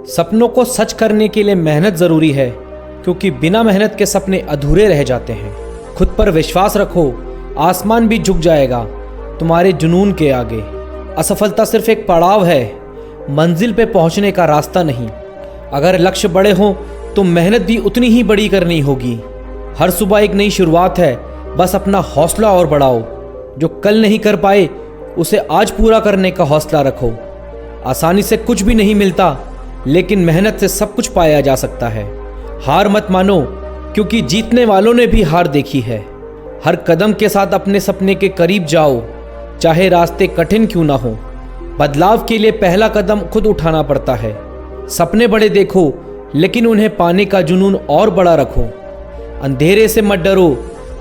सपनों को सच करने के लिए मेहनत ज़रूरी है, क्योंकि बिना मेहनत के सपने अधूरे रह जाते हैं। खुद पर विश्वास रखो, आसमान भी झुक जाएगा तुम्हारे जुनून के आगे। असफलता सिर्फ एक पड़ाव है, मंजिल पे पहुंचने का रास्ता नहीं। अगर लक्ष्य बड़े हों तो मेहनत भी उतनी ही बड़ी करनी होगी। हर सुबह एक नई शुरुआत है, बस अपना हौसला और बढ़ाओ। जो कल नहीं कर पाए उसे आज पूरा करने का हौसला रखो। आसानी से कुछ भी नहीं मिलता, लेकिन मेहनत से सब कुछ पाया जा सकता है। हार मत मानो, क्योंकि जीतने वालों ने भी हार देखी है। हर कदम के साथ अपने सपने के करीब जाओ, चाहे रास्ते कठिन क्यों ना हो। बदलाव के लिए पहला कदम खुद उठाना पड़ता है। सपने बड़े देखो, लेकिन उन्हें पाने का जुनून और बड़ा रखो। अंधेरे से मत डरो,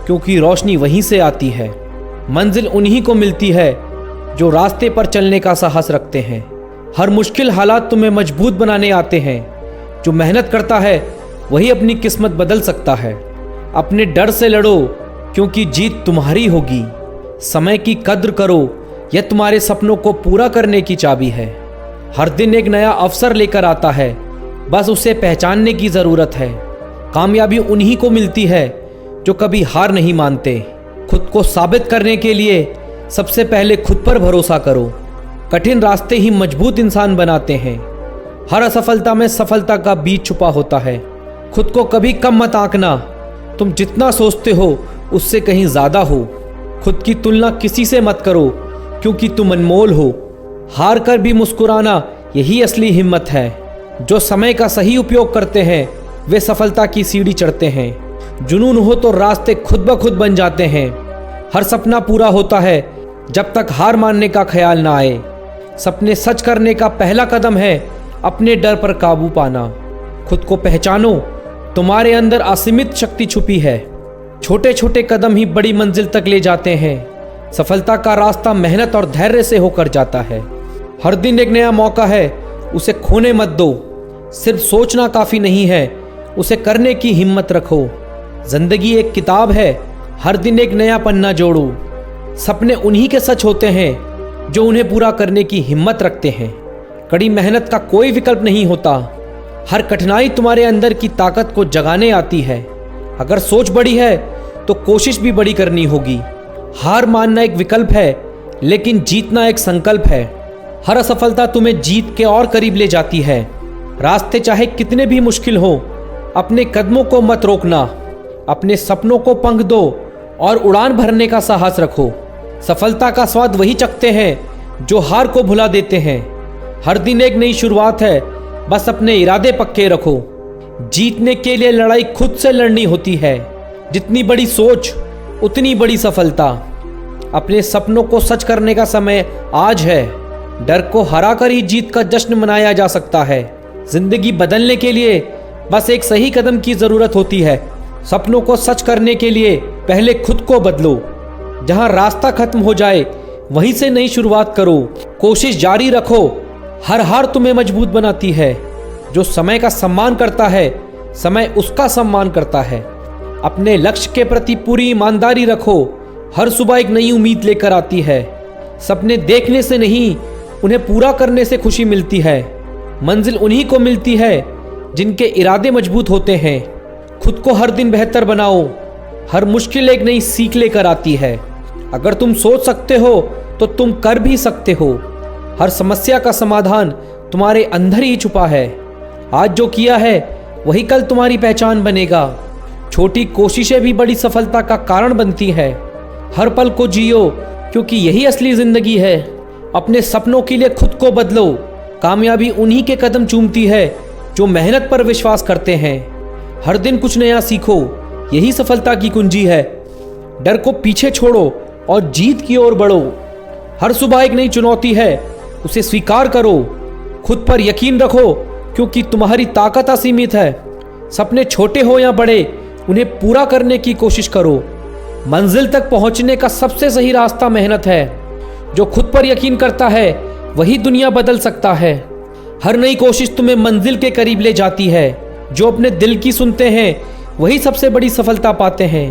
क्योंकि रोशनी वहीं से आती है। मंजिल उन्हीं को मिलती है जो रास्ते पर चलने का साहस रखते हैं। हर मुश्किल हालात तुम्हें मजबूत बनाने आते हैं। जो मेहनत करता है वही अपनी किस्मत बदल सकता है। अपने डर से लड़ो, क्योंकि जीत तुम्हारी होगी। समय की कद्र करो, यह तुम्हारे सपनों को पूरा करने की चाबी है। हर दिन एक नया अवसर लेकर आता है, बस उसे पहचानने की ज़रूरत है। कामयाबी उन्हीं को मिलती है जो कभी हार नहीं मानते। खुद को साबित करने के लिए सबसे पहले खुद पर भरोसा करो। कठिन रास्ते ही मजबूत इंसान बनाते हैं। हर असफलता में सफलता का बीज छुपा होता है। खुद को कभी कम मत आंकना, तुम जितना सोचते हो उससे कहीं ज़्यादा हो। खुद की तुलना किसी से मत करो, क्योंकि तुम अनमोल हो। हार कर भी मुस्कुराना यही असली हिम्मत है। जो समय का सही उपयोग करते हैं वे सफलता की सीढ़ी चढ़ते हैं। जुनून हो तो रास्ते खुद ब खुद बन जाते हैं। हर सपना पूरा होता है जब तक हार मानने का ख्याल ना आए। सपने सच करने का पहला कदम है अपने डर पर काबू पाना। खुद को पहचानो, तुम्हारे अंदर असीमित शक्ति छुपी है। छोटे छोटे कदम ही बड़ी मंजिल तक ले जाते हैं। सफलता का रास्ता मेहनत और धैर्य से होकर जाता है। हर दिन एक नया मौका है, उसे खोने मत दो। सिर्फ सोचना काफ़ी नहीं है, उसे करने की हिम्मत रखो। जिंदगी एक किताब है, हर दिन एक नया पन्ना जोड़ो। सपने उन्हीं के सच होते हैं जो उन्हें पूरा करने की हिम्मत रखते हैं। कड़ी मेहनत का कोई विकल्प नहीं होता। हर कठिनाई तुम्हारे अंदर की ताकत को जगाने आती है। अगर सोच बड़ी है तो कोशिश भी बड़ी करनी होगी। हार मानना एक विकल्प है, लेकिन जीतना एक संकल्प है। हर असफलता तुम्हें जीत के और करीब ले जाती है। रास्ते चाहे कितने भी मुश्किल हो, अपने कदमों को मत रोकना। अपने सपनों को पंख दो और उड़ान भरने का साहस रखो। सफलता का स्वाद वही चखते हैं जो हार को भुला देते हैं। हर दिन एक नई शुरुआत है, बस अपने इरादे पक्के रखो। जीतने के लिए लड़ाई खुद से लड़नी होती है। जितनी बड़ी सोच उतनी बड़ी सफलता। अपने सपनों को सच करने का समय आज है। डर को हराकर ही जीत का जश्न मनाया जा सकता है। जिंदगी बदलने के लिए बस एक सही कदम की जरूरत होती है। सपनों को सच करने के लिए पहले खुद को बदलो। जहां रास्ता खत्म हो जाए वहीं से नई शुरुआत करो। कोशिश जारी रखो, हर हार तुम्हें मजबूत बनाती है। जो समय का सम्मान करता है, समय उसका सम्मान करता है। अपने लक्ष्य के प्रति पूरी ईमानदारी रखो। हर सुबह एक नई उम्मीद लेकर आती है। सपने देखने से नहीं, उन्हें पूरा करने से खुशी मिलती है। मंजिल उन्हीं को मिलती है जिनके इरादे मजबूत होते हैं। खुद को हर दिन बेहतर बनाओ। हर मुश्किल एक नई सीख लेकर आती है। अगर तुम सोच सकते हो तो तुम कर भी सकते हो। हर समस्या का समाधान तुम्हारे अंदर ही छुपा है। आज जो किया है वही कल तुम्हारी पहचान बनेगा। छोटी कोशिशें भी बड़ी सफलता का कारण बनती है। हर पल को जियो, क्योंकि यही असली जिंदगी है। अपने सपनों के लिए खुद को बदलो। कामयाबी उन्हीं के कदम चूमती है जो मेहनत पर विश्वास करते हैं। हर दिन कुछ नया सीखो, यही सफलता की कुंजी है। डर को पीछे छोड़ो और जीत की ओर बढ़ो। हर सुबह एक नई चुनौती है, उसे स्वीकार करो। खुद पर यकीन रखो, क्योंकि तुम्हारी ताकत असीमित है। सपने छोटे हो या बड़े, उन्हें पूरा करने की कोशिश करो। मंजिल तक पहुंचने का सबसे सही रास्ता मेहनत है। जो खुद पर यकीन करता है वही दुनिया बदल सकता है। हर नई कोशिश तुम्हें मंजिल के करीब ले जाती है। जो अपने दिल की सुनते हैं वही सबसे बड़ी सफलता पाते हैं।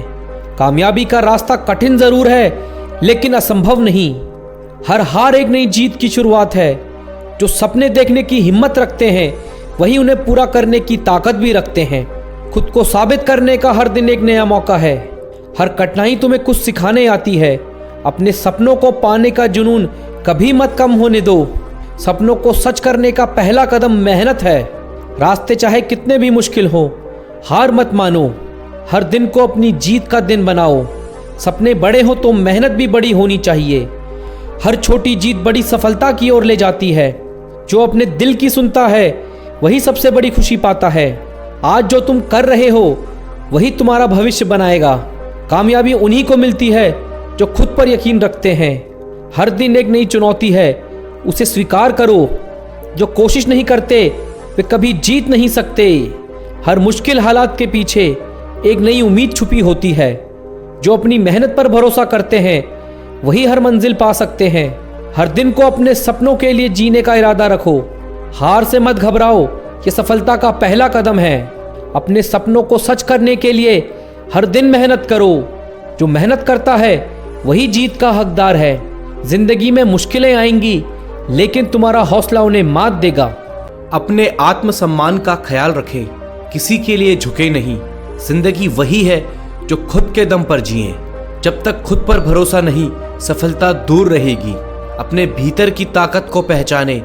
कामयाबी का रास्ता कठिन जरूर है, लेकिन असंभव नहीं। हर हार एक नई जीत की शुरुआत है। जो सपने देखने की हिम्मत रखते हैं वही उन्हें पूरा करने की ताकत भी रखते हैं। खुद को साबित करने का हर दिन एक नया मौका है। हर कठिनाई तुम्हें कुछ सिखाने आती है। अपने सपनों को पाने का जुनून कभी मत कम होने दो। सपनों को सच करने का पहला कदम मेहनत है। रास्ते चाहे कितने भी मुश्किल हो, हार मत मानो। हर दिन को अपनी जीत का दिन बनाओ। सपने बड़े हो तो मेहनत भी बड़ी होनी चाहिए। हर छोटी जीत बड़ी सफलता की ओर ले जाती है। जो अपने दिल की सुनता है वही सबसे बड़ी खुशी पाता है। आज जो तुम कर रहे हो वही तुम्हारा भविष्य बनाएगा। कामयाबी उन्हीं को मिलती है जो खुद पर यकीन रखते हैं। हर दिन एक नई चुनौती है, उसे स्वीकार करो। जो कोशिश नहीं करते वे कभी जीत नहीं सकते। हर मुश्किल हालात के पीछे एक नई उम्मीद छुपी होती है। जो अपनी मेहनत पर भरोसा करते हैं वही हर मंजिल पा सकते हैं। हर दिन को अपने सपनों के लिए जीने का इरादा रखो। हार से मत घबराओ, ये सफलता का पहला कदम है। अपने सपनों को सच करने के लिए हर दिन मेहनत करो। जो मेहनत करता है वही जीत का हकदार है। जिंदगी में मुश्किलें आएंगी लेकिन तुम्हारा हौसला उन्हें मात देगा। अपने आत्मसम्मान का ख्याल रखें, किसी के लिए झुके नहीं। जिंदगी वही है जो खुद के दम पर जिए। जब तक खुद पर भरोसा नहीं, सफलता दूर रहेगी। अपने भीतर की ताकत को पहचाने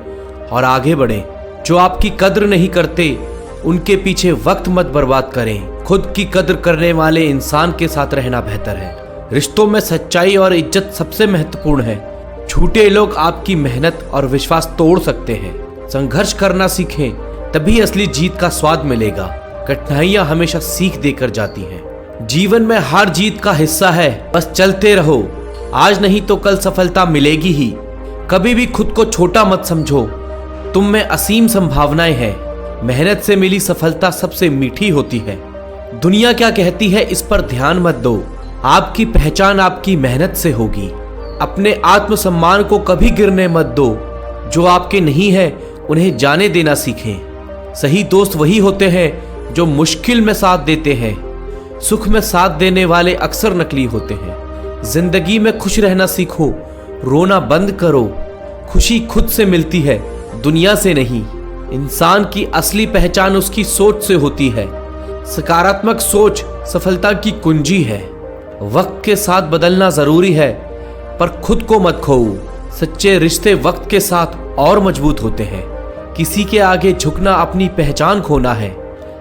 और आगे बढ़ें। जो आपकी कद्र नहीं करते उनके पीछे वक्त मत बर्बाद करें। खुद की कद्र करने वाले इंसान के साथ रहना बेहतर है। रिश्तों में सच्चाई और इज्जत सबसे महत्वपूर्ण है। झूठे लोग आपकी मेहनत और विश्वास तोड़ सकते हैं। संघर्ष करना सीखें, तभी असली जीत का स्वाद मिलेगा। कठिनाइयां हमेशा सीख देकर जाती हैं। जीवन में हार जीत का हिस्सा है, बस चलते रहो। आज नहीं तो कल सफलता मिलेगी ही। कभी भी खुद को छोटा मत समझो, तुम में असीम संभावनाएं हैं। मेहनत से मिली सफलता सबसे मीठी होती है। दुनिया क्या कहती है इस पर ध्यान मत दो। आपकी पहचान आपकी मेहनत से होगी। अपने आत्मसम्मान को कभी गिरने मत दो। जो आपके नहीं है उन्हें जाने देना सीखें। सही दोस्त वही होते हैं जो मुश्किल में साथ देते हैं। सुख में साथ देने वाले अक्सर नकली होते हैं। जिंदगी में खुश रहना सीखो, रोना बंद करो। खुशी खुद से मिलती है, दुनिया से नहीं। इंसान की असली पहचान उसकी सोच से होती है। सकारात्मक सोच सफलता की कुंजी है। वक्त के साथ बदलना जरूरी है, पर खुद को मत खोओ। सच्चे रिश्ते वक्त के साथ और मजबूत होते हैं। किसी के आगे झुकना अपनी पहचान खोना है।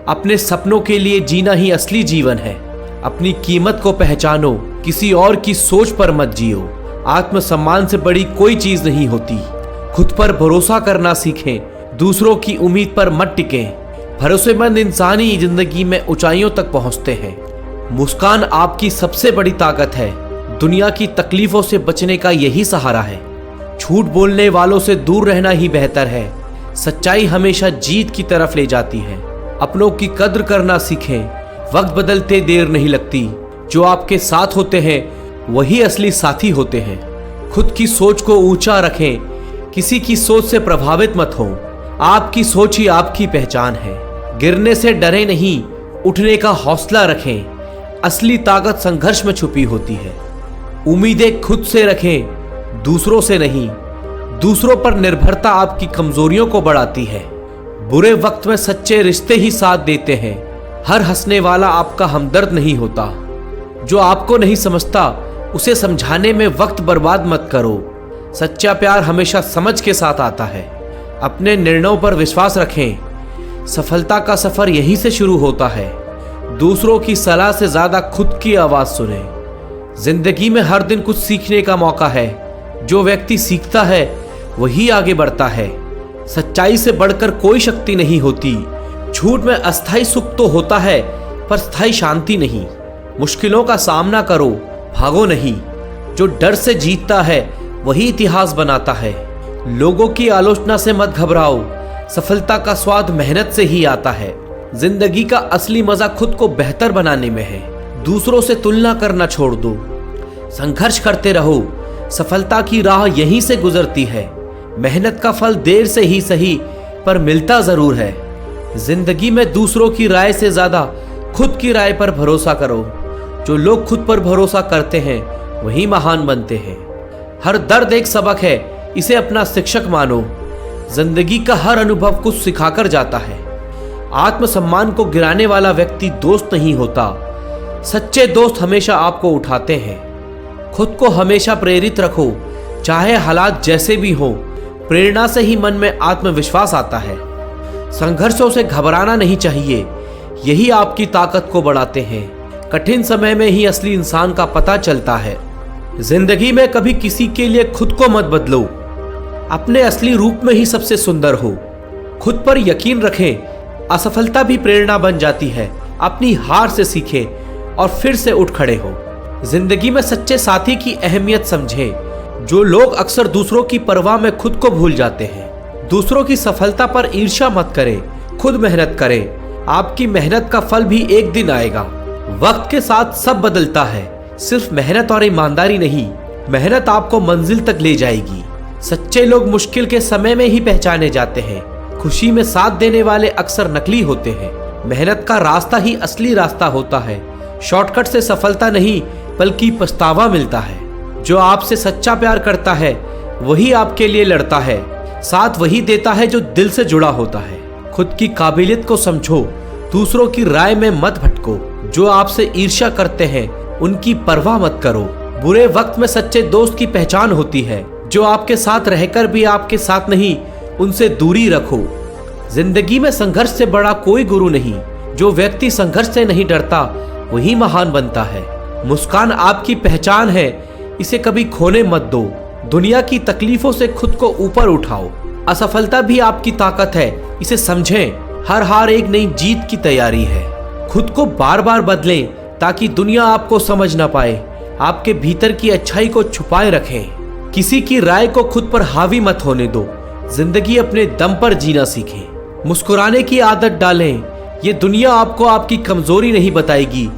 अपने सपनों के लिए जीना ही असली जीवन है। अपनी कीमत को पहचानो, किसी और की सोच पर मत जियो। आत्मसम्मान से बड़ी कोई चीज नहीं होती। खुद पर भरोसा करना सीखें, दूसरों की उम्मीद पर मत टिकें। भरोसेमंद इंसान ही जिंदगी में ऊंचाइयों तक पहुंचते हैं। मुस्कान आपकी सबसे बड़ी ताकत है। दुनिया की तकलीफों से बचने का यही सहारा है। झूठ बोलने वालों से दूर रहना ही बेहतर है। सच्चाई हमेशा जीत की तरफ ले जाती है। अपनों की कद्र करना सीखें, वक्त बदलते देर नहीं लगती। जो आपके साथ होते हैं वही असली साथी होते हैं। खुद की सोच को ऊंचा रखें, किसी की सोच से प्रभावित मत हो। आपकी सोच ही आपकी पहचान है। गिरने से डरे नहीं, उठने का हौसला रखें। असली ताकत संघर्ष में छुपी होती है। उम्मीदें खुद से रखें, दूसरों से नहीं। दूसरों पर निर्भरता आपकी कमजोरियों को बढ़ाती है। बुरे वक्त में सच्चे रिश्ते ही साथ देते हैं। हर हंसने वाला आपका हमदर्द नहीं होता। जो आपको नहीं समझता उसे समझाने में वक्त बर्बाद मत करो। सच्चा प्यार हमेशा समझ के साथ आता है। अपने निर्णयों पर विश्वास रखें। सफलता का सफर यहीं से शुरू होता है। दूसरों की सलाह से ज्यादा खुद की आवाज सुने। जिंदगी में हर दिन कुछ सीखने का मौका है। जो व्यक्ति सीखता है वही आगे बढ़ता है। सच्चाई से बढ़कर कोई शक्ति नहीं होती। झूठ में अस्थायी सुख तो होता है, पर स्थायी शांति नहीं। मुश्किलों का सामना करो, भागो नहीं। जो डर से जीतता है वही इतिहास बनाता है। लोगों की आलोचना से मत घबराओ। सफलता का स्वाद मेहनत से ही आता है। जिंदगी का असली मजा खुद को बेहतर बनाने में है। दूसरों से तुलना करना छोड़ दो। संघर्ष करते रहो। सफलता की राह यहीं से गुजरती है। मेहनत का फल देर से ही सही, पर मिलता जरूर है। जिंदगी में दूसरों की राय से ज्यादा खुद की राय पर भरोसा करो। जो लोग खुद पर भरोसा करते हैं वही महान बनते हैं। हर दर्द एक सबक है, इसे अपना शिक्षक मानो। जिंदगी का हर अनुभव कुछ सिखाकर जाता है। आत्मसम्मान को गिराने वाला व्यक्ति दोस्त नहीं होता। सच्चे दोस्त हमेशा आपको उठाते हैं। खुद को हमेशा प्रेरित रखो, चाहे हालात जैसे भी हो। प्रेरणा से ही मन में आत्मविश्वास आता है। संघर्षों से घबराना नहीं चाहिए, यही आपकी ताकत को बढ़ाते हैं। कठिन समय में ही असली इंसान का पता चलता है। जिंदगी में कभी किसी के लिए खुद को मत बदलो, अपने असली रूप में ही सबसे सुंदर हो। खुद पर यकीन रखें, असफलता भी प्रेरणा बन जाती है। अपनी हार से सीखें और फिर से उठ खड़े हो। जिंदगी में सच्चे साथी की अहमियत समझें। जो लोग अक्सर दूसरों की परवाह में खुद को भूल जाते हैं। दूसरों की सफलता पर ईर्ष्या मत करें, खुद मेहनत करें। आपकी मेहनत का फल भी एक दिन आएगा। वक्त के साथ सब बदलता है, सिर्फ मेहनत और ईमानदारी नहीं। मेहनत आपको मंजिल तक ले जाएगी। सच्चे लोग मुश्किल के समय में ही पहचाने जाते हैं। खुशी में साथ देने वाले अक्सर नकली होते हैं। मेहनत का रास्ता ही असली रास्ता होता है। शॉर्टकट से सफलता नहीं बल्कि पछतावा मिलता है। जो आपसे सच्चा प्यार करता है वही आपके लिए लड़ता है। साथ वही देता है जो दिल से जुड़ा होता है। खुद की काबिलियत को समझो, दूसरों की राय में मत भटको। जो आपसे ईर्ष्या करते हैं उनकी परवाह मत करो। बुरे वक्त में सच्चे दोस्त की पहचान होती है। जो आपके साथ रहकर भी आपके साथ नहीं, उनसे दूरी रखो। जिंदगी में संघर्ष से बड़ा कोई गुरु नहीं। जो व्यक्ति संघर्ष से नहीं डरता वही महान बनता है। मुस्कान आपकी पहचान है, इसे कभी खोने मत दो। दुनिया की तकलीफों से खुद को ऊपर उठाओ। असफलता भी आपकी ताकत है, इसे समझें। हर हार एक नई जीत की तैयारी है। खुद को बार बार बदलें ताकि दुनिया आपको समझ ना पाए। आपके भीतर की अच्छाई को छुपाए रखें। किसी की राय को खुद पर हावी मत होने दो। जिंदगी अपने दम पर जीना सीखें। मुस्कुराने की आदत डालें। ये दुनिया आपको आपकी कमजोरी नहीं बताएगी।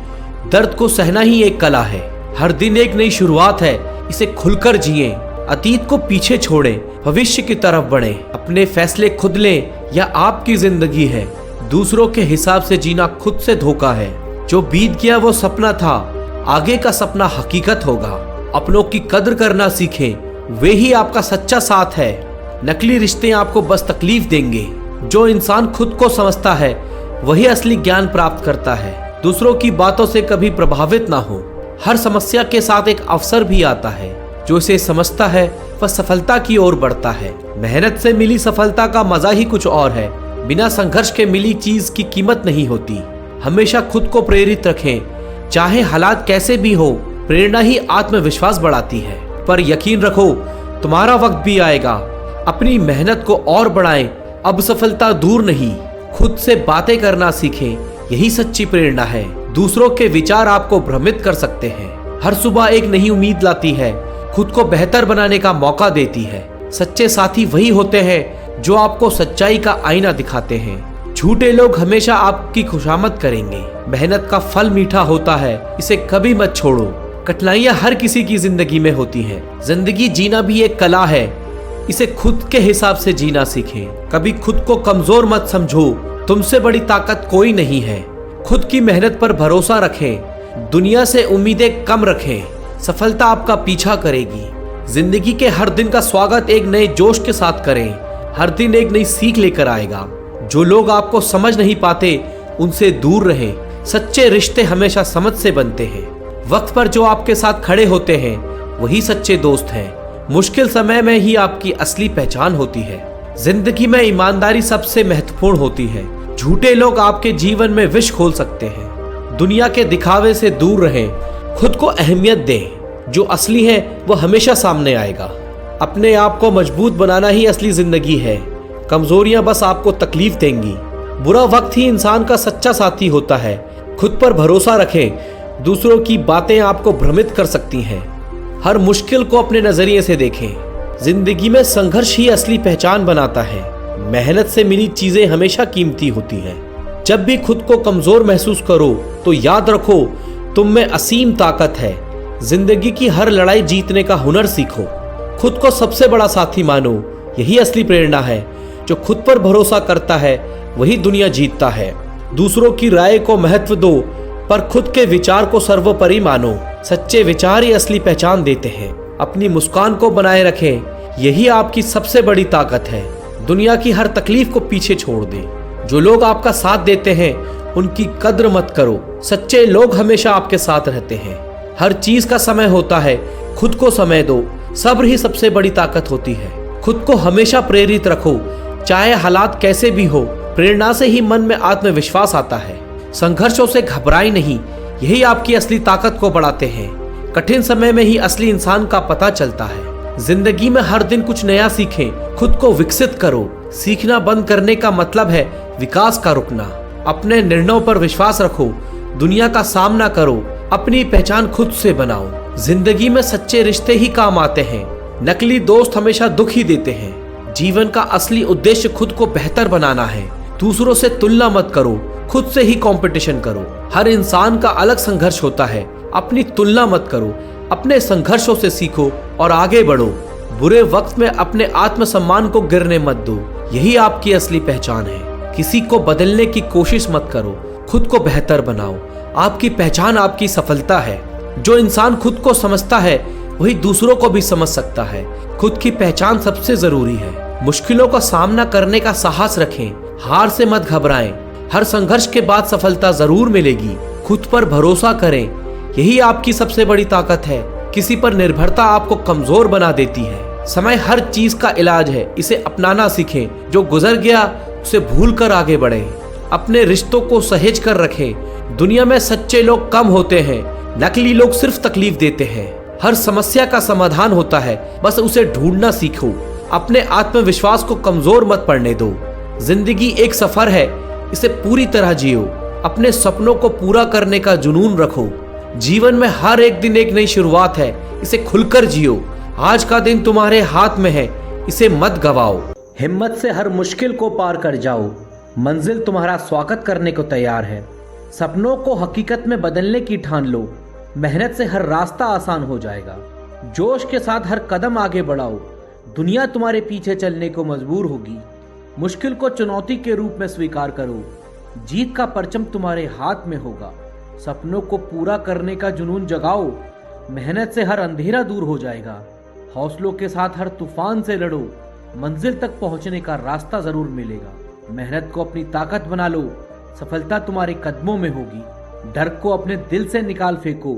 दर्द को सहना ही एक कला है। हर दिन एक नई शुरुआत है, इसे खुलकर जिएं। अतीत को पीछे छोड़ें, भविष्य की तरफ बढ़ें। अपने फैसले खुद लें, यह आपकी जिंदगी है। दूसरों के हिसाब से जीना खुद से धोखा है। जो बीत गया वो सपना था, आगे का सपना हकीकत होगा। अपनों की कद्र करना सीखें, वे ही आपका सच्चा साथ है। नकली रिश्ते आपको बस तकलीफ देंगे। जो इंसान खुद को समझता है वही असली ज्ञान प्राप्त करता है। दूसरों की बातों से कभी प्रभावित ना हो। हर समस्या के साथ एक अवसर भी आता है। जो इसे समझता है वह सफलता की ओर बढ़ता है। मेहनत से मिली सफलता का मजा ही कुछ और है। बिना संघर्ष के मिली चीज की कीमत नहीं होती। हमेशा खुद को प्रेरित रखें, चाहे हालात कैसे भी हो। प्रेरणा ही आत्मविश्वास बढ़ाती है। पर यकीन रखो, तुम्हारा वक्त भी आएगा। अपनी मेहनत को और बढ़ाएं। अब सफलता दूर नहीं। खुद से बातें करना सीखें, यही सच्ची प्रेरणा है। दूसरों के विचार आपको भ्रमित कर सकते हैं। हर सुबह एक नई उम्मीद लाती है, खुद को बेहतर बनाने का मौका देती है। सच्चे साथी वही होते हैं जो आपको सच्चाई का आईना दिखाते हैं। झूठे लोग हमेशा आपकी खुशामद करेंगे। मेहनत का फल मीठा होता है, इसे कभी मत छोड़ो। कठिनाइयां हर किसी की जिंदगी में होती हैं। जिंदगी जीना भी एक कला है, इसे खुद के हिसाब से जीना सीखें। कभी खुद को कमजोर मत समझो, तुमसे बड़ी ताकत कोई नहीं है। खुद की मेहनत पर भरोसा रखें, दुनिया से उम्मीदें कम रखें। सफलता आपका पीछा करेगी। जिंदगी के हर दिन का स्वागत एक नए जोश के साथ करें। हर दिन एक नई सीख लेकर आएगा। जो लोग आपको समझ नहीं पाते उनसे दूर रहें। सच्चे रिश्ते हमेशा समझ से बनते हैं। वक्त पर जो आपके साथ खड़े होते हैं वही सच्चे दोस्त हैं। मुश्किल समय में ही आपकी असली पहचान होती है। जिंदगी में ईमानदारी सबसे महत्वपूर्ण होती है। झूठे लोग आपके जीवन में विष खोल सकते हैं। दुनिया के दिखावे से दूर रहें, खुद को अहमियत दें। जो असली है वो हमेशा सामने आएगा। अपने आप को मजबूत बनाना ही असली जिंदगी है। कमजोरियां बस आपको तकलीफ देंगी। बुरा वक्त ही इंसान का सच्चा साथी होता है। खुद पर भरोसा रखें, दूसरों की बातें आपको भ्रमित कर सकती हैं। हर मुश्किल को अपने नजरिए से देखें। जिंदगी में संघर्ष ही असली पहचान बनाता है। मेहनत से मिली चीजें हमेशा कीमती होती हैं। जब भी खुद को कमजोर महसूस करो तो याद रखो, तुम में असीम ताकत है। जिंदगी की हर लड़ाई जीतने का हुनर सीखो। खुद को सबसे बड़ा साथी मानो, यही असली प्रेरणा है। जो खुद पर भरोसा करता है वही दुनिया जीतता है। दूसरों की राय को महत्व दो, पर खुद के विचार को सर्वोपरि मानो। सच्चे विचार ही असली पहचान देते हैं। अपनी मुस्कान को बनाए रखें, यही आपकी सबसे बड़ी ताकत है। दुनिया की हर तकलीफ को पीछे छोड़ दे। जो लोग आपका साथ देते हैं उनकी कद्र मत करो। सच्चे लोग हमेशा आपके साथ रहते हैं। हर चीज का समय होता है, खुद को समय दो। सब्र ही सबसे बड़ी ताकत होती है। खुद को हमेशा प्रेरित रखो, चाहे हालात कैसे भी हो। प्रेरणा से ही मन में आत्मविश्वास आता है। संघर्षों से घबराए नहीं, यही आपकी असली ताकत को बढ़ाते हैं। कठिन समय में ही असली इंसान का पता चलता है। जिंदगी में हर दिन कुछ नया सीखें, खुद को विकसित करो। सीखना बंद करने का मतलब है विकास का रुकना। अपने निर्णयों पर विश्वास रखो, दुनिया का सामना करो, अपनी पहचान खुद से बनाओ। जिंदगी में सच्चे रिश्ते ही काम आते हैं, नकली दोस्त हमेशा दुख ही देते हैं। जीवन का असली उद्देश्य खुद को बेहतर बनाना है। दूसरों से तुलना मत करो, खुद से ही कंपटीशन करो। हर इंसान का अलग संघर्ष होता है, अपनी तुलना मत करो। अपने संघर्षों से सीखो और आगे बढ़ो। बुरे वक्त में अपने आत्मसम्मान को गिरने मत दो, यही आपकी असली पहचान है। किसी को बदलने की कोशिश मत करो, खुद को बेहतर बनाओ। आपकी पहचान आपकी सफलता है। जो इंसान खुद को समझता है वही दूसरों को भी समझ सकता है। खुद की पहचान सबसे जरूरी है। मुश्किलों का सामना करने का साहस रखें, हार से मत घबराएं। हर संघर्ष के बाद सफलता जरूर मिलेगी। खुद पर भरोसा करें, यही आपकी सबसे बड़ी ताकत है। किसी पर निर्भरता आपको कमजोर बना देती है। समय हर चीज का इलाज है, इसे अपनाना सीखें। जो गुजर गया उसे भूल कर आगे बढ़ें। अपने रिश्तों को सहेज कर रखें। दुनिया में सच्चे लोग कम होते हैं, नकली लोग सिर्फ तकलीफ देते हैं। हर समस्या का समाधान होता है, बस उसे ढूंढना सीखो। अपने आत्मविश्वास को कमजोर मत पड़ने दो। जिंदगी एक सफर है, इसे पूरी तरह जियो। अपने सपनों को पूरा करने का जुनून रखो। जीवन में हर एक दिन एक नई शुरुआत है, इसे खुलकर जियो। आज का दिन तुम्हारे हाथ में है, इसे मत गवाओ। हिम्मत से हर मुश्किल को पार कर जाओ, मंजिल तुम्हारा स्वागत करने को तैयार है। सपनों को हकीकत में बदलने की ठान लो, मेहनत से हर रास्ता आसान हो जाएगा। जोश के साथ हर कदम आगे बढ़ाओ, दुनिया तुम्हारे पीछे चलने को मजबूर होगी। मुश्किल को चुनौती के रूप में स्वीकार करो, जीत का परचम तुम्हारे हाथ में होगा। सपनों को पूरा करने का जुनून जगाओ, मेहनत से हर अंधेरा दूर हो जाएगा। हौसलों के साथ हर तूफान से लड़ो, मंजिल तक पहुंचने का रास्ता जरूर मिलेगा। मेहनत को अपनी ताकत बना लो, सफलता तुम्हारे कदमों में होगी। डर को अपने दिल से निकाल फेंको,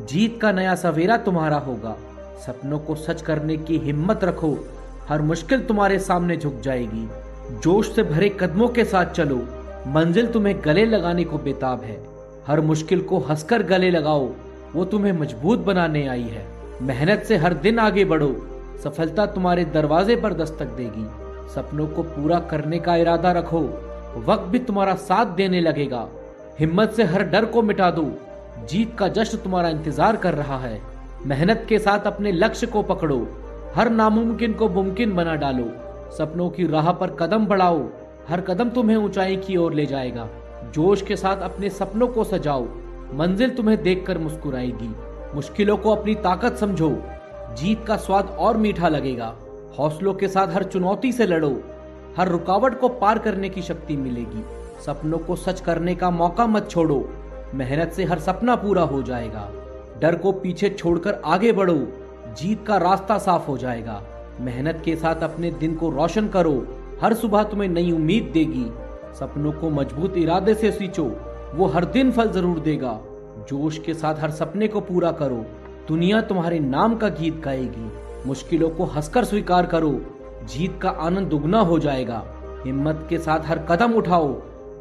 जीत का नया सवेरा तुम्हारा होगा। सपनों को सच करने की हिम्मत रखो, हर मुश्किल तुम्हारे सामने झुक जाएगी। जोश से भरे कदमों के साथ चलो, मंजिल तुम्हें गले लगाने को बेताब है। हर मुश्किल को हंसकर गले लगाओ, वो तुम्हें मजबूत बनाने आई है। मेहनत से हर दिन आगे बढ़ो, सफलता तुम्हारे दरवाजे पर दस्तक देगी। सपनों को पूरा करने का इरादा रखो, वक्त भी तुम्हारा साथ देने लगेगा। हिम्मत से हर डर को मिटा दो, जीत का जश्न तुम्हारा इंतजार कर रहा है। मेहनत के साथ अपने लक्ष्य को पकड़ो, हर नामुमकिन को मुमकिन बना डालो। सपनों की राह पर कदम बढ़ाओ, हर कदम तुम्हें ऊंचाई की ओर ले जाएगा। जोश के साथ अपने सपनों को सजाओ, मंजिल तुम्हें देखकर मुस्कुराएगी। मुश्किलों को अपनी ताकत समझो, जीत का स्वाद और मीठा लगेगा। हौसलों के साथ हर चुनौती से लड़ो, हर रुकावट को पार करने की शक्ति मिलेगी। सपनों को सच करने का मौका मत छोड़ो, मेहनत से हर सपना पूरा हो जाएगा। डर को पीछे छोड़कर आगे बढ़ो, जीत का रास्ता साफ हो जाएगा। मेहनत के साथ अपने दिन को रोशन करो, हर सुबह तुम्हें नई उम्मीद देगी। सपनों को मजबूत इरादे से सींचो, वो हर दिन फल जरूर देगा। जोश के साथ हर सपने को पूरा करो, दुनिया तुम्हारे नाम का गीत गाएगी। मुश्किलों को हंसकर स्वीकार करो, जीत का आनंद दुगना हो जाएगा। हिम्मत के साथ हर कदम उठाओ,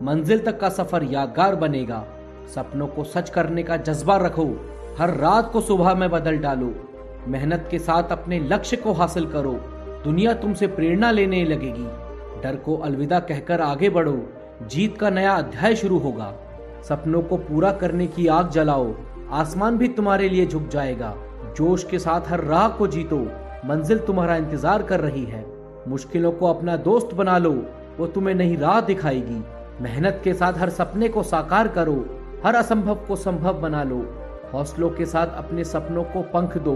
मंजिल तक का सफर यादगार बनेगा। सपनों को सच करने का जज्बा रखो, हर रात को सुबह में बदल डालो। मेहनत के साथ अपने लक्ष्य को हासिल करो, दुनिया तुमसे प्रेरणा लेने लगेगी। डर को अलविदा कहकर आगे बढ़ो, जीत का नया अध्याय शुरू होगा। सपनों को पूरा करने की आग जलाओ, आसमान भी तुम्हारे लिए झुक जाएगा। जोश के साथ हर राह को जीतो, मंजिल तुम्हारा इंतजार कर रही है। मुश्किलों को अपना दोस्त बना लो, वो तुम्हें नई राह दिखाएगी। मेहनत के साथ हर सपने को साकार करो, हर असंभव को संभव बना लो। हौसलों के साथ अपने सपनों को पंख दो,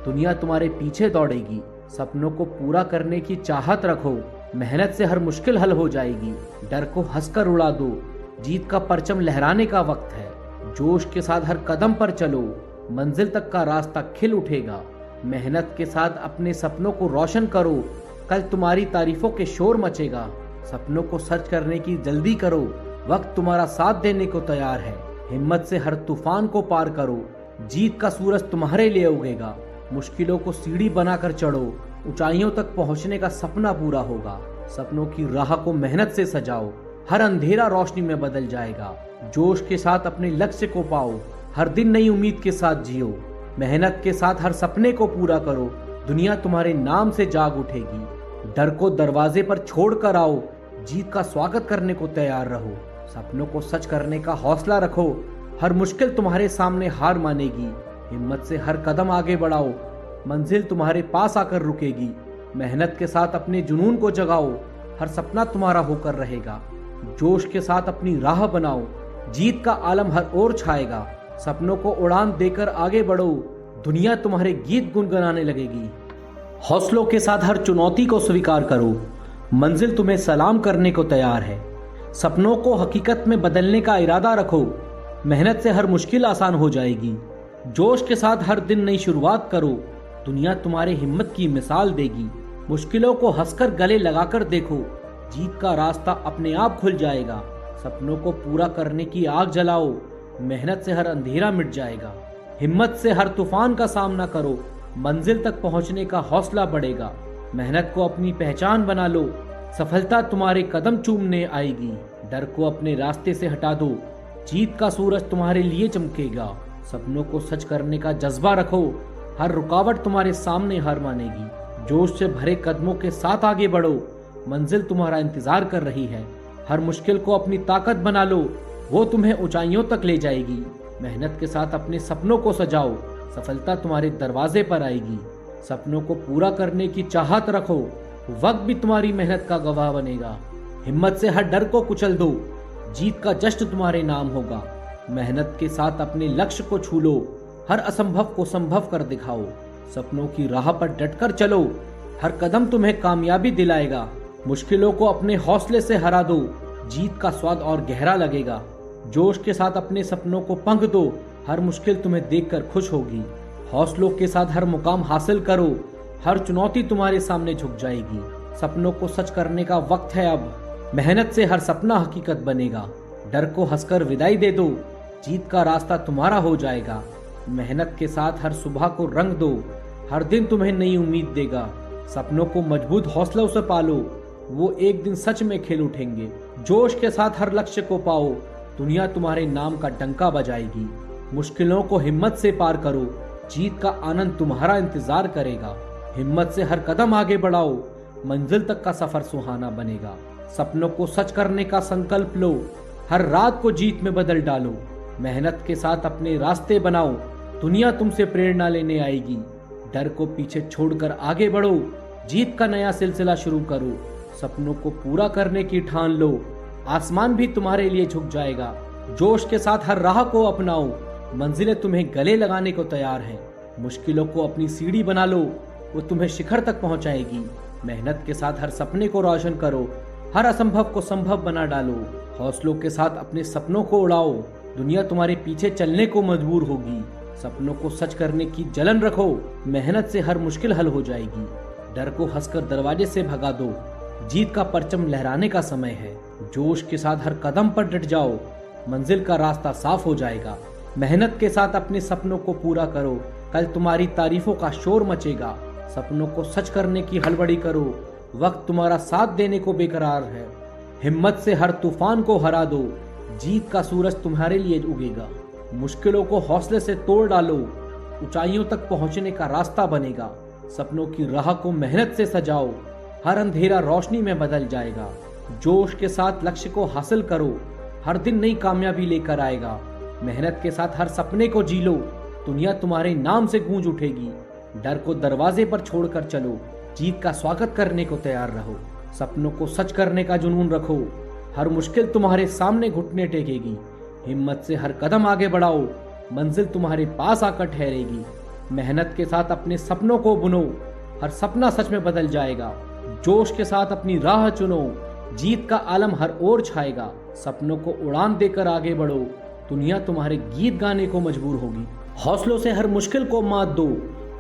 दुनिया तुम्हारे पीछे दौड़ेगी। सपनों को पूरा करने की चाहत रखो, मेहनत से हर मुश्किल हल हो जाएगी। डर को हंसकर उड़ा दो, जीत का परचम लहराने का वक्त है। जोश के साथ हर कदम पर चलो, मंजिल तक का रास्ता खिल उठेगा। मेहनत के साथ अपने सपनों को रोशन करो, कल तुम्हारी तारीफों के शोर मचेगा। सपनों को सच करने की जल्दी करो, वक्त तुम्हारा साथ देने को तैयार है। हिम्मत से हर तूफान को पार करो, जीत का सूरज तुम्हारे लिए उगेगा। मुश्किलों को सीढ़ी बनाकर चढ़ो, ऊंचाइयों तक पहुंचने का सपना पूरा होगा। सपनों की राह को मेहनत से सजाओ, हर अंधेरा रोशनी में बदल जाएगा। जोश के साथ अपने लक्ष्य को पाओ, हर दिन नई उम्मीद के साथ जियो। मेहनत के साथ हर सपने को पूरा करो, दुनिया तुम्हारे नाम से जाग उठेगी। डर को दरवाजे पर छोड़ कर आओ, जीत का स्वागत करने को तैयार रहो। सपनों को सच करने का हौसला रखो, हर मुश्किल तुम्हारे सामने हार मानेगी। हिम्मत से हर कदम आगे बढ़ाओ, मंजिल तुम्हारे पास आकर रुकेगी। मेहनत के साथ अपने जुनून को जगाओ, हर सपना तुम्हारा होकर रहेगा। जोश के साथ अपनी राह बनाओ, जीत का आलम हर ओर छाएगा। सपनों को उड़ान देकर आगे बढ़ो, दुनिया तुम्हारे गीत गुनगुनाने लगेगी। हौसलों के साथ हर चुनौती को स्वीकार करो, मंजिल तुम्हें सलाम करने को तैयार है। सपनों को हकीकत में बदलने का इरादा रखो, मेहनत से हर मुश्किल आसान हो जाएगी। जोश के साथ हर दिन नई शुरुआत करो, दुनिया तुम्हारे हिम्मत की मिसाल देगी। मुश्किलों को हंसकर गले लगाकर देखो, जीत का रास्ता अपने आप खुल जाएगा। सपनों को पूरा करने की आग जलाओ, मेहनत से हर अंधेरा मिट जाएगा। हिम्मत से हर तूफान का सामना करो, मंजिल तक पहुंचने का हौसला बढ़ेगा। मेहनत को अपनी पहचान बना लो, सफलता तुम्हारे कदम चूमने आएगी। डर को अपने रास्ते से हटा दो, जीत का सूरज तुम्हारे लिए चमकेगा। सपनों को सच करने का जज्बा रखो, हर रुकावट तुम्हारे सामने हार मानेगी। जोश से भरे कदमों के साथ आगे बढ़ो, मंजिल तुम्हारा इंतजार कर रही है। हर मुश्किल को अपनी ताकत बना लो, वो तुम्हें ऊंचाइयों तक ले जाएगी। मेहनत के साथ अपने सपनों को सजाओ, सफलता तुम्हारे दरवाजे पर आएगी। सपनों को पूरा करने की चाहत रखो, वक्त भी तुम्हारी मेहनत का गवाह बनेगा। हिम्मत से हर डर को कुचल दो, जीत का जश्न तुम्हारे नाम होगा। मेहनत के साथ अपने लक्ष्य को छू लो, हर असंभव को संभव कर दिखाओ। सपनों की राह पर डटकर चलो, हर कदम तुम्हें कामयाबी दिलाएगा। मुश्किलों को अपने हौसले से हरा दो, जीत का स्वाद और गहरा लगेगा। जोश के साथ अपने सपनों को पंख दो, हर मुश्किल तुम्हें देखकर खुश होगी। हौसलों के साथ हर मुकाम हासिल करो, हर चुनौती तुम्हारे सामने झुक जाएगी। सपनों को सच करने का वक्त है अब, मेहनत से हर सपना हकीकत बनेगा। डर को हंसकर विदाई दे दो, जीत का रास्ता तुम्हारा हो जाएगा। मेहनत के साथ हर सुबह को रंग दो, हर दिन तुम्हें नई उम्मीद देगा। सपनों को मजबूत हौसलों से पालो, वो एक दिन सच में खिल उठेंगे। जोश के साथ हर लक्ष्य को पाओ, दुनिया तुम्हारे नाम का डंका बजाएगी। मुश्किलों को हिम्मत से पार करो, जीत का आनंद तुम्हारा इंतजार करेगा। हिम्मत से हर कदम आगे बढ़ाओ, मंजिल तक का सफर सुहाना बनेगा। सपनों को सच करने का संकल्प लो, हर रात को जीत में बदल डालो। मेहनत के साथ अपने रास्ते बनाओ, दुनिया तुमसे प्रेरणा लेने आएगी। डर को पीछे छोड़कर आगे बढ़ो, जीत का नया सिलसिला शुरू करो। सपनों को पूरा करने की ठान लो, आसमान भी तुम्हारे लिए झुक जाएगा। जोश के साथ हर राह को अपनाओ, मंजिलें तुम्हें गले लगाने को तैयार हैं। मुश्किलों को अपनी सीढ़ी बना लो, वो तुम्हें शिखर तक पहुंचाएगी। मेहनत के साथ हर सपने को रोशन करो, हर असंभव को संभव बना डालो। हौसलों के साथ अपने सपनों को उड़ाओ, दुनिया तुम्हारे पीछे चलने को मजबूर होगी। सपनों को सच करने की जलन रखो, मेहनत से हर मुश्किल हल हो जाएगी। डर को हंसकर दरवाजे से भगा दो, जीत का परचम लहराने का समय है। जोश के साथ हर कदम पर डट जाओ, मंजिल का रास्ता साफ हो जाएगा। मेहनत के साथ अपने सपनों को पूरा करो, कल तुम्हारी तारीफों का शोर मचेगा। सपनों को सच करने की हड़बड़ी करो, वक्त तुम्हारा साथ देने को बेकरार है। हिम्मत से हर तूफान को हरा दो, जीत का सूरज तुम्हारे लिए उगेगा। मुश्किलों को हौसले से तोड़ डालो, ऊंचाइयों तक पहुंचने का रास्ता बनेगा। सपनों की राह को मेहनत से सजाओ, हर अंधेरा रोशनी में बदल जाएगा। जोश के साथ लक्ष्य को हासिल करो, हर दिन नई कामयाबी लेकर आएगा। मेहनत के साथ हर सपने को जी लो, दुनिया तुम्हारे नाम से गूंज उठेगी। डर को दरवाजे पर छोड़कर चलो, जीत का स्वागत करने को तैयार रहो। सपनों को सच करने का जुनून रखो, हर मुश्किल तुम्हारे सामने घुटने टेकेगी। हिम्मत से हर कदम आगे बढ़ाओ, मंजिल तुम्हारे पास आकर ठहरेगी। मेहनत के साथ अपने सपनों को बुनो, हर सपना सच में बदल जाएगा। जोश के साथ अपनी राह चुनो, जीत का आलम हर ओर छाएगा। सपनों को उड़ान देकर आगे बढ़ो, दुनिया तुम्हारे गीत गाने को मजबूर होगी। हौसलों से हर मुश्किल को मात दो,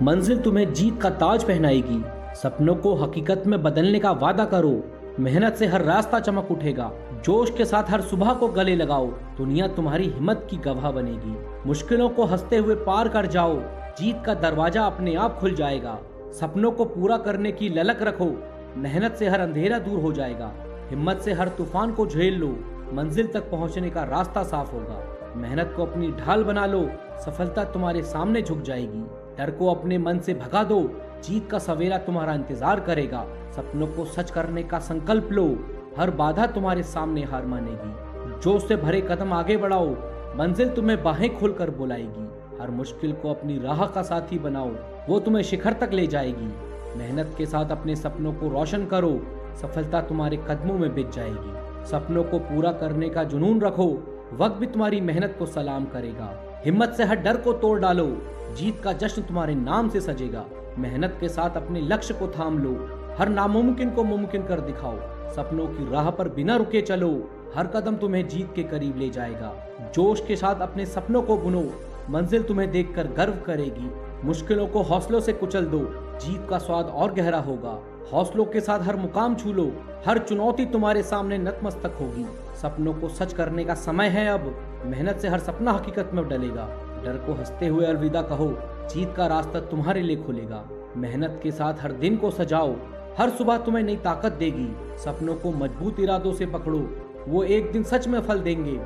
मंजिल तुम्हें जीत का ताज पहनाएगी। सपनों को हकीकत में बदलने का वादा करो, मेहनत से हर रास्ता चमक उठेगा। जोश के साथ हर सुबह को गले लगाओ, दुनिया तुम्हारी हिम्मत की गवाह बनेगी। मुश्किलों को हंसते हुए पार कर जाओ, जीत का दरवाजा अपने आप खुल जाएगा। सपनों को पूरा करने की ललक रखो, मेहनत से हर अंधेरा दूर हो जाएगा। हिम्मत से हर तूफान को झेल लो, मंजिल तक पहुंचने का रास्ता साफ होगा। मेहनत को अपनी ढाल बना लो, सफलता तुम्हारे सामने झुक जाएगी। डर को अपने मन से भगा दो, जीत का सवेरा तुम्हारा इंतजार करेगा। सपनों को सच करने का संकल्प लो, हर बाधा तुम्हारे सामने हार मानेगी। जोश से भरे कदम आगे बढ़ाओ, मंजिल तुम्हें बाहें खोलकर बुलाएगी। हर मुश्किल को अपनी राह का साथी बनाओ, वो तुम्हें शिखर तक ले जाएगी। मेहनत के साथ अपने सपनों को रोशन करो, सफलता तुम्हारे कदमों में बिक जाएगी। सपनों को पूरा करने का जुनून रखो, वक्त भी तुम्हारी मेहनत को सलाम करेगा। हिम्मत से हर डर को तोड़ डालो, जीत का जश्न तुम्हारे नाम से सजेगा। मेहनत के साथ अपने लक्ष्य को थाम लो, हर नामुमकिन को मुमकिन कर दिखाओ। सपनों की राह पर बिना रुके चलो, हर कदम तुम्हें जीत के करीब ले जाएगा। जोश के साथ अपने सपनों को बुनो, मंजिल तुम्हें देखकर गर्व करेगी। मुश्किलों को हौसलों से कुचल दो, जीत का स्वाद और गहरा होगा। हौसलों के साथ हर मुकाम छू लो, हर चुनौती तुम्हारे सामने नतमस्तक होगी। सपनों को सच करने का समय है अब, मेहनत से हर सपना हकीकत में डलेगा। डर को हंसते हुए अलविदा कहो, जीत का रास्ता तुम्हारे लिए खुलेगा। मेहनत के साथ हर दिन को सजाओ, हर सुबह तुम्हें नई ताकत देगी। सपनों को मजबूत इरादों से पकड़ो, वो एक दिन सच में फल देंगे।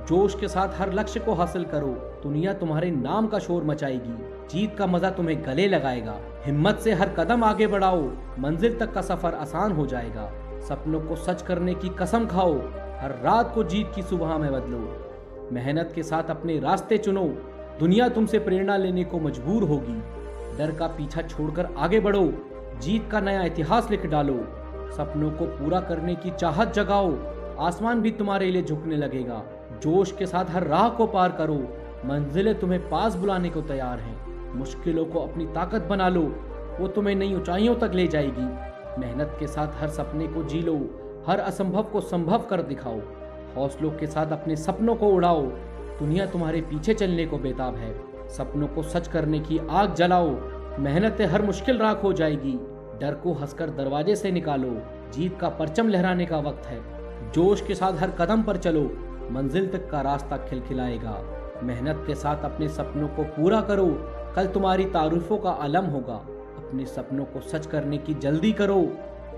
जोश के साथ हर लक्ष्य को हासिल करो, दुनिया तुम्हारे नाम का शोर मचाएगी। जीत का मजा तुम्हें गले लगाएगा। हिम्मत से हर कदम आगे बढ़ाओ, मंजिल तक का सफर आसान हो जाएगा। सपनों को सच करने की कसम खाओ, हर रात को जीत की सुबह में बदलो। मेहनत के साथ अपने रास्ते चुनो, दुनिया तुमसे प्रेरणा लेने को मजबूर होगी। डर का पीछा छोड़कर आगे बढ़ो, जीत का नया इतिहास लिख डालो। सपनों को पूरा करने की चाहत जगाओ, आसमान भी तुम्हारे लिए झुकने लगेगा। जोश के साथ हर राह को पार करो, मंजिलें तुम्हें पास बुलाने को तैयार हैं। मुश्किलों को अपनी ताकत बना लो, वो तुम्हें नई ऊंचाइयों तक ले जाएगी। मेहनत के साथ हर सपने को जी लो, हर असंभव को संभव कर दिखाओ। हौसलों के साथ अपने सपनों को उड़ाओ, दुनिया तुम्हारे पीछे चलने को बेताब है। सपनों को सच करने की आग जलाओ, मेहनत हर मुश्किल राख हो जाएगी। डर को हंसकर दरवाजे से निकालो, जीत का परचम लहराने का वक्त है। जोश के साथ हर कदम पर चलो, मंजिल तक का रास्ता खिलखिलाएगा। मेहनत के साथ अपने सपनों को पूरा करो, कल तुम्हारी तारीफों का आलम होगा। अपने सपनों को सच करने की जल्दी करो,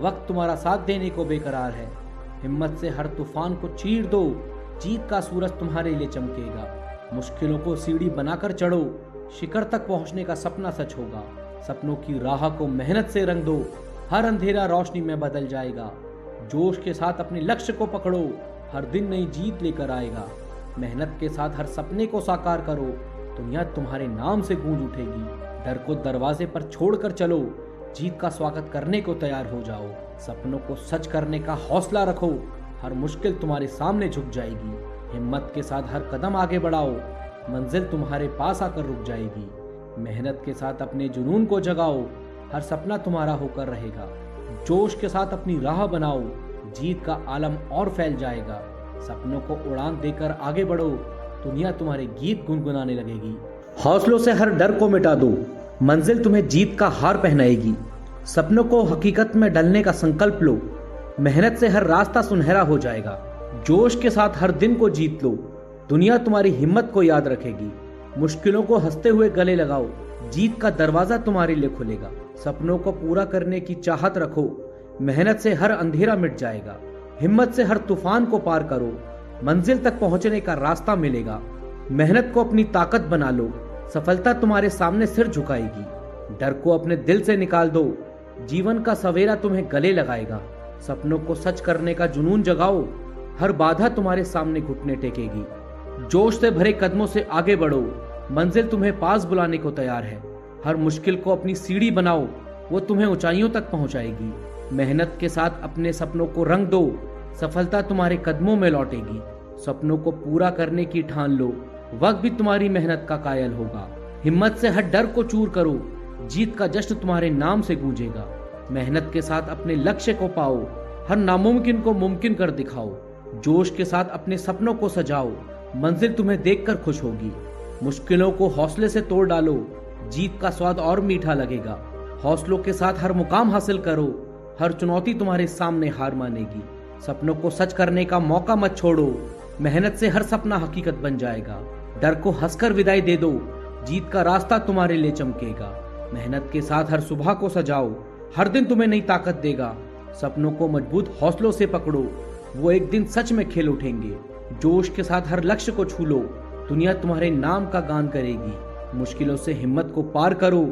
वक्त तुम्हारा साथ देने को बेकरार है। हिम्मत से हर तूफान को चीर दो, जीत का सूरज तुम्हारे लिए चमकेगा। मुश्किलों को सीढ़ी बनाकर चढ़ो, शिखर तक पहुंचने का सपना सच होगा। सपनों की राह को मेहनत से रंग दो, हर अंधेरा रोशनी में बदल जाएगा। जोश के साथ अपने लक्ष्य को पकड़ो, हर दिन नई जीत लेकर आएगा। मेहनत के साथ हर सपने को साकार करो, दुनिया तुम्हारे नाम से गूंज उठेगी। डर को दरवाजे पर छोड़कर चलो, जीत का स्वागत करने को तैयार हो जाओ। सपनों को सच करने का हौसला रखो, हर मुश्किल तुम्हारे सामने झुक जाएगी। हिम्मत के साथ हर कदम आगे बढ़ाओ, मंजिल तुम्हारे पास आकर रुक जाएगी। मेहनत के साथ अपने जुनून को जगाओ, हर सपना तुम्हारा होकर रहेगा। जोश के साथ अपनी राह बनाओ, जीत का आलम और फैल जाएगा। सपनों को उड़ान देकर आगे बढ़ो, दुनिया तुम्हारे गीत गुनगुनाने लगेगी। हौसलों से हर डर को मिटा दो, मंजिल तुम्हें जीत का हार पहनाएगी। सपनों को हकीकत में ढलने का संकल्प लो, मेहनत से हर रास्ता सुनहरा हो जाएगा। जोश के साथ हर दिन को जीत लो, दुनिया तुम्हारी हिम्मत को याद रखेगी। मुश्किलों को हंसते हुए गले लगाओ, जीत का दरवाजा तुम्हारे लिए खुलेगा। सपनों को पूरा करने की चाहत रखो, मेहनत से हर अंधेरा मिट जाएगा। हिम्मत से हर तूफान को पार करो, मंजिल तक पहुंचने का रास्ता मिलेगा। मेहनत को अपनी ताकत बना लो, सफलता तुम्हारे सामने सिर झुकाएगी। डर को अपने दिल से निकाल दो, जीवन का सवेरा तुम्हें गले लगाएगा। सपनों को सच करने का जुनून जगाओ, हर बाधा तुम्हारे सामने घुटने टेकेगी। जोश से भरे कदमों से आगे बढ़ो, मंजिल तुम्हें पास बुलाने को तैयार है। हर मुश्किल को अपनी सीढ़ी बनाओ, वो तुम्हें ऊंचाइयों तक पहुंचाएगी। मेहनत के साथ अपने सपनों को रंग दो, सफलता तुम्हारे कदमों में लौटेगी। सपनों को पूरा करने की ठान लो, वक्त भी तुम्हारी मेहनत का कायल होगा। हिम्मत से हर डर को चूर करो, जीत का जश्न तुम्हारे नाम से गूंजेगा। मेहनत के साथ अपने लक्ष्य को पाओ, हर नामुमकिन को मुमकिन कर दिखाओ। जोश के साथ अपने सपनों को सजाओ, मंजिल तुम्हें देखकर खुश होगी। मुश्किलों को हौसले से तोड़ डालो, जीत का स्वाद और मीठा लगेगा। हौसलों के साथ हर मुकाम हासिल करो, हर चुनौती तुम्हारे सामने हार मानेगी। सपनों को सच करने का मौका मत छोड़ो, मेहनत से हर सपना हकीकत बन जाएगा। डर को हंसकर विदाई दे दो, जीत का रास्ता तुम्हारे लिए चमकेगा। मेहनत के साथ हर सुबह को सजाओ, हर दिन तुम्हें नई ताकत देगा। सपनों को मजबूत हौसलों से पकड़ो, वो एक दिन सच में खिल उठेंगे। जोश के साथ हर लक्ष्य को छू लो, दुनिया तुम्हारे नाम का गान करेगी। मुश्किलों से हिम्मत को पार करो,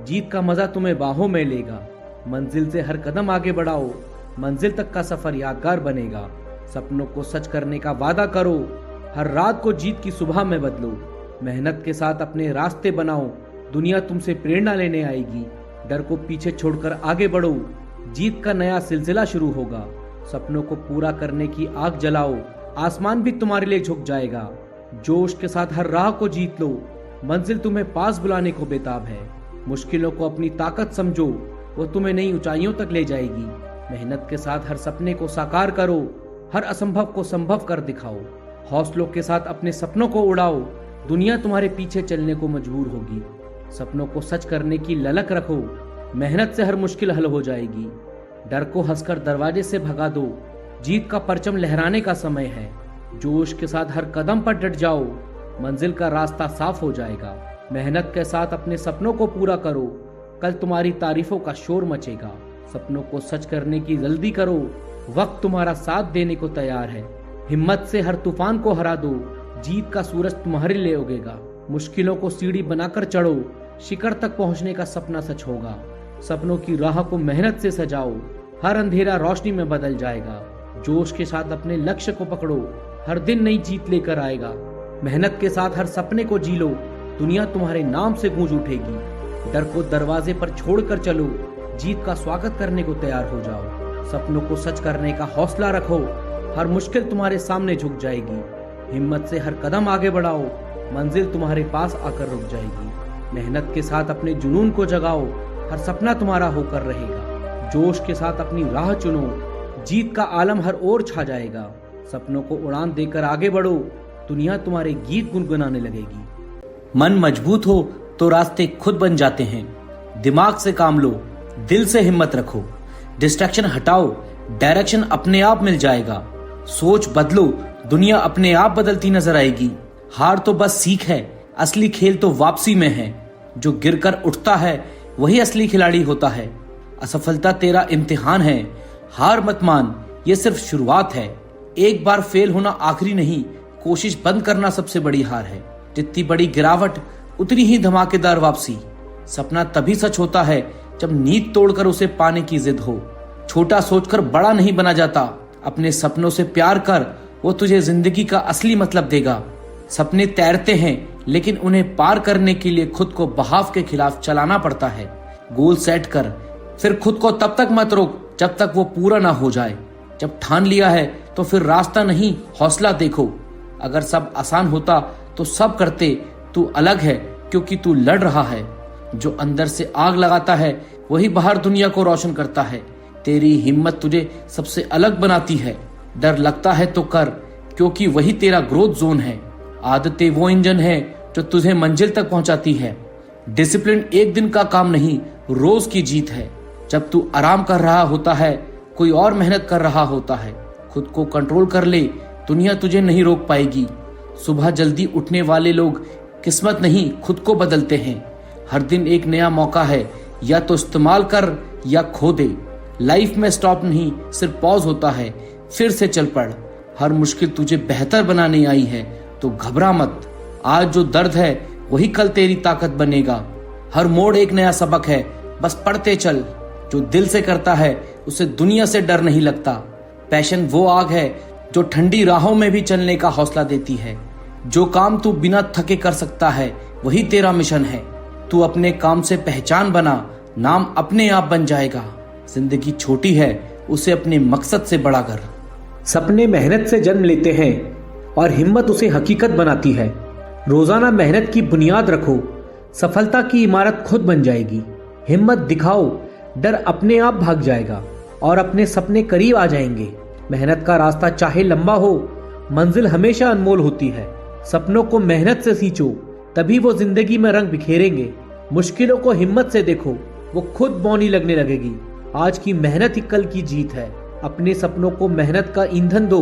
जीत का मजा तुम्हें बाहों में लेगा। मंजिल से हर कदम आगे बढ़ाओ, मंजिल तक का सफर यादगार बनेगा। सपनों को सच करने का वादा करो, हर रात को जीत की सुबह में बदलो। मेहनत के साथ अपने रास्ते बनाओ, दुनिया तुमसे प्रेरणा लेने आएगी। डर को पीछे छोड़कर आगे बढ़ो, जीत का नया सिलसिला शुरू होगा। सपनों को पूरा करने की आग जलाओ, आसमान भी तुम्हारे लिए झुक जाएगा। जोश के साथ हर राह को जीत लो, मंजिल तुम्हें पास बुलाने को बेताब है। मुश्किलों को अपनी ताकत समझो, वो तुम्हें नई ऊंचाइयों तक ले जाएगी। मेहनत के साथ हर सपने को साकार करो, हर असंभव को संभव कर दिखाओ। हौसलों के साथ अपने सपनों को उड़ाओ, दुनिया तुम्हारे पीछे चलने को मजबूर होगी। सपनों को सच करने की ललक रखो, मेहनत से हर मुश्किल हल हो जाएगी। डर को हंसकर दरवाजे से भगा दो, जीत का परचम लहराने का समय है। जोश के साथ हर कदम पर डट जाओ, मंजिल का रास्ता साफ हो जाएगा। मेहनत के साथ अपने सपनों को पूरा करो, कल तुम्हारी तारीफों का शोर मचेगा। सपनों को सच करने की जल्दी करो, वक्त तुम्हारा साथ देने को तैयार है। हिम्मत से हर तूफान को हरा दो, जीत का सूरज तुम्हारे लिए उगेगा। मुश्किलों को सीढ़ी बनाकर चढ़ो, शिखर तक पहुंचने का सपना सच होगा। सपनों की राह को मेहनत से सजाओ, हर अंधेरा रोशनी में बदल जाएगा। जोश के साथ अपने लक्ष्य को पकड़ो, हर दिन नई जीत लेकर आएगा। मेहनत के साथ हर सपने को जी लो, दुनिया तुम्हारे नाम से गूंज उठेगी। डर को दरवाजे पर छोड़कर चलो, जीत का स्वागत करने को तैयार हो जाओ। सपनों को सच करने का हौसला रखो, हर मुश्किल तुम्हारे सामने झुक जाएगी। हिम्मत से हर कदम आगे बढ़ाओ, मंजिल तुम्हारे पास आकर रुक जाएगी। मेहनत के साथ अपने जुनून को जगाओ, हर सपना तुम्हारा होकर रहेगा। जोश के साथ अपनी राह चुनो, जीत का आलम हर ओर छा जाएगा। सपनों को उड़ान देकर आगे बढ़ो, दुनिया तुम्हारे गीत गुनगुनाने लगेगी। मन मजबूत हो तो रास्ते खुद बन जाते हैं। दिमाग से काम लो, दिल से हिम्मत रखो। डिस्ट्रैक्शन हटाओ, डायरेक्शन अपने आप मिल जाएगा। सोच बदलो, दुनिया अपने आप बदलती नजर आएगी। हार तो बस सीख है, असली खेल तो वापसी में है। जो गिरकर उठता है वही असली खिलाड़ी होता है। असफलता तेरा इम्तिहान है, हार मत मान, ये सिर्फ शुरुआत है। एक बार फेल होना आखिरी नहीं, कोशिश बंद करना सबसे बड़ी हार है। जितनी बड़ी गिरावट उतनी ही धमाकेदार वापसी। सपना तभी सच होता है जब नींद तोड़कर उसे पाने की जिद हो। छोटा सोचकर बड़ा नहीं बना जाता, अपने सपनों से प्यार कर, वो तुझे जिंदगी का असली मतलब देगा। सपने तैरते हैं लेकिन उन्हें पार करने के लिए खुद को बहाव के खिलाफ चलाना पड़ता है। गोल सेट कर, फिर खुद को तब तक मत रोक जब तक वो पूरा ना हो जाए। जब ठान लिया है तो फिर रास्ता नहीं हौसला देखो। अगर सब आसान होता तो सब करते, तू अलग है क्योंकि तू लड़ रहा है। जो अंदर से आग लगाता है वही बाहर दुनिया को रोशन करता है। तेरी हिम्मत तुझे सबसे अलग बनाती है। डर लगता है तो कर, क्योंकि वही तेरा ग्रोथ जोन है। आदतें वो इंजन है जो तुझे मंजिल तक पहुंचाती है। डिसिप्लिन एक दिन का काम नहीं, रोज की जीत है। जब तू आराम कर रहा होता है, कोई और मेहनत कर रहा होता है। खुद को कंट्रोल कर ले, दुनिया तुझे नहीं रोक पाएगी। सुबह जल्दी उठने वाले लोग किस्मत नहीं खुद को बदलते हैं। हर दिन एक नया मौका है, या तो इस्तेमाल कर या खो दे। लाइफ में स्टॉप नहीं, सिर्फ पॉज होता है। फिर से चल पड़। हर मुश्किल तुझे बेहतर बनाने आई है, तो घबरा मत। आज जो दर्द है वही कल तेरी ताकत बनेगा। हर मोड़ एक नया सबक है, बस पढ़ते चल। जो दिल से करता है उसे दुनिया से डर नहीं लगता। पैशन वो आग है जो ठंडी राहों में भी चलने का हौसला देती है। जो काम तू बिना थके कर सकता है वही तेरा मिशन है। तू अपने काम से पहचान बना, नाम अपने आप बन जाएगा। जिंदगी छोटी है, उसे अपने मकसद से बड़ा कर। सपने मेहनत से जन्म लेते हैं और हिम्मत उसे हकीकत बनाती है। रोजाना मेहनत की बुनियाद रखो, सफलता की इमारत खुद बन जाएगी। हिम्मत दिखाओ, डर अपने आप भाग जाएगा और अपने सपने करीब आ जाएंगे। मेहनत का रास्ता चाहे लंबा हो, मंजिल हमेशा अनमोल होती है। सपनों को मेहनत से सींचो, तभी वो जिंदगी में रंग बिखेरेंगे। मुश्किलों को हिम्मत से देखो, वो खुद बौनी लगने लगेगी। आज की मेहनत ही कल की जीत है। अपने सपनों को मेहनत का ईंधन दो,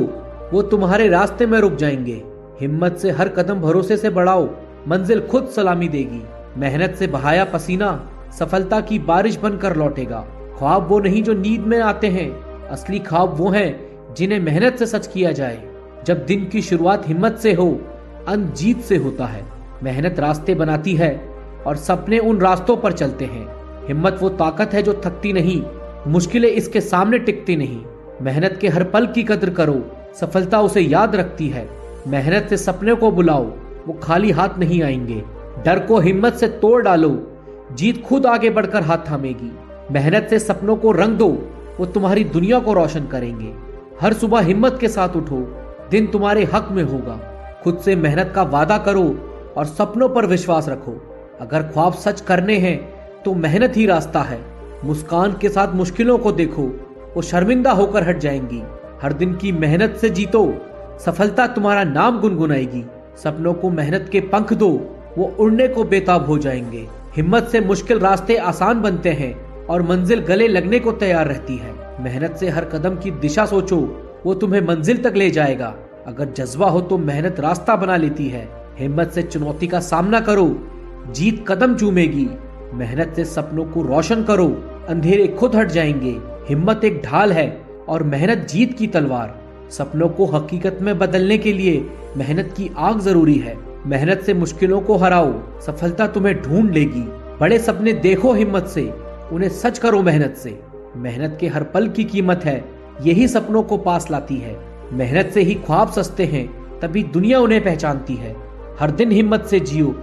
वो तुम्हारे रास्ते में रुक जाएंगे। हिम्मत से हर कदम भरोसे से बढ़ाओ, मंजिल खुद सलामी देगी। मेहनत से बहाया पसीना सफलता की बारिश बनकर लौटेगा। ख्वाब वो नहीं जो नींद में आते हैं, असली ख्वाब वो हैं जिन्हें मेहनत से सच किया जाए। जब दिन की शुरुआत हिम्मत से हो, अंत जीत से होता है। मेहनत रास्ते बनाती है और सपने उन रास्तों पर चलते हैं। हिम्मत वो ताकत है जो थकती नहीं, मुश्किलें इसके सामने टिकती नहीं। मेहनत के हर पल की कद्र करो, सफलता उसे याद रखती है। मेहनत से सपने को बुलाओ, वो खाली हाथ नहीं आएंगे। डर को हिम्मत से तोड़ डालो, जीत खुद आगे बढ़कर हाथ थामेगी। मेहनत से सपनों को रंग दो, वो तुम्हारी दुनिया को रोशन करेंगे। हर सुबह हिम्मत के साथ उठो, दिन तुम्हारे हक में होगा। खुद से मेहनत का वादा करो और सपनों पर विश्वास रखो। अगर ख्वाब सच करने हैं तो मेहनत ही रास्ता है। मुस्कान के साथ मुश्किलों को देखो, वो शर्मिंदा होकर हट जाएंगी। हर दिन की मेहनत से जीतो, सफलता तुम्हारा नाम गुनगुनाएगी। सपनों को मेहनत के पंख दो, वो उड़ने को बेताब हो जाएंगे। हिम्मत से मुश्किल रास्ते आसान बनते हैं और मंजिल गले लगने को तैयार रहती है। मेहनत से हर कदम की दिशा सोचो, वो तुम्हें मंजिल तक ले जाएगा। अगर जज्बा हो तो मेहनत रास्ता बना लेती है। हिम्मत से चुनौती का सामना करो, जीत कदम चूमेगी। मेहनत से सपनों को रोशन करो, अंधेरे खुद हट जाएंगे। हिम्मत एक ढाल है और मेहनत जीत की तलवार। सपनों को हकीकत में बदलने के लिए मेहनत की आग जरूरी है। मेहनत से मुश्किलों को हराओ, सफलता तुम्हें ढूंढ लेगी। बड़े सपने देखो हिम्मत से, उन्हें सच करो मेहनत से। मेहनत के हर पल की कीमत है, यही सपनों को पास लाती है। मेहनत से ही ख्वाब सस्ते हैं, तभी दुनिया उन्हें पहचानती है। हर दिन हिम्मत से जियो,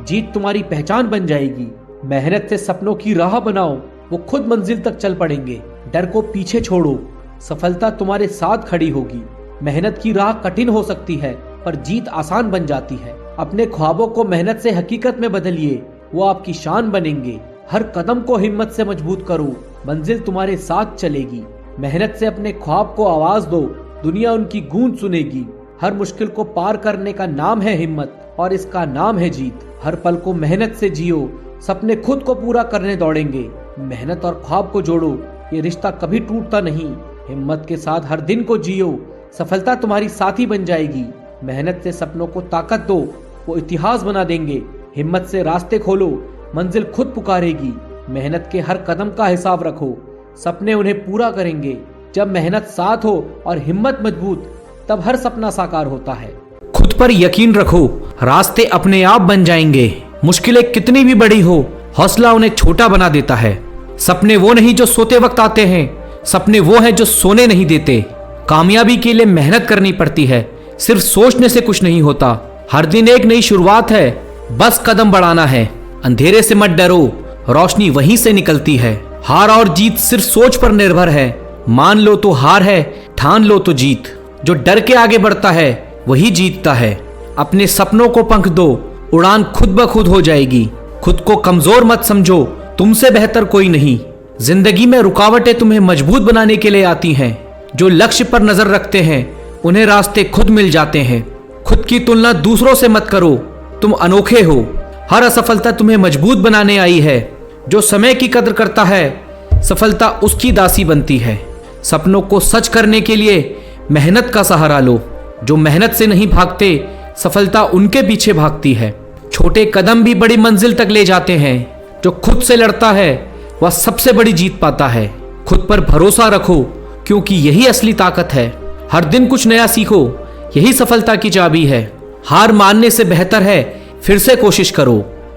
जीत तुम्हारी पहचान बन जाएगी। मेहनत से सपनों की राह बनाओ, वो खुद मंजिल तक चल पड़ेंगे। डर को पीछे छोड़ो, सफलता तुम्हारे साथ खड़ी होगी। मेहनत की राह कठिन हो सकती है, पर जीत आसान बन जाती है। अपने ख्वाबों को मेहनत से हकीकत में बदलिए, वो आपकी शान बनेंगे। हर कदम को हिम्मत से मजबूत करो, मंजिल तुम्हारे साथ चलेगी। मेहनत से अपने ख्वाब को आवाज दो, दुनिया उनकी गूंज सुनेगी। हर मुश्किल को पार करने का नाम है हिम्मत और इसका नाम है जीत। हर पल को मेहनत से जियो, सपने खुद को पूरा करने दौड़ेंगे। मेहनत और ख्वाब को जोड़ो, ये रिश्ता कभी टूटता नहीं। हिम्मत के साथ हर दिन को जियो, सफलता तुम्हारी साथी बन जाएगी। मेहनत से सपनों को ताकत दो, वो इतिहास बना देंगे। हिम्मत से रास्ते खोलो, मंजिल खुद पुकारेगी। मेहनत के हर कदम का हिसाब रखो, सपने उन्हें पूरा करेंगे। जब मेहनत साथ हो और हिम्मत मजबूत, तब हर सपना साकार होता है। खुद पर यकीन रखो, रास्ते अपने आप बन जाएंगे। मुश्किलें कितनी भी बड़ी हो, हौसला उन्हें छोटा बना देता है। सपने वो नहीं जो सोते वक्त आते हैं, सपने वो हैं जो सोने नहीं देते। कामयाबी के लिए मेहनत करनी पड़ती है, सिर्फ सोचने से कुछ नहीं होता। हर दिन एक नई शुरुआत है, बस कदम बढ़ाना है। अंधेरे से मत डरो, रोशनी वहीं से निकलती है। हार और जीत सिर्फ सोच पर निर्भर है। मान लो तो हार है, ठान लो तो जीत। जो डर के आगे बढ़ता है वही जीतता है। अपने सपनों को पंख दो, उड़ान खुद ब खुद हो जाएगी। खुद को कमजोर मत समझो, तुमसे बेहतर कोई नहीं। जिंदगी में रुकावटें तुम्हें मजबूत बनाने के लिए आती हैं। जो लक्ष्य पर नजर रखते हैं उन्हें रास्ते खुद मिल जाते हैं। खुद की तुलना दूसरों से मत करो, तुम अनोखे हो। हर असफलता तुम्हें मजबूत बनाने आई है। जो समय की कदर करता है, सफलता उसकी दासी बनती है। सपनों को सच करने के लिए मेहनत का सहारा लो। जो मेहनत से नहीं भागते, सफलता उनके पीछे भागती है। छोटे कदम भी बड़ी मंजिल तक ले जाते हैं। जो खुद से लड़ता है वह सबसे बड़ी जीत पाता है। खुद पर भरोसा रखो, क्योंकि यही असली ताकत है। हर दिन कुछ नया सीखो, यही सफलता की चाबी है। हार मानने से बेहतर है फिर से कोशिश करो।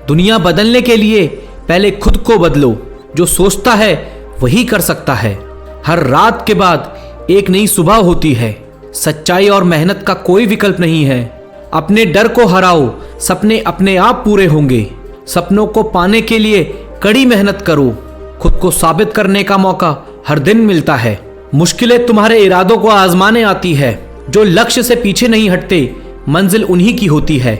दुनिया बदलने के लिए पहले खुद को बदलो। जो सोचता है वही कर सकता है। हर रात के बाद एक नई सुबह होती है। सच्चाई और मेहनत का कोई विकल्प नहीं है। अपने डर को हराओ, सपने अपने आप पूरे होंगे। सपनों को पाने के लिए कड़ी मेहनत करो। खुद को साबित करने का मौका हर दिन मिलता है। मुश्किलें तुम्हारे इरादों को आजमाने आती है। जो लक्ष्य से पीछे नहीं हटते, मंजिल उन्हीं की होती है।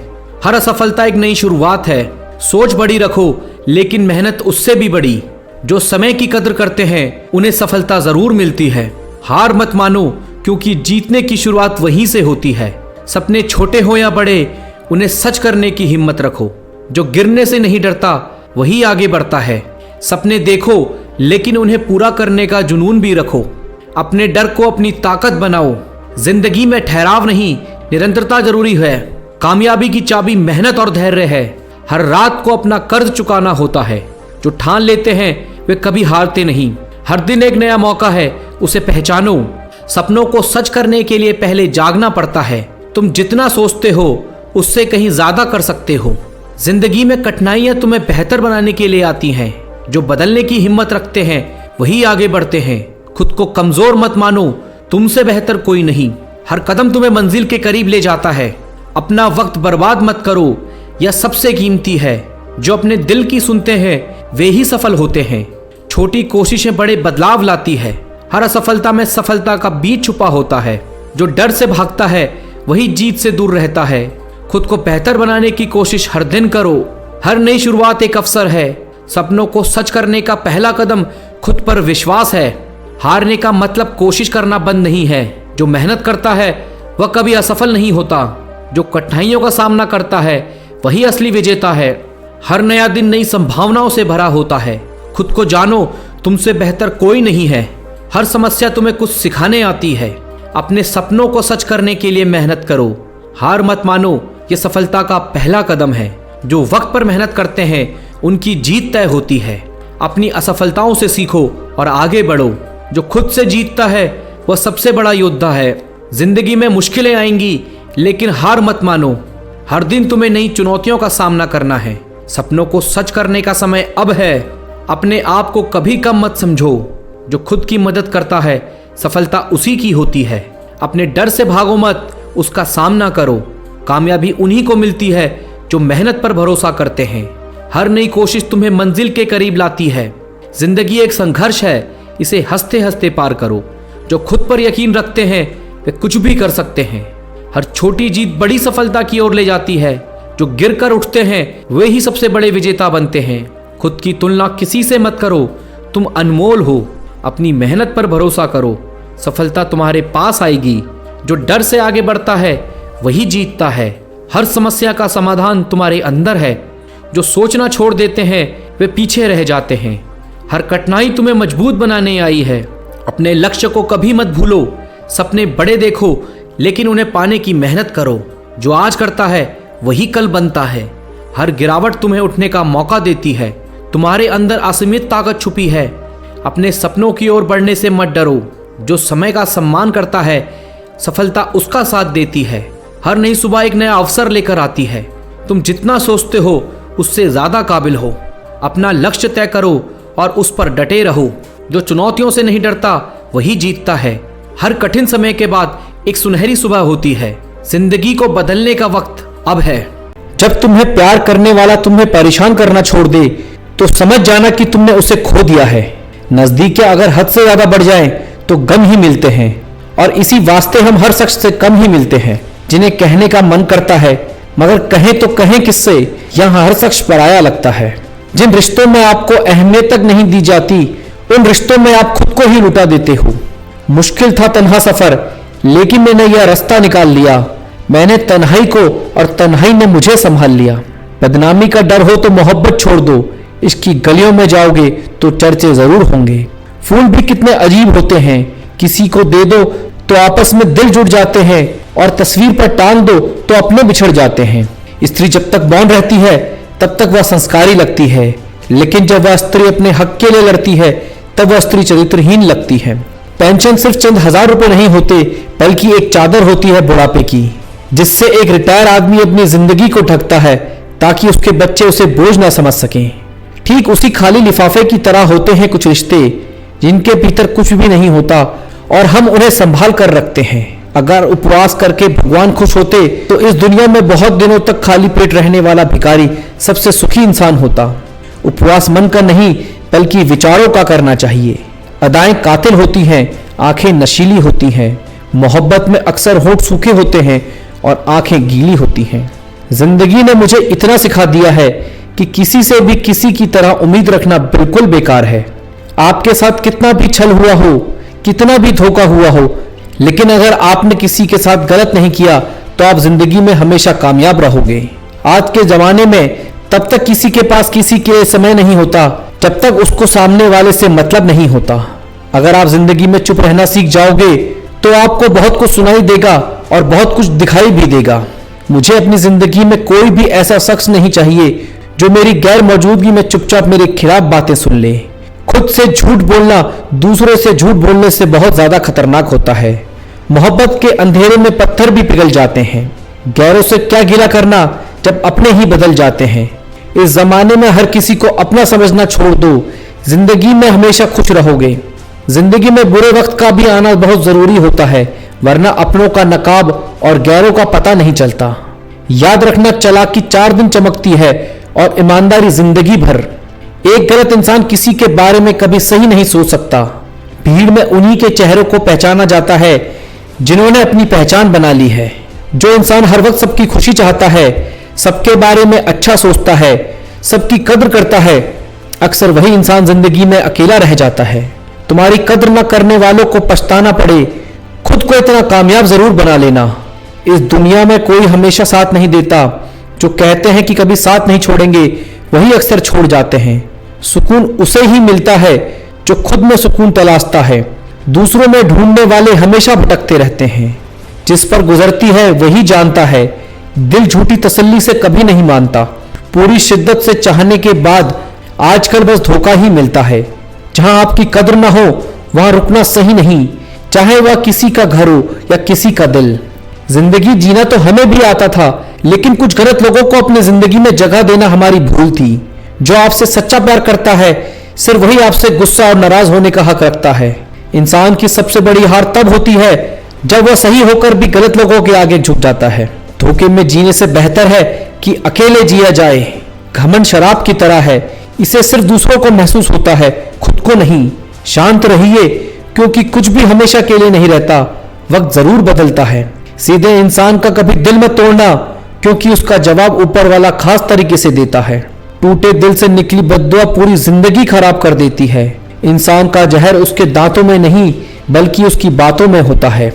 हर असफलता एक नई शुरुआत है। सोच बड़ी रखो, लेकिन मेहनत उससे भी बड़ी। जो समय की कदर करते हैं उन्हें सफलता जरूर मिलती है। हार मत मानो, क्योंकि जीतने की शुरुआत वहीं से होती है। सपने छोटे हो या बड़े, उन्हें सच करने की हिम्मत रखो। जो गिरने से नहीं डरता वही आगे बढ़ता है। सपने देखो लेकिन उन्हें पूरा करने का जुनून भी रखो। अपने डर को अपनी ताकत बनाओ। जिंदगी में ठहराव नहीं, निरंतरता जरूरी है। कामयाबी की चाबी मेहनत और धैर्य है। हर रात को अपना कर्ज चुकाना होता है। जो ठान लेते हैं वे कभी हारते नहीं। हर दिन एक नया मौका है, उसे पहचानो। सपनों को सच करने के लिए पहले जागना पड़ता है। तुम जितना सोचते हो उससे कहीं ज्यादा कर सकते हो। जिंदगी में कठिनाइयां तुम्हें बेहतर बनाने के लिए आती हैं। जो बदलने की हिम्मत रखते हैं वही आगे बढ़ते हैं। खुद को कमजोर मत मानो, तुमसे बेहतर कोई नहीं। हर कदम तुम्हें मंजिल के करीब ले जाता है। अपना वक्त बर्बाद मत करो, यह सबसे कीमती है। जो अपने दिल की सुनते हैं वे ही सफल होते हैं। छोटी कोशिशें बड़े बदलाव लाती है। हर असफलता में सफलता का बीज छुपा होता है। जो डर से भागता है वही जीत से दूर रहता है। खुद को बेहतर बनाने की कोशिश हर दिन करो। हर नई शुरुआत एक अवसर है। सपनों को सच करने का पहला कदम खुद पर विश्वास है। हारने का मतलब कोशिश करना बंद नहीं है। जो मेहनत करता है वह कभी असफल नहीं होता। जो कठिनाइयों का सामना करता है वही असली विजेता है। हर नया दिन नई संभावनाओं से भरा होता है। खुद को जानो, तुमसे बेहतर कोई नहीं है। हर समस्या तुम्हें कुछ सिखाने आती है। अपने सपनों को सच करने के लिए मेहनत करो। हार मत मानो, ये सफलता का पहला कदम है। जो वक्त पर मेहनत करते हैं उनकी जीत तय होती है। अपनी असफलताओं से सीखो और आगे बढ़ो। जो खुद से जीतता है वह सबसे बड़ा योद्धा है। जिंदगी में मुश्किलें आएंगी लेकिन हार मत मानो। हर दिन तुम्हें नई चुनौतियों का सामना करना है। सपनों को सच करने का समय अब है। अपने आप को कभी कम मत समझो। जो खुद की मदद करता है सफलता उसी की होती है। अपने डर से भागो मत, उसका सामना करो। कामयाबी उन्हीं को मिलती है जो मेहनत पर भरोसा करते हैं। हर नई कोशिश तुम्हें मंजिल के करीब लाती है। जिंदगी एक संघर्ष है, इसे हंसते हंसते पार करो। जो खुद पर यकीन रखते हैं वे कुछ भी कर सकते हैं। हर छोटी जीत बड़ी सफलता की ओर ले जाती है। जो गिर कर उठते हैं वे ही सबसे बड़े विजेता बनते हैं। खुद की तुलना किसी से मत करो, तुम अनमोल हो। अपनी मेहनत पर भरोसा करो, सफलता तुम्हारे पास आएगी। जो डर से आगे बढ़ता है वही जीतता है। हर समस्या का समाधान तुम्हारे अंदर है। जो सोचना छोड़ देते हैं वे पीछे रह जाते हैं। हर कठिनाई तुम्हें मजबूत बनाने आई है। अपने लक्ष्य को कभी मत भूलो। सपने बड़े देखो लेकिन उन्हें पाने की मेहनत करो। जो आज करता है वही कल बनता है। हर गिरावट तुम्हें उठने का मौका देती है। तुम्हारे अंदर असीमित ताकत छुपी है। अपने सपनों की ओर बढ़ने से मत डरो। जो समय का सम्मान करता है सफलता उसका साथ देती है। हर नई सुबह एक नया अवसर लेकर आती है। तुम जितना सोचते हो उससे ज्यादा काबिल हो। अपना लक्ष्य तय करो और उस पर डटे रहो। जो चुनौतियों से नहीं डरता वही जीतता है। हर कठिन समय के बाद एक सुनहरी सुबह होती है। जिंदगी को बदलने का वक्त अब है। जब तुम्हें प्यार करने वाला तुम्हें परेशान करना छोड़ दे तो समझ जाना कि तुमने उसे खो दिया है। नजदीकियां अगर हद से ज्यादा बढ़ जाएं तो गम ही मिलते हैं और इसी वास्ते हम हर शख्स से कम ही मिलते हैं। जिन्हें कहने का मन करता है मगर कहें तो कहें किससे, यहाँ हर शख्स पराया लगता है। जिन रिश्तों में आपको अहमियत तक नहीं दी जाती उन रिश्तों में आप खुद को ही लुटा देते हो। मुश्किल था तन्हा सफर लेकिन मैंने यह रास्ता निकाल लिया। मैंने तन्हाई को और तन्हाई ने मुझे संभाल लिया। बदनामी का डर हो तो मोहब्बत छोड़ दो। इसकी गलियों में जाओगे तो चर्चे जरूर होंगे। फूल भी कितने अजीब होते हैं, किसी को दे दो तो आपस में दिल जुड़ जाते हैं और तस्वीर पर टांग दो तो अपने बिछड़ जाते हैं। स्त्री जब तक मौन रहती है तब तक वह संस्कारी लगती है, लेकिन जब वह स्त्री अपने हक के लिए लड़ती है तब वह स्त्री चरित्रहीन लगती है। पेंशन सिर्फ चंद हजार रुपए नहीं होते बल्कि एक चादर होती है बुढ़ापे की, जिससे एक रिटायर आदमी अपनी जिंदगी को ढकता है ताकि उसके बच्चे उसे बोझ ना समझ सकें। ठीक उसी खाली लिफाफे की तरह होते हैं कुछ रिश्ते जिनके भीतर कुछ भी नहीं होता और हम उन्हें संभाल कर रखते हैं। अगर उपवास करके भगवान खुश होते तो इस दुनिया में बहुत दिनों तक खाली पेट रहने वाला भिखारी सबसे सुखी इंसान होता। उपवास मन का नहीं बल्कि विचारों का करना चाहिए। अदाएं कातिल होती हैं, आंखें नशीली होती हैं। मोहब्बत में अक्सर होंठ सूखे होते हैं और आंखें गीली होती हैं। जिंदगी ने मुझे इतना सिखा दिया है कि किसी से भी किसी की तरह उम्मीद रखना बिल्कुल बेकार है। आपके साथ कितना भी छल हुआ हो, कितना भी धोखा हुआ हो, लेकिन अगर आपने किसी के साथ गलत नहीं किया तो आप जिंदगी में हमेशा कामयाब रहोगे। आज के जमाने में तब तक किसी के पास किसी के समय नहीं होता जब तक उसको सामने वाले से मतलब नहीं होता। अगर आप जिंदगी में चुप रहना सीख जाओगे तो आपको बहुत कुछ सुनाई देगा और बहुत कुछ दिखाई भी देगा। मुझे अपनी जिंदगी में कोई भी ऐसा शख्स नहीं चाहिए जो मेरी गैर मौजूदगी में चुपचाप मेरे खिलाफ बातें सुन ले। खुद से झूठ बोलना दूसरों से झूठ बोलने से बहुत ज्यादा खतरनाक होता है। मोहब्बत के अंधेरे में पत्थर भी पिघल जाते हैं। गैरों से क्या गिला करना जब अपने ही बदल जाते हैं। इस जमाने में हर किसी को अपना समझना छोड़ दो, जिंदगी में हमेशा खुश रहोगे। जिंदगी में बुरे वक्त का भी आना बहुत जरूरी होता है, वरना अपनों का नकाब और गैरों का पता नहीं चलता। याद रखना, चालाकी 4 दिन चमकती है और ईमानदारी जिंदगी भर। एक गलत इंसान किसी के बारे में कभी सही नहीं सोच सकता। भीड़ में उन्हीं के चेहरों को पहचाना जाता है जिन्होंने अपनी पहचान बना ली है। जो इंसान हर वक्त सबकी खुशी चाहता है, सबके बारे में अच्छा सोचता है, सबकी कद्र करता है, अक्सर वही इंसान जिंदगी में अकेला रह जाता है। तुम्हारी कद्र न करने वालों को पछताना पड़े, खुद को इतना कामयाब जरूर बना लेना। इस दुनिया में कोई हमेशा साथ नहीं देता। जो कहते हैं कि कभी साथ नहीं छोड़ेंगे, वही अक्सर छोड़ जाते हैं। सुकून उसे ही मिलता है जो खुद में सुकून तलाशता है। दूसरों में ढूंढने वाले हमेशा भटकते रहते हैं। जिस पर गुजरती है वही जानता है, दिल झूठी तसल्ली से कभी नहीं मानता। पूरी शिद्दत से चाहने के बाद आजकल बस धोखा ही मिलता है। जहां आपकी कद्र ना हो वहां रुकना सही नहीं, चाहे वह किसी का घर हो या किसी का दिल। जिंदगी जीना तो हमें भी आता था, लेकिन कुछ गलत लोगों को अपनी जिंदगी में जगह देना हमारी भूल थी। जो आपसे सच्चा प्यार करता है, सिर्फ वही आपसे गुस्सा और नाराज होने का हक रखता है। इंसान की सबसे बड़ी हार तब होती है जब वह सही होकर भी गलत लोगों के आगे झुक जाता है। धोखे में जीने से बेहतर है कि अकेले जिया जाए। घमंड शराब की तरह है, इसे सिर्फ दूसरों को महसूस होता है, खुद को नहीं। शांत रहिए, क्योंकि कुछ भी हमेशा के लिए नहीं रहता, वक्त जरूर बदलता है। सीधे इंसान का कभी दिल मत तोड़ना, क्योंकि उसका जवाब ऊपर वाला खास तरीके से देता है। टूटे दिल से निकली बद्दुआ पूरी जिंदगी खराब कर देती है। इंसान का जहर उसके दांतों में नहीं, बल्कि उसकी बातों में होता है।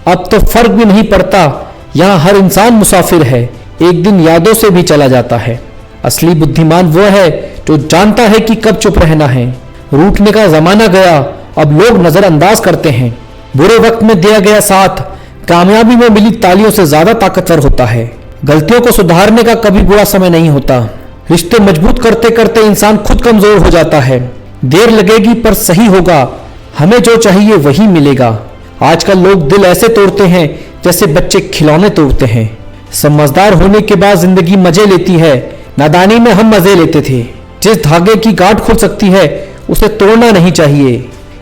अब तो फर्क भी नहीं पड़ता, यहाँ हर इंसान मुसाफिर है, एक दिन यादों से भी चला जाता है। असली बुद्धिमान वो है जो जानता है कि कब चुप रहना है। रूठने का जमाना गया, अब लोग नजरअंदाज करते हैं। बुरे वक्त में दिया गया साथ कामयाबी में मिली तालियों से ज्यादा ताकतवर होता है। गलतियों को सुधारने का कभी बुरा समय नहीं होता। रिश्ते मजबूत करते करते इंसान खुद कमजोर हो जाता है। देर लगेगी पर सही होगा, हमें जो चाहिए वही मिलेगा। आजकल लोग दिल ऐसे तोड़ते हैं जैसे बच्चे खिलौने तोड़ते हैं। समझदार होने के बाद जिंदगी मजे लेती है, नादानी में हम मजे लेते थे। जिस धागे की गांठ खुल सकती है उसे तोड़ना नहीं चाहिए।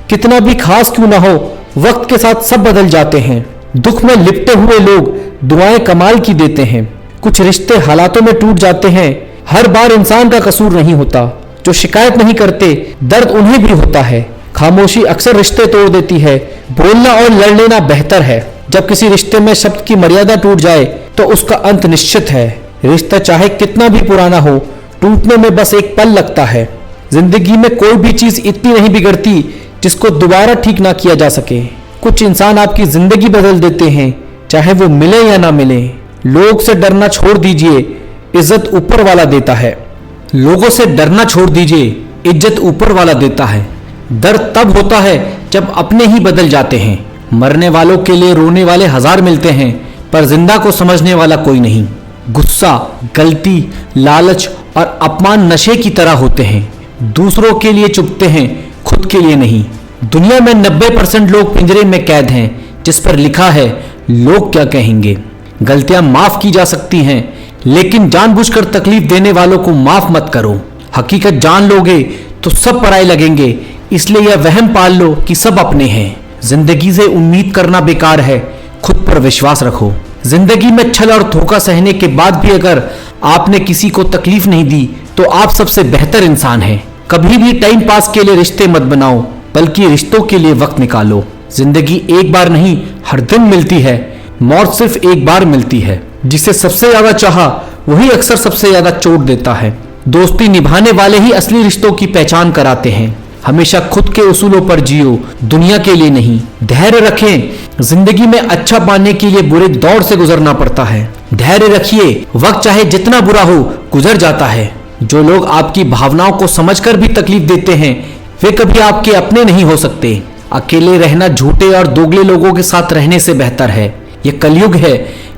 कितना भी खास क्यों ना हो, वक्त के साथ सब बदल जाते हैं। दुख में लिपटे हुए लोग दुआएं कमाल की देते हैं। कुछ रिश्ते हालातों में टूट जाते हैं। हर बार इंसान का कसूर नहीं होता। जो शिकायत नहीं करते, दर्द उन्हें भी होता है। खामोशी अक्सर रिश्ते तोड़ देती है। बोलना और लड़ लेना बेहतर है। जब किसी रिश्ते में शब्द की मर्यादा टूट जाए तो उसका अंत निश्चित है। रिश्ता चाहे कितना भी पुराना हो, टूटने में बस एक पल लगता है। जिंदगी में कोई भी चीज इतनी नहीं बिगड़ती जिसको दोबारा ठीक ना किया जा सके। कुछ इंसान आपकी जिंदगी बदल देते हैं, चाहे वो मिले या ना मिले। लोग से डरना छोड़ दीजिए, इज्जत ऊपर वाला देता है। लोगों से डरना छोड़ दीजिए, इज्जत ऊपर वाला देता है। दर्द तब होता है जब अपने ही बदल जाते हैं। मरने वालों के लिए रोने वाले 1000 मिलते हैं, पर जिंदा को समझने वाला कोई नहीं। गुस्सा, गलती, लालच और अपमान नशे की तरह होते हैं। दूसरों के लिए चुपते हैं, खुद के लिए नहीं। दुनिया में 90% लोग पिंजरे में कैद हैं, जिस पर लिखा है लोग क्या कहेंगे। गलतियां माफ की जा सकती हैं, लेकिन जानबूझकर तकलीफ देने वालों को माफ मत करो। हकीकत जान लोगे तो सब पराये लगेंगे, इसलिए यह वहम पाल लो कि सब अपने हैं। जिंदगी से उम्मीद करना बेकार है, खुद पर विश्वास रखो। जिंदगी में छल और धोखा सहने के बाद भी अगर आपने किसी को तकलीफ नहीं दी तो आप सबसे बेहतर इंसान हैं। कभी भी टाइम पास के लिए रिश्ते मत बनाओ, बल्कि रिश्तों के लिए वक्त निकालो। जिंदगी एक बार नहीं, हर दिन मिलती है। मौत सिर्फ एक बार मिलती है। जिसे सबसे ज्यादा चाहा वही अक्सर सबसे ज्यादा चोट देता है। दोस्ती निभाने वाले ही असली रिश्तों की पहचान कराते हैं। हमेशा खुद के उसूलों पर जियो, दुनिया के लिए नहीं। धैर्य रखें, जिंदगी में अच्छा पाने के लिए बुरे दौर से गुजरना पड़ता है। धैर्य रखिए, वक्त चाहे जितना बुरा हो गुजर जाता है। जो लोग आपकी भावनाओं को समझकर भी तकलीफ देते हैं वे कभी आपके अपने नहीं हो सकते। अकेले रहना झूठे और दोगले लोगों के साथ रहने से बेहतर है। यह कलयुग है,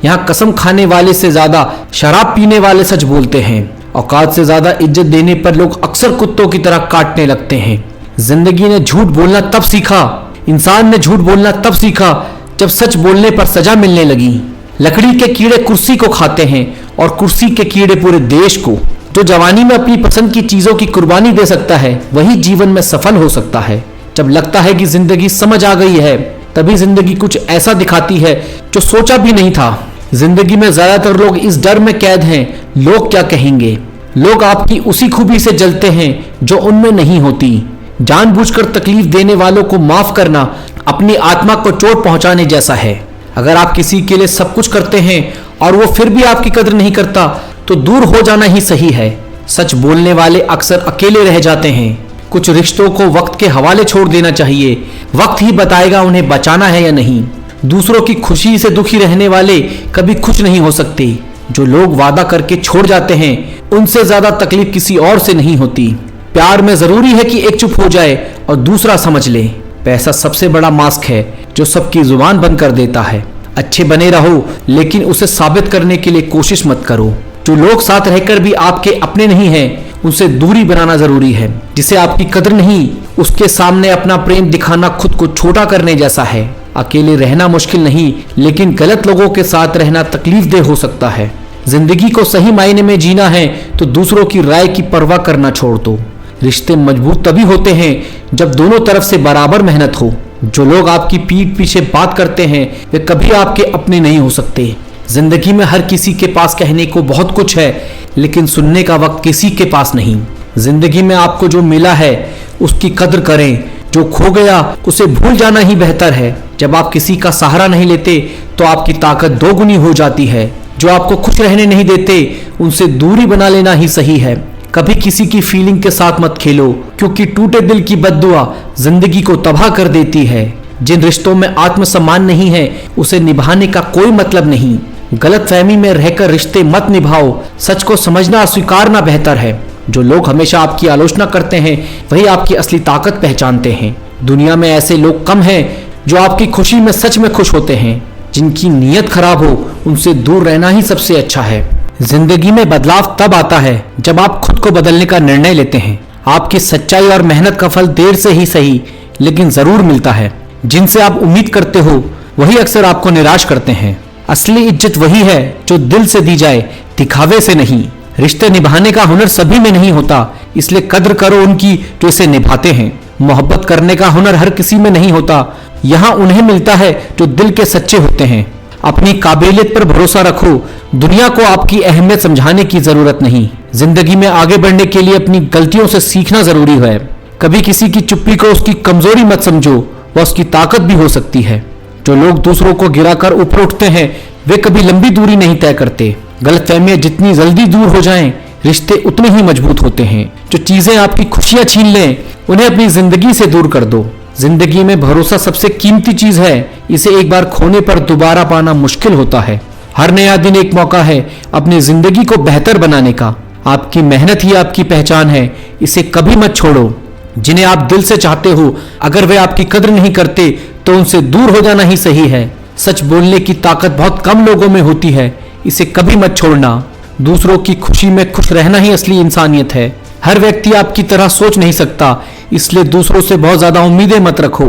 यहाँ कसम खाने वाले से ज्यादा शराब पीने वाले सच बोलते हैं। औकात से ज्यादा इज्जत देने पर लोग अक्सर कुत्तों की तरह काटने लगते हैं। जिंदगी ने झूठ बोलना तब सीखा, इंसान ने झूठ बोलना तब सीखा जब सच बोलने पर सजा मिलने लगी। लकड़ी के कीड़े कुर्सी को खाते हैं और कुर्सी के कीड़े पूरे देश को। जो जवानी में अपनी पसंद की चीजों की कुर्बानी दे सकता है वही जीवन में सफल हो सकता है। जब लगता है कि जिंदगी समझ आ गई है तभी जिंदगी कुछ ऐसा दिखाती है जो सोचा भी नहीं था। जिंदगी में ज्यादातर लोग इस डर में कैद हैं, लोग क्या कहेंगे। लोग आपकी उसी खूबी से जलते हैं जो उनमें नहीं होती। जानबूझकर तकलीफ देने वालों को माफ करना अपनी आत्मा को चोट पहुंचाने जैसा है। अगर आप किसी के लिए सब कुछ करते हैं और वो फिर भी आपकी कदर नहीं करता तो दूर हो जाना ही सही है। सच बोलने वाले अक्सर अकेले रह जाते हैं। कुछ रिश्तों को वक्त के हवाले छोड़ देना चाहिए। वक्त ही बताएगा उन्हें बचाना है या नहीं। दूसरों की खुशी से दुखी रहने वाले कभी खुश नहीं हो सकते। जो लोग वादा करके छोड़ जाते हैं उनसे ज्यादा तकलीफ किसी और से नहीं होती। प्यार में जरूरी है कि एक चुप हो जाए और दूसरा समझ ले। पैसा सबसे बड़ा मास्क है जो सबकी जुबान बंद कर देता है। अच्छे बने रहो लेकिन उसे साबित करने के लिए कोशिश मत करो। जो लोग साथ रहकर भी आपके अपने नहीं हैं उनसे दूरी बनाना जरूरी है। जिसे आपकी कदर नहीं उसके सामने अपना प्रेम दिखाना खुद को छोटा करने जैसा है। अकेले रहना मुश्किल नहीं लेकिन गलत लोगों के साथ रहना तकलीफदेह हो सकता है। जिंदगी को सही मायने में जीना है तो दूसरों की राय की परवाह करना छोड़ दो। रिश्ते मजबूत तभी होते हैं जब दोनों तरफ से बराबर मेहनत हो। जो लोग आपकी पीठ पीछे बात करते हैं वे कभी आपके अपने नहीं हो सकते। जिंदगी में हर किसी के पास कहने को बहुत कुछ है लेकिन सुनने का वक्त किसी के पास नहीं। जिंदगी में आपको जो मिला है उसकी कदर करें। जो खो गया उसे भूल जाना ही बेहतर है। जब आप किसी का सहारा नहीं लेते तो आपकी ताकत दोगुनी हो जाती है। जो आपको खुश रहने नहीं देते उनसे दूरी बना लेना ही सही है। कभी किसी की फीलिंग के साथ मत खेलो क्योंकि टूटे दिल की बद्दुआ जिंदगी को तबाह कर देती है। जिन रिश्तों में आत्मसम्मान नहीं है उसे निभाने का कोई मतलब नहीं। गलतफहमी में रहकर रिश्ते मत निभाओ। सच को समझना स्वीकारना बेहतर है। जो लोग हमेशा आपकी आलोचना करते हैं वही आपकी असली ताकत पहचानते हैं। दुनिया में ऐसे लोग कम हैं जो आपकी खुशी में सच में खुश होते हैं। जिनकी नीयत खराब हो उनसे दूर रहना ही सबसे अच्छा है। जिंदगी में बदलाव तब आता है जब आप खुद को बदलने का निर्णय लेते हैं। आपकी सच्चाई और मेहनत का फल देर से ही सही लेकिन जरूर मिलता है। जिनसे आप उम्मीद करते हो वही अक्सर आपको निराश करते हैं। असली इज्जत वही है जो दिल से दी जाए, दिखावे से नहीं। रिश्ते निभाने का हुनर सभी में नहीं होता, इसलिए कद्र करो उनकी जो इसे निभाते हैं। मोहब्बत करने का हुनर हर किसी में नहीं होता, यहाँ उन्हें मिलता है जो दिल के सच्चे होते हैं। अपनी काबिलियत पर भरोसा रखो। दुनिया को आपकी अहमियत समझाने की जरूरत नहीं। जिंदगी में आगे बढ़ने के लिए अपनी गलतियों से सीखना जरूरी है। कभी किसी की चुप्पी को उसकी कमजोरी मत समझो, वह उसकी ताकत भी हो सकती है। जो लोग दूसरों को गिराकर ऊपर उठते हैं वे कभी लंबी दूरी नहीं तय करते। गलतफहमियां जितनी जल्दी दूर हो जाएं, रिश्ते उतने ही मजबूत होते हैं। जो चीजें आपकी खुशियां छीन लें उन्हें अपनी जिंदगी से दूर कर दो। जिंदगी में भरोसा सबसे कीमती चीज है। इसे एक बार खोने पर दोबारा पाना मुश्किल होता है। हर नया दिन एक मौका है अपनी जिंदगी को बेहतर बनाने का। आपकी मेहनत ही आपकी पहचान है, इसे कभी मत छोड़ो। जिन्हें आप दिल से चाहते हो अगर वे आपकी कद्र नहीं करते तो उनसे दूर हो जाना ही सही है। सच बोलने की ताकत बहुत कम लोगों में होती है, इसे कभी मत छोड़ना। दूसरों की खुशी में खुश रहना ही असली इंसानियत है। हर व्यक्ति आपकी तरह सोच नहीं सकता, इसलिए दूसरों से बहुत ज्यादा उम्मीदें मत रखो।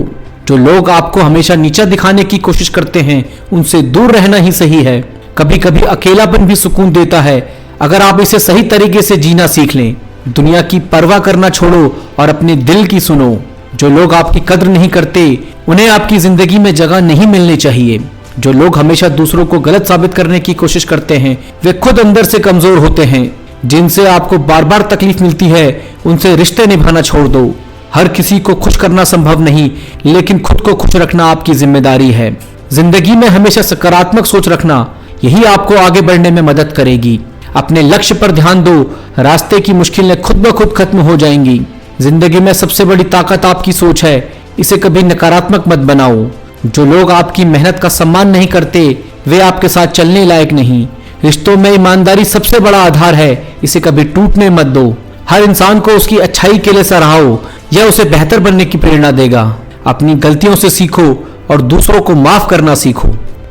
जो लोग आपको हमेशा नीचा दिखाने की कोशिश करते हैं उनसे दूर रहना ही सही है। कभी कभी अकेलापन भी सुकून देता है अगर आप इसे सही तरीके से जीना सीख लें। दुनिया की परवाह करना छोड़ो और अपने दिल की सुनो। जो लोग आपकी कद्र नहीं करते उन्हें आपकी जिंदगी में जगह नहीं मिलनी चाहिए। जो लोग हमेशा दूसरों को गलत साबित करने की कोशिश करते हैं वे खुद अंदर से कमजोर होते हैं। जिनसे आपको बार बार तकलीफ मिलती है उनसे रिश्ते निभाना छोड़ दो। हर किसी को खुश करना संभव नहीं, लेकिन खुद को खुश रखना आपकी जिम्मेदारी है। जिंदगी में हमेशा सकारात्मक सोच रखना, यही आपको आगे बढ़ने में मदद करेगी। अपने लक्ष्य पर ध्यान दो, रास्ते की मुश्किलें खुद ब खुद खत्म हो जाएंगी। जिंदगी में सबसे बड़ी ताकत आपकी सोच है, इसे कभी नकारात्मक मत बनाओ। जो लोग आपकी मेहनत का सम्मान नहीं करते वे आपके साथ चलने लायक नहीं। रिश्तों में ईमानदारी सबसे बड़ा आधार है, इसे कभी टूटने मत दो। हर इंसान को उसकी अच्छाई के लिए सराहो, यह उसे बेहतर बनने की प्रेरणा देगा। अपनी गलतियों से सीखो और दूसरों को माफ करना सीखो।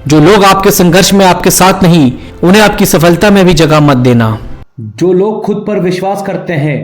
जो लोग आपके संघर्ष में आपके साथ नहीं, उन्हें आपकी सफलता में भी जगह मत देना। जो लोग खुद पर विश्वास करते हैं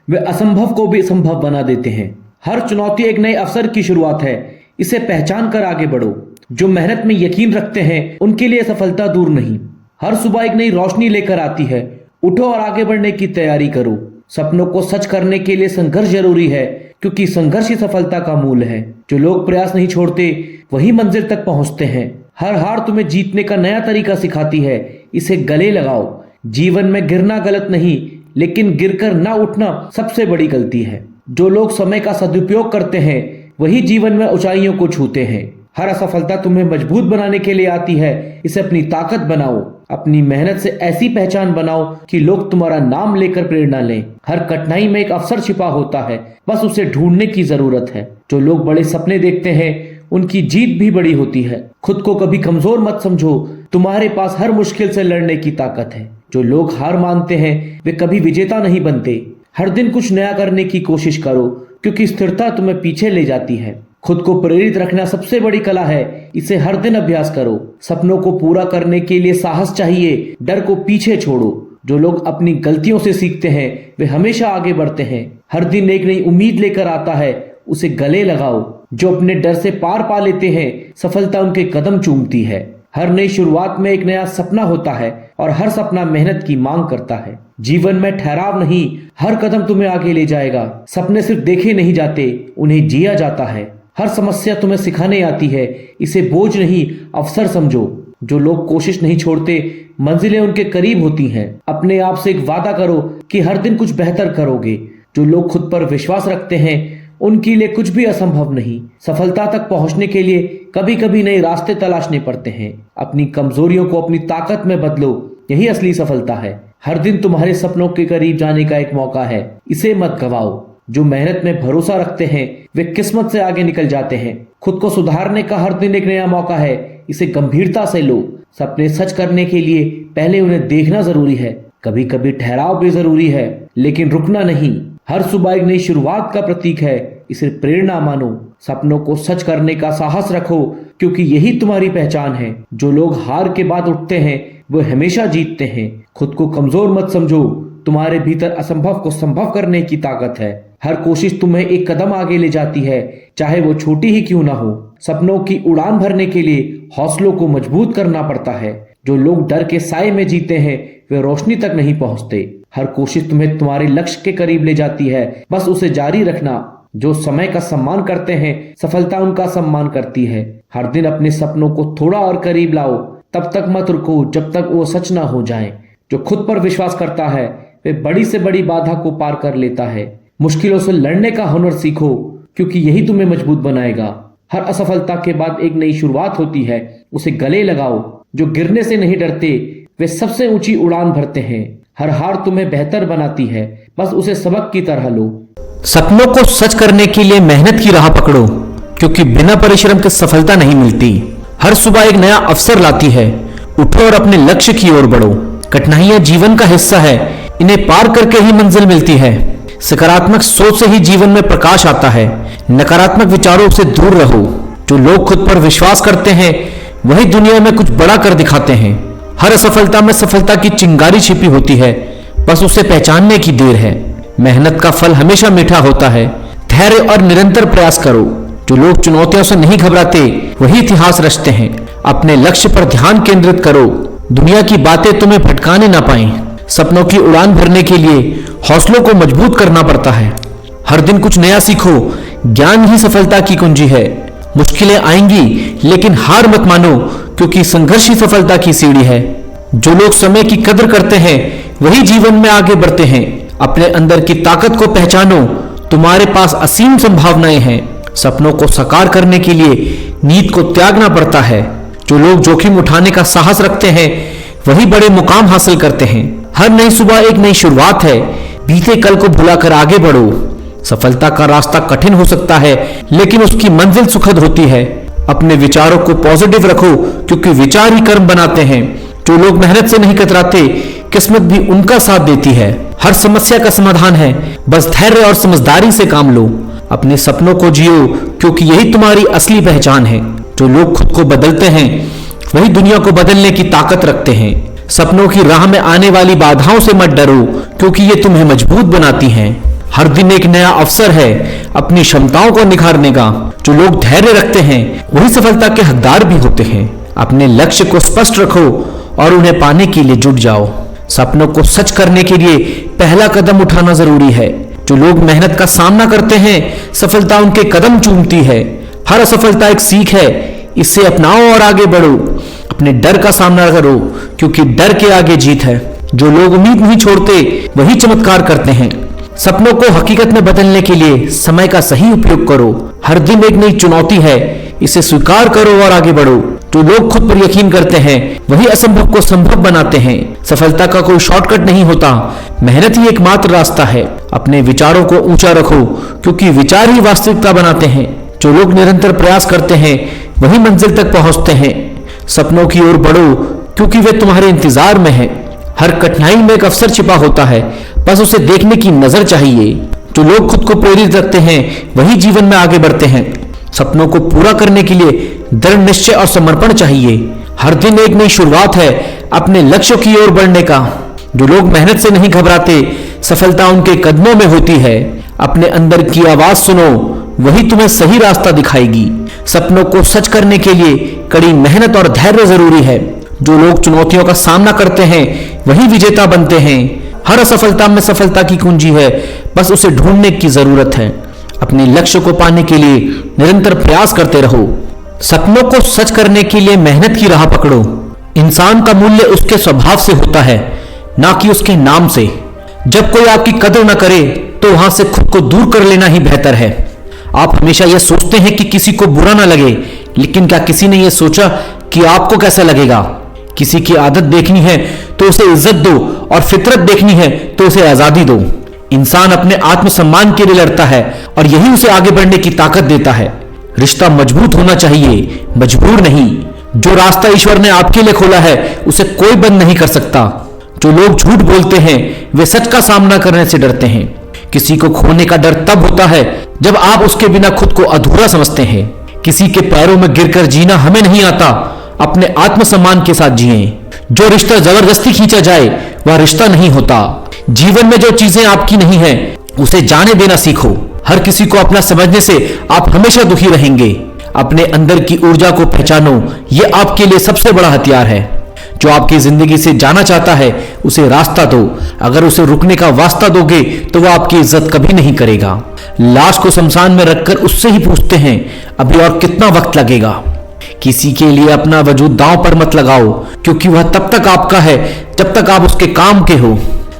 वे असंभव को भी संभव बना देते हैं। हर चुनौती एक नए अवसर की शुरुआत है, इसे पहचान कर आगे बढ़ो। जो मेहनत में यकीन रखते हैं उनके लिए सफलता दूर नहीं, हर सुबह एक नई रोशनी लेकर आती है। उठो और आगे बढ़ने की तैयारी करो। सपनों को सच करने के लिए संघर्ष जरूरी है, क्योंकि संघर्ष ही सफलता का मूल है। जो लोग प्रयास नहीं छोड़ते वही मंजिल तक पहुंचते हैं। हर हार तुम्हें जीतने का नया तरीका सिखाती है, इसे गले लगाओ। जीवन में गिरना गलत नहीं, लेकिन गिरकर ना उठना सबसे बड़ी गलती है। जो लोग समय का सदुपयोग करते हैं वही जीवन में ऊंचाइयों को छूते हैं। हर असफलता तुम्हें मजबूत बनाने के लिए आती है, इसे अपनी ताकत बनाओ। अपनी मेहनत से ऐसी पहचान बनाओ कि लोग तुम्हारा नाम लेकर प्रेरणा लें। हर कठिनाई में एक अवसर छिपा होता है, बस उसे ढूंढने की जरूरत है। जो लोग बड़े सपने देखते हैं उनकी जीत भी बड़ी होती है। खुद को कभी कमजोर मत समझो, तुम्हारे पास हर मुश्किल से लड़ने की ताकत है। जो लोग हार मानते हैं वे कभी विजेता नहीं बनते। हर दिन कुछ नया करने की कोशिश करो, क्योंकि स्थिरता तुम्हें पीछे ले जाती है। खुद को प्रेरित रखना सबसे बड़ी कला है, इसे हर दिन अभ्यास करो। सपनों को पूरा करने के लिए साहस चाहिए, डर को पीछे छोड़ो। जो लोग अपनी गलतियों से सीखते हैं वे हमेशा आगे बढ़ते हैं। हर दिन एक नई उम्मीद लेकर आता है, उसे गले लगाओ। जो अपने डर से पार पा लेते हैं सफलता उनके कदम चूमती है। हर नई शुरुआत में एक नया सपना होता है और हर सपना मेहनत की मांग करता है। जीवन में ठहराव नहीं, हर कदम तुम्हें आगे ले जाएगा। सपने सिर्फ देखे नहीं जाते, उन्हें जिया जाता है। हर समस्या तुम्हें सिखाने आती है, इसे बोझ नहीं अवसर समझो। जो लोग कोशिश नहीं छोड़ते मंजिलें उनके करीब होती हैं। अपने आप से एक वादा करो कि हर दिन कुछ बेहतर करोगे। जो लोग खुद पर विश्वास रखते हैं उनके लिए कुछ भी असंभव नहीं। सफलता तक पहुंचने के लिए कभी कभी नए रास्ते तलाशने पड़ते हैं। अपनी कमजोरियों को अपनी ताकत में बदलो, यही असली सफलता है। हर दिन तुम्हारे सपनों के करीब जाने का एक मौका है, इसे मत गवाओ। जो मेहनत में भरोसा रखते हैं वे किस्मत से आगे निकल जाते हैं। खुद को सुधारने का हर दिन एक नया मौका है, इसे गंभीरता से लो। सपने सच करने के लिए पहले उन्हें देखना जरूरी है। कभी कभी ठहराव भी जरूरी है, लेकिन रुकना नहीं। हर सुबह एक नई शुरुआत का प्रतीक है, इसे प्रेरणा मानो। सपनों को सच करने का साहस रखो, क्योंकि यही तुम्हारी पहचान है। जो लोग हार के बाद उठते हैं वो हमेशा जीतते हैं। खुद को कमजोर मत समझो, तुम्हारे भीतर असंभव को संभव करने की ताकत है। हर कोशिश तुम्हें एक कदम आगे ले जाती है, चाहे वो छोटी ही क्यों ना हो। सपनों की उड़ान भरने के लिए हौसलों को मजबूत करना पड़ता है। जो लोग डर के साए में जीते हैं वे रोशनी तक नहीं पहुंचते। हर कोशिश तुम्हें तुम्हारे लक्ष्य के करीब ले जाती है, बस उसे जारी रखना। जो समय का सम्मान करते हैं सफलता उनका सम्मान करती है। हर दिन अपने सपनों को थोड़ा और करीब लाओ, तब तक मत रुको जब तक वो सच ना हो जाएं। जो खुद पर विश्वास करता है वे बड़ी से बड़ी बाधा को पार कर लेता है। मुश्किलों से लड़ने का हुनर सीखो, क्योंकि यही तुम्हें मजबूत बनाएगा। हर असफलता के बाद एक नई शुरुआत होती है, उसे गले लगाओ। जो गिरने से नहीं डरते वे सबसे ऊंची उड़ान भरते हैं। हर हार तुम्हें बेहतर बनाती है, बस उसे सबक की तरह लो। सपनों को सच करने के लिए मेहनत की राह पकड़ो, क्योंकि बिना परिश्रम के सफलता नहीं मिलती। हर सुबह एक नया अवसर लाती है। उठो और अपने लक्ष्य की ओर बढ़ो। कठिनाइयां जीवन का हिस्सा है, इन्हें पार करके ही मंजिल मिलती है। सकारात्मक सोच से ही जीवन में प्रकाश आता है, नकारात्मक विचारों से दूर रहो। जो लोग खुद पर विश्वास करते हैं वही दुनिया में कुछ बड़ा कर दिखाते हैं। हर असफलता में सफलता की चिंगारी छिपी होती है, बस उसे पहचानने की देर है। मेहनत का फल हमेशा मीठा होता है। धैर्य और निरंतर प्रयास करो। जो लोग चुनौतियों से नहीं घबराते वही इतिहास रचते हैं। अपने लक्ष्य पर ध्यान केंद्रित करो, दुनिया की बातें तुम्हें भटकाने ना पाएं। सपनों की उड़ान भरने के लिए हौसलों को मजबूत करना पड़ता है। हर दिन कुछ नया सीखो, ज्ञान ही सफलता की कुंजी है। मुश्किलें आएंगी लेकिन हार मत मानो, क्योंकि संघर्ष ही सफलता की सीढ़ी है। जो लोग समय की कदर करते हैं वही जीवन में आगे बढ़ते हैं। अपने अंदर की ताकत को पहचानो, तुम्हारे पास असीम संभावनाएं हैं। सपनों को साकार करने के लिए नींद को त्यागना पड़ता है। जो लोग जोखिम उठाने का साहस रखते हैं वही बड़े मुकाम हासिल करते हैं। हर नई सुबह एक नई शुरुआत है, बीते कल को भुलाकर आगे बढ़ो। सफलता का रास्ता कठिन हो सकता है, लेकिन उसकी मंजिल सुखद होती है। अपने विचारों को पॉजिटिव रखो, क्योंकि विचार ही कर्म बनाते हैं। जो लोग मेहनत से नहीं कतराते, किस्मत भी उनका साथ देती है। हर समस्या का समाधान है, बस धैर्य और समझदारी से काम लो। अपने सपनों को जियो, क्योंकि यही तुम्हारी असली पहचान है। जो लोग खुद को बदलते हैं वही दुनिया को बदलने की ताकत रखते हैं। सपनों की राह में आने वाली बाधाओं से मत डरो, क्योंकि ये तुम्हें मजबूत बनाती हैं। हर दिन एक नया अवसर है अपनी क्षमताओं को निखारने का। जो लोग धैर्य रखते हैं वही सफलता के हकदार भी होते हैं। अपने लक्ष्य को स्पष्ट रखो और उन्हें पाने के लिए जुट जाओ। सपनों को सच करने के लिए पहला कदम उठाना जरूरी है। जो लोग मेहनत का सामना करते हैं सफलता उनके कदम चूमती है। हर असफलता एक सीख है, इसे अपनाओ और आगे बढ़ो। अपने डर का सामना करो, क्योंकि डर के आगे जीत है। जो लोग उम्मीद नहीं छोड़ते वही चमत्कार करते हैं। सपनों को हकीकत में बदलने के लिए समय का सही उपयोग करो। हर दिन एक नई चुनौती है, इसे स्वीकार करो और आगे बढ़ो। जो लोग खुद पर यकीन करते हैं वही असंभव को संभव बनाते हैं। सफलता का कोई शॉर्टकट नहीं होता, मेहनत ही एकमात्र रास्ता है। अपने विचारों को ऊंचा रखो, क्योंकि विचार ही वास्तविकता बनाते हैं। जो लोग निरंतर प्रयास करते हैं वही मंजिल तक पहुंचते हैं। सपनों की ओर बढ़ो, क्योंकि वे तुम्हारे इंतजार में हैं। हर कठिनाई में एक अवसर छिपा होता है, बस उसे देखने की नजर चाहिए। जो लोग खुद को प्रेरित रखते हैं वही जीवन में आगे बढ़ते हैं। सपनों को पूरा करने के लिए दृढ़ निश्चय और समर्पण चाहिए। हर दिन एक नई शुरुआत है अपने लक्ष्यों की ओर बढ़ने का। जो लोग मेहनत से नहीं घबराते सफलता उनके कदमों में होती है। अपने अंदर की आवाज सुनो, वही तुम्हें सही रास्ता दिखाएगी। सपनों को सच करने के लिए कड़ी मेहनत और धैर्य जरूरी है। जो लोग चुनौतियों का सामना करते हैं वही विजेता बनते हैं। हर असफलता में सफलता की कुंजी है, बस उसे ढूंढने की जरूरत है। अपने लक्ष्य को पाने के लिए निरंतर प्रयास करते रहो। सपनों को सच करने के लिए मेहनत की राह पकड़ो। इंसान का मूल्य उसके स्वभाव से होता है, ना कि उसके नाम से। जब कोई आपकी कदर न करे तो वहां से खुद को दूर कर लेना ही बेहतर है। आप हमेशा यह सोचते हैं कि किसी को बुरा ना लगे, लेकिन क्या किसी ने यह सोचा कि आपको कैसा लगेगा? किसी की आदत देखनी है तो उसे इज्जत दो, और फितरत देखनी है तो उसे आजादी दो। इंसान अपने आत्मसम्मान के लिए लड़ता है और यही उसे आगे बढ़ने की ताकत देता है। रिश्ता मजबूत होना चाहिए, मजबूर नहीं। जो रास्ता ईश्वर ने आपके लिए खोला है उसे कोई बंद नहीं कर सकता। जो लोग झूठ बोलते हैं वे सच का सामना करने से डरते हैं। किसी को खोने का डर तब होता है जब आप उसके बिना खुद को अधूरा समझते हैं। किसी के पैरों में गिरकर जीना हमें नहीं आता, अपने आत्मसम्मान के साथ जिएं। जो रिश्ता जबरदस्ती खींचा जाए वह रिश्ता नहीं होता। जीवन में जो चीजें आपकी नहीं है उसे जाने देना सीखो। हर किसी को अपना समझने से आप हमेशा दुखी रहेंगे। अपने अंदर की ऊर्जा को पहचानो, ये आपके लिए सबसे बड़ा हथियार है। जो आपकी जिंदगी से जाना चाहता है उसे रास्ता दो। अगर उसे रुकने का वास्ता दोगे तो वह आपकी इज्जत कभी नहीं करेगा। लाश को शमशान में रखकर उससे ही पूछते हैं अभी और कितना वक्त लगेगा। किसी के लिए अपना वजूद दांव पर मत लगाओ, क्योंकि वह तब तक आपका है जब तक आप उसके काम के हो।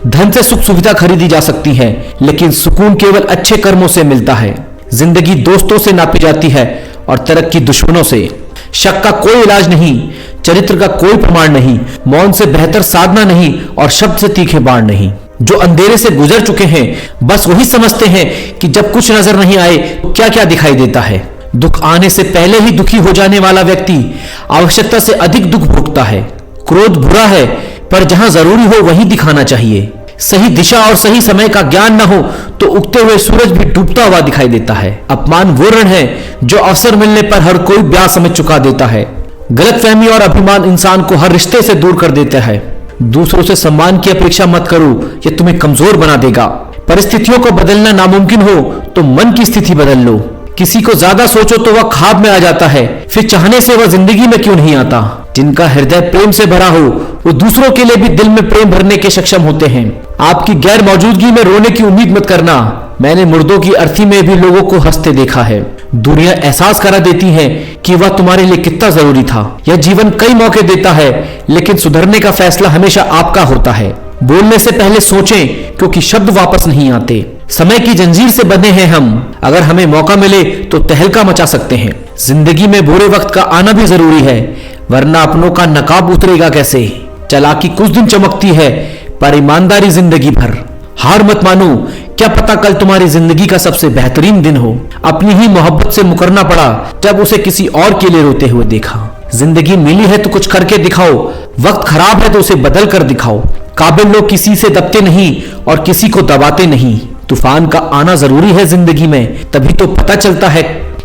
धन से सुख सुविधा खरीदी जा सकती है, लेकिन सुकून केवल अच्छे कर्मों से मिलता है। जिंदगी दोस्तों से नापी जाती है और तरक्की दुश्मनों से। शक का कोई इलाज नहीं, चरित्र का कोई प्रमाण नहीं, मौन से बेहतर साधना नहीं और शब्द से तीखे बाण नहीं। जो अंधेरे से गुजर चुके हैं बस वही समझते हैं कि जब कुछ नजर नहीं आए तो क्या क्या दिखाई देता है। दुख आने से पहले ही दुखी हो जाने वाला व्यक्ति आवश्यकता से अधिक दुख भोगता है। क्रोध बुरा है, पर जहां जरूरी हो वही दिखाना चाहिए। सही दिशा और सही समय का ज्ञान न हो तो उगते हुए सूरज भी डूबता हुआ दिखाई देता है। अपमान वो ऋण है जो अवसर मिलने पर हर कोई ब्याज समेत चुका देता है। गलतफहमी और अभिमान इंसान को हर रिश्ते से दूर कर देता है। दूसरों से सम्मान की अपेक्षा मत करो, यह तुम्हें कमजोर बना देगा। परिस्थितियों को बदलना नामुमकिन हो तो मन की स्थिति बदल लो। किसी को ज्यादा सोचो तो वह ख्वाब में आ जाता है, फिर चाहने से वह जिंदगी में क्यों नहीं आता। जिनका हृदय प्रेम से भरा हो वो दूसरों के लिए भी दिल में प्रेम भरने के सक्षम होते हैं। आपकी गैर मौजूदगी में रोने की उम्मीद मत करना। मैंने मुर्दों की अर्थी में भी लोगों को हंसते देखा है। दुनिया एहसास करा देती है कि वह तुम्हारे लिए कितना जरूरी था। यह जीवन कई मौके देता है, लेकिन सुधरने का फैसला हमेशा आपका होता है। बोलने से पहले सोचें, क्योंकि शब्द वापस नहीं आते। समय की जंजीर से बंधे हैं हम, अगर हमें मौका मिले तो तहलका मचा सकते हैं। जिंदगी में बुरे वक्त का आना भी जरूरी है, वरना अपनों का नकाब उतरेगा कैसे। चालाकी कुछ दिन चमकती है, पर ईमानदारी जिंदगी भर। हार मत मानो, क्या पता कल तुम्हारी जिंदगी का सबसे बेहतरीन दिन हो। अपनी ही मोहब्बत से मुकरना पड़ा जब उसे किसी और के लिए रोते हुए देखा। जिंदगी मिली है तो कुछ करके दिखाओ, वक्त खराब है तो उसे बदल कर दिखाओ। काबिल लोग किसी से दबते नहीं और किसी को दबाते नहीं। तूफान का आना जरूरी है जिंदगी में, तभी तो पता चलता है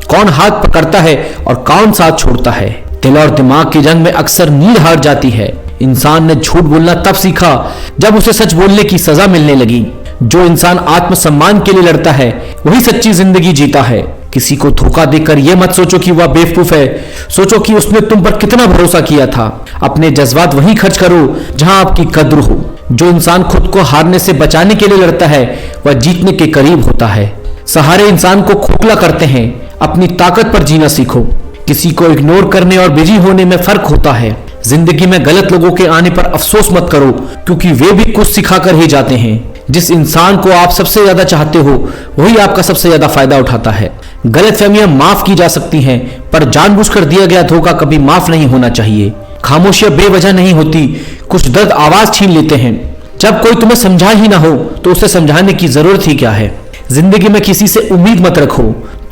कौन हाथ पकड़ता है और कौन साथ छोड़ता है। दिल और दिमाग की जंग में अक्सर नींद हार जाती है। इंसान ने झूठ बोलना तब सीखा जब उसे सच बोलने की सजा मिलने लगी। जो इंसान आत्मसम्मान के लिए लड़ता है वही सच्ची जिंदगी जीता है। किसी को धोखा देकर यह मत सोचो कि वह बेवकूफ है, सोचो कि उसने तुम पर कितना भरोसा किया था। अपने जज्बात वहीं खर्च करो जहां आपकी कद्र हो। जो इंसान खुद को हारने से बचाने के लिए लड़ता है वह जीतने के करीब होता है। सहारे इंसान को खोखला करते हैं। अपनी ताकत पर जीना सीखो। किसी को इग्नोर करने और बिजी होने में फर्क होता है। जिंदगी में गलत लोगों के आने पर अफसोस मत करो, क्योंकि वे भी कुछ सिखा कर ही जाते हैं। जिस इंसान को आप सबसे ज्यादा चाहते हो वही आपका सबसे ज्यादा फायदा उठाता है। गलतफहमियां माफ की जा सकती हैं, पर जानबूझकर दिया गया धोखा कभी माफ नहीं होना चाहिए। खामोशियां बेवजह नहीं होती, कुछ दर्द आवाज छीन लेते हैं। जब कोई तुम्हें समझा ही ना हो तो उसे समझाने की जरूरत ही क्या है। जिंदगी में किसी से उम्मीद मत रखो।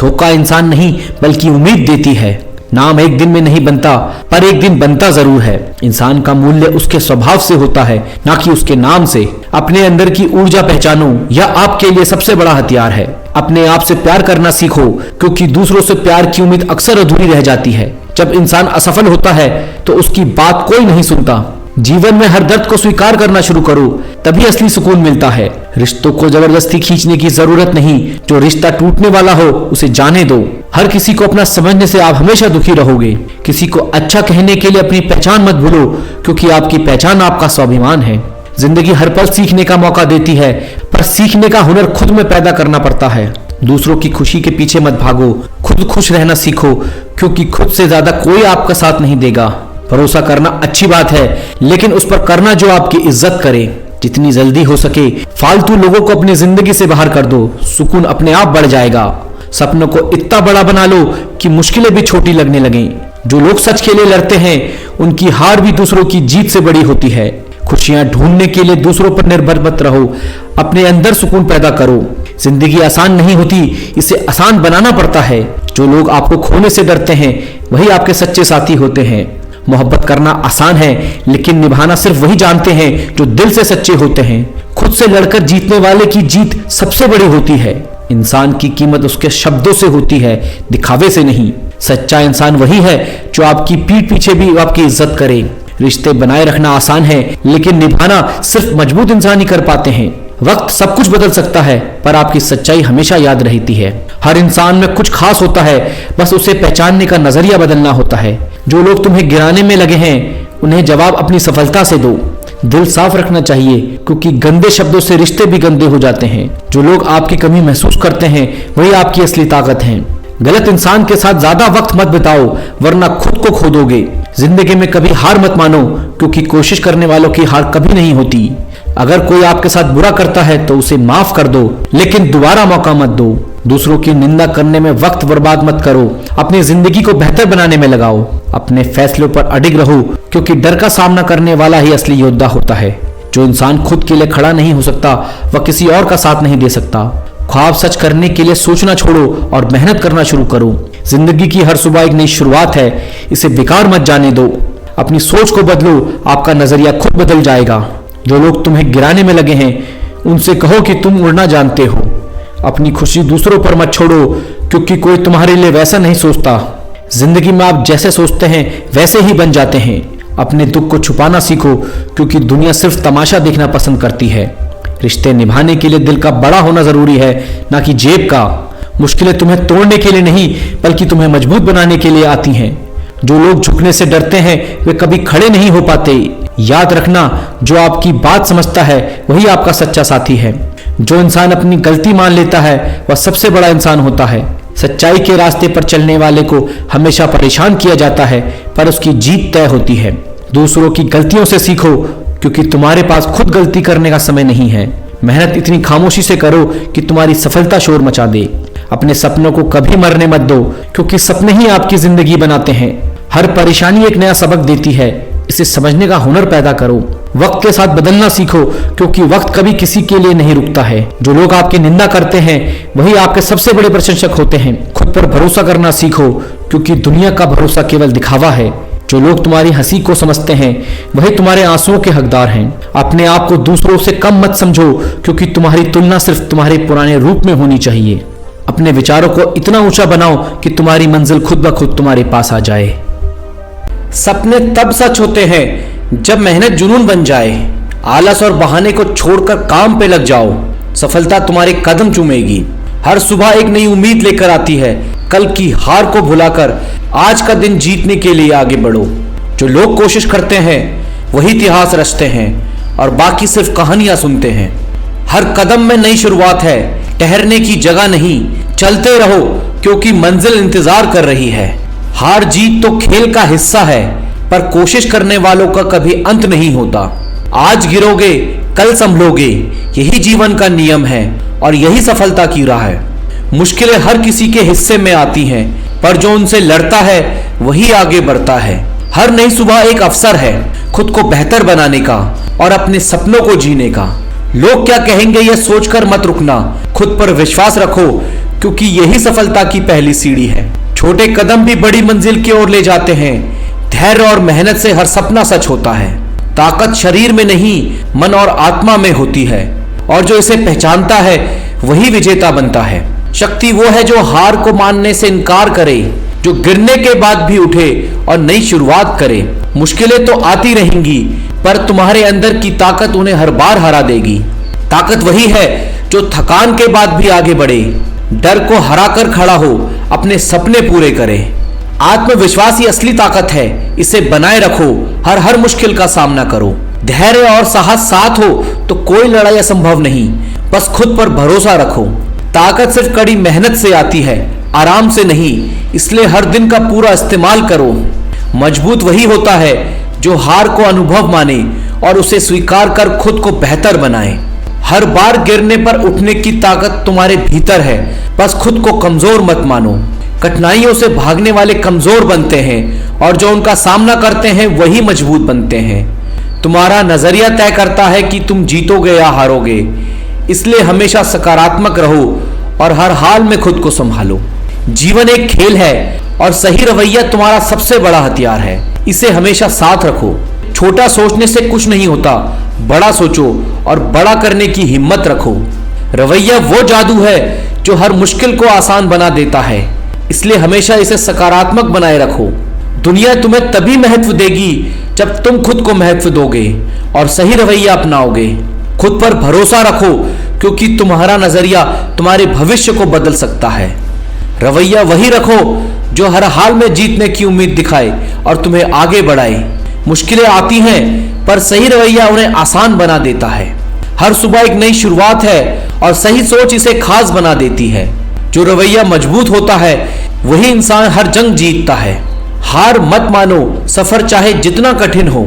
धोखा इंसान नहीं बल्कि उम्मीद देती है। नाम एक दिन में नहीं बनता, पर एक दिन बनता जरूर है। इंसान का मूल्य उसके स्वभाव से होता है, ना कि उसके नाम से। अपने अंदर की ऊर्जा पहचानो, यह आपके लिए सबसे बड़ा हथियार है। अपने आप से प्यार करना सीखो, क्योंकि दूसरों से प्यार की उम्मीद अक्सर अधूरी रह जाती है। जब इंसान असफल होता है तो उसकी बात कोई नहीं सुनता। जीवन में हर दर्द को स्वीकार करना शुरू करो, तभी असली सुकून मिलता है। रिश्तों को जबरदस्ती खींचने की जरूरत नहीं। जो रिश्ता टूटने वाला हो उसे जाने दो। हर किसी को अपना समझने से आप हमेशा दुखी रहोगे। किसी को अच्छा कहने के लिए अपनी पहचान मत भूलो, क्योंकि आपकी पहचान आपका स्वाभिमान है। जिंदगी हर पल सीखने का मौका देती है, पर सीखने का हुनर खुद में पैदा करना पड़ता है। दूसरों की खुशी के पीछे मत भागो, खुद खुश रहना सीखो, क्योंकि खुद से ज्यादा कोई आपका साथ नहीं देगा। भरोसा करना अच्छी बात है, लेकिन उस पर करना जो आपकी इज्जत करे। जितनी जल्दी हो सके फालतू लोगों को अपनी जिंदगी से बाहर कर दो, सुकून अपने आप बढ़ जाएगा। सपनों को इतना बड़ा बना लो कि मुश्किलें भी छोटी लगने लगें। जो लोग सच के लिए लड़ते हैं उनकी हार भी दूसरों की जीत से बड़ी होती है। खुशियां ढूंढने के लिए दूसरों पर निर्भर मत रहो, अपने अंदर सुकून पैदा करो। जिंदगी आसान नहीं होती, इसे आसान बनाना पड़ता है। जो लोग आपको खोने से डरते हैं वही आपके सच्चे साथी होते हैं। मोहब्बत करना आसान है, लेकिन निभाना सिर्फ वही जानते हैं जो दिल से सच्चे होते हैं। खुद से लड़कर जीतने वाले की जीत सबसे बड़ी होती है। इंसान की कीमत उसके शब्दों से होती है, दिखावे से नहीं। सच्चा इंसान वही है जो आपकी पीठ पीछे भी आपकी इज्जत करे। रिश्ते बनाए रखना आसान है, लेकिन निभाना सिर्फ मजबूत इंसान ही कर पाते हैं। वक्त सब कुछ बदल सकता है, पर आपकी सच्चाई हमेशा याद रहती है। हर इंसान में कुछ खास होता है, बस उसे पहचानने का नजरिया बदलना होता है। जो लोग तुम्हें गिराने में लगे हैं उन्हें जवाब अपनी सफलता से दो। दिल साफ रखना चाहिए, क्योंकि गंदे शब्दों से रिश्ते भी गंदे हो जाते हैं। जो लोग आपकी कमी महसूस करते हैं वही आपकी असली ताकत है। गलत इंसान के साथ ज्यादा वक्त मत बिताओ, वरना खुद को खो दोगे। जिंदगी में कभी हार मत मानो, क्योंकि कोशिश करने वालों की हार कभी नहीं होती। अगर कोई आपके साथ बुरा करता है तो उसे माफ कर दो, लेकिन दोबारा मौका मत दो। दूसरों की निंदा करने में वक्त बर्बाद मत करो, अपनी जिंदगी को बेहतर बनाने में लगाओ। अपने फैसलों पर अडिग रहो, क्योंकि डर का सामना करने वाला ही असली योद्धा होता है। जो इंसान खुद के लिए खड़ा नहीं हो सकता वह किसी और का साथ नहीं दे सकता। ख्वाब सच करने के लिए सोचना छोड़ो और मेहनत करना शुरू करो। जिंदगी की हर सुबह एक नई शुरुआत है, इसे बेकार मत जाने दो। अपनी सोच को बदलो, आपका नजरिया खुद बदल जाएगा। जो लोग तुम्हें गिराने में लगे हैं उनसे कहो कि तुम उड़ना जानते हो। अपनी खुशी दूसरों पर मत छोड़ो, क्योंकि कोई तुम्हारे लिए वैसा नहीं सोचता। जिंदगी में आप जैसे सोचते हैं वैसे ही बन जाते हैं। अपने दुख को छुपाना सीखो, क्योंकि दुनिया सिर्फ तमाशा देखना पसंद करती है। रिश्ते निभाने के लिए दिल का बड़ा होना जरूरी है, ना कि जेब का। मुश्किलें तुम्हें तोड़ने के लिए नहीं बल्कि तुम्हें मजबूत बनाने के लिए आती हैं। जो लोग झुकने से डरते हैं वे कभी खड़े नहीं हो पाते। याद रखना, जो आपकी बात समझता है वही आपका सच्चा साथी है। जो इंसान अपनी गलती मान लेता है वह सबसे बड़ा इंसान होता है। सच्चाई के रास्ते पर चलने वाले को हमेशा परेशान किया जाता है, पर उसकी जीत तय होती है। दूसरों की गलतियों से सीखो, क्योंकि तुम्हारे पास खुद गलती करने का समय नहीं है। मेहनत इतनी खामोशी से करो कि तुम्हारी सफलता शोर मचा दे। अपने सपनों को कभी मरने मत दो, क्योंकि सपने ही आपकी जिंदगी बनाते हैं। हर परेशानी एक नया सबक देती है, इसे समझने का हुनर पैदा करो। वक्त के साथ बदलना सीखो, क्योंकि वक्त कभी किसी के लिए नहीं रुकता है। जो लोग आपकी निंदा करते हैं वही आपके सबसे बड़े प्रशंसक होते हैं। खुद पर भरोसा करना सीखो, क्योंकि दुनिया का भरोसा केवल दिखावा है। जो लोग तुम्हारी हंसी को समझते हैं वही तुम्हारे आंसुओं के हकदार हैं। अपने आप को दूसरों से कम मत समझो, क्योंकि तुम्हारी तुलना सिर्फ तुम्हारे पुराने रूप में होनी चाहिए। अपने विचारों को इतना ऊंचा बनाओ कि तुम्हारी मंजिल खुद ब खुद तुम्हारे पास आ जाए। सपने तब सच होते हैं जब मेहनत जुनून बन जाए। आलस और बहाने को छोड़कर काम पे लग जाओ। सफलता तुम्हारे कदम चूमेगी। हर सुबह एक नई उम्मीद लेकर आती है। कल की हार को भुलाकर आज का दिन जीतने के लिए आगे बढ़ो। जो लोग कोशिश करते हैं वही इतिहास रचते हैं और बाकी सिर्फ कहानियां सुनते हैं। हर कदम में नई शुरुआत है। ठहरने की जगह नहीं, चलते रहो क्योंकि मंजिल इंतजार कर रही है। हार जीत तो खेल का हिस्सा है, पर कोशिश करने वालों का कभी अंत नहीं होता। आज गिरोगे कल संभलोगे, यही जीवन का नियम है और यही सफलता की राह है। मुश्किलें हर किसी के हिस्से में आती हैं, पर जो उनसे लड़ता है वही आगे बढ़ता है। हर नई सुबह एक अवसर है खुद को बेहतर बनाने का और अपने सपनों को जीने का। लोग क्या कहेंगे यह सोचकर मत रुकना, खुद पर विश्वास रखो क्योंकि यही सफलता की पहली सीढ़ी है। छोटे कदम भी बड़ी मंजिल की ओर ले जाते हैं। धैर्य और मेहनत से हर सपना सच होता है। ताकत शरीर में नहीं, मन और आत्मा में होती है और जो इसे पहचानता है वही विजेता बनता है। शक्ति वो है जो हार को मानने से इनकार करे, जो गिरने के बाद भी उठे और नई शुरुआत करे। मुश्किलें तो आती रहेंगी, पर तुम्हारे अंदर की ताकत उन्हें हर बार हरा देगी। ताकत वही है जो थकान के बाद भी आगे बढ़े, डर को हराकर खड़ा हो, अपने सपने पूरे करे। आत्मविश्वास ही असली ताकत है, इसे बनाए रखो। हर मुश्किल का सामना करो। धैर्य और साहस साथ हो तो कोई लड़ाई असंभव नहीं। बस खुद पर भरोसा रखो। ताकत सिर्फ कड़ी मेहनत से आती है, आराम से नहीं। इसलिए हर दिन का पूरा इस्तेमाल करो। मजबूत वही होता है जो हार को अनुभव माने और उसे स्वीकार कर खुद को बेहतर बनाए। हर बार गिरने पर उठने की ताकत तुम्हारे भीतर है, बस खुद को कमजोर मत मानो। कठिनाइयों से भागने वाले कमजोर बनते हैं और जो उनका सामना करते हैं वही मजबूत बनते हैं। तुम्हारा नजरिया तय करता है कि तुम जीतोगे या हारोगे। इसलिए हमेशा सकारात्मक रहो और हर हाल में खुद को संभालो। जीवन एक खेल है और सही रवैया तुम्हारा सबसे बड़ा हथियार है। इसे हमेशा साथ रखो। छोटा सोचने से कुछ नहीं होता, बड़ा सोचो और बड़ा करने की हिम्मत रखो। रवैया वो जादू है जो हर मुश्किल को आसान बना देता है, इसलिए हमेशा इसे सकारात्मक बनाए रखो। दुनिया तुम्हें तभी महत्व देगी जब तुम खुद को महत्व दोगे और सही रवैया अपनाओगे। खुद पर भरोसा रखो क्योंकि तुम्हारा नजरिया तुम्हारे भविष्य को बदल सकता है। रवैया वही रखो जो हर हाल में जीतने की उम्मीद दिखाए और तुम्हें आगे बढ़ाए। मुश्किलें आती हैं, पर सही रवैया उन्हें आसान बना देता है। हर सुबह एक नई शुरुआत है और सही सोच इसे खास बना देती है। जो रवैया मजबूत होता है वही इंसान हर जंग जीतता है। हार मत मानो, सफर चाहे जितना कठिन हो,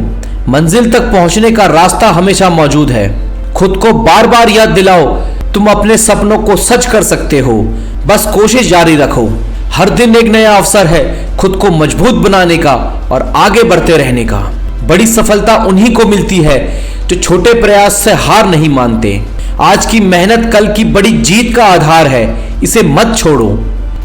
मंजिल तक पहुंचने का रास्ता हमेशा मौजूद है। खुद को बार बार याद दिलाओ तुम अपने सपनों को सच कर सकते हो। बस कोशिश जारी रखो। हर दिन एक नया अवसर है खुद को मजबूत बनाने का और आगे बढ़ते रहने का। बड़ी सफलता उन्हीं को मिलती है जो छोटे प्रयास से हार नहीं मानते। आज की मेहनत कल की बड़ी जीत का आधार है, इसे मत छोड़ो।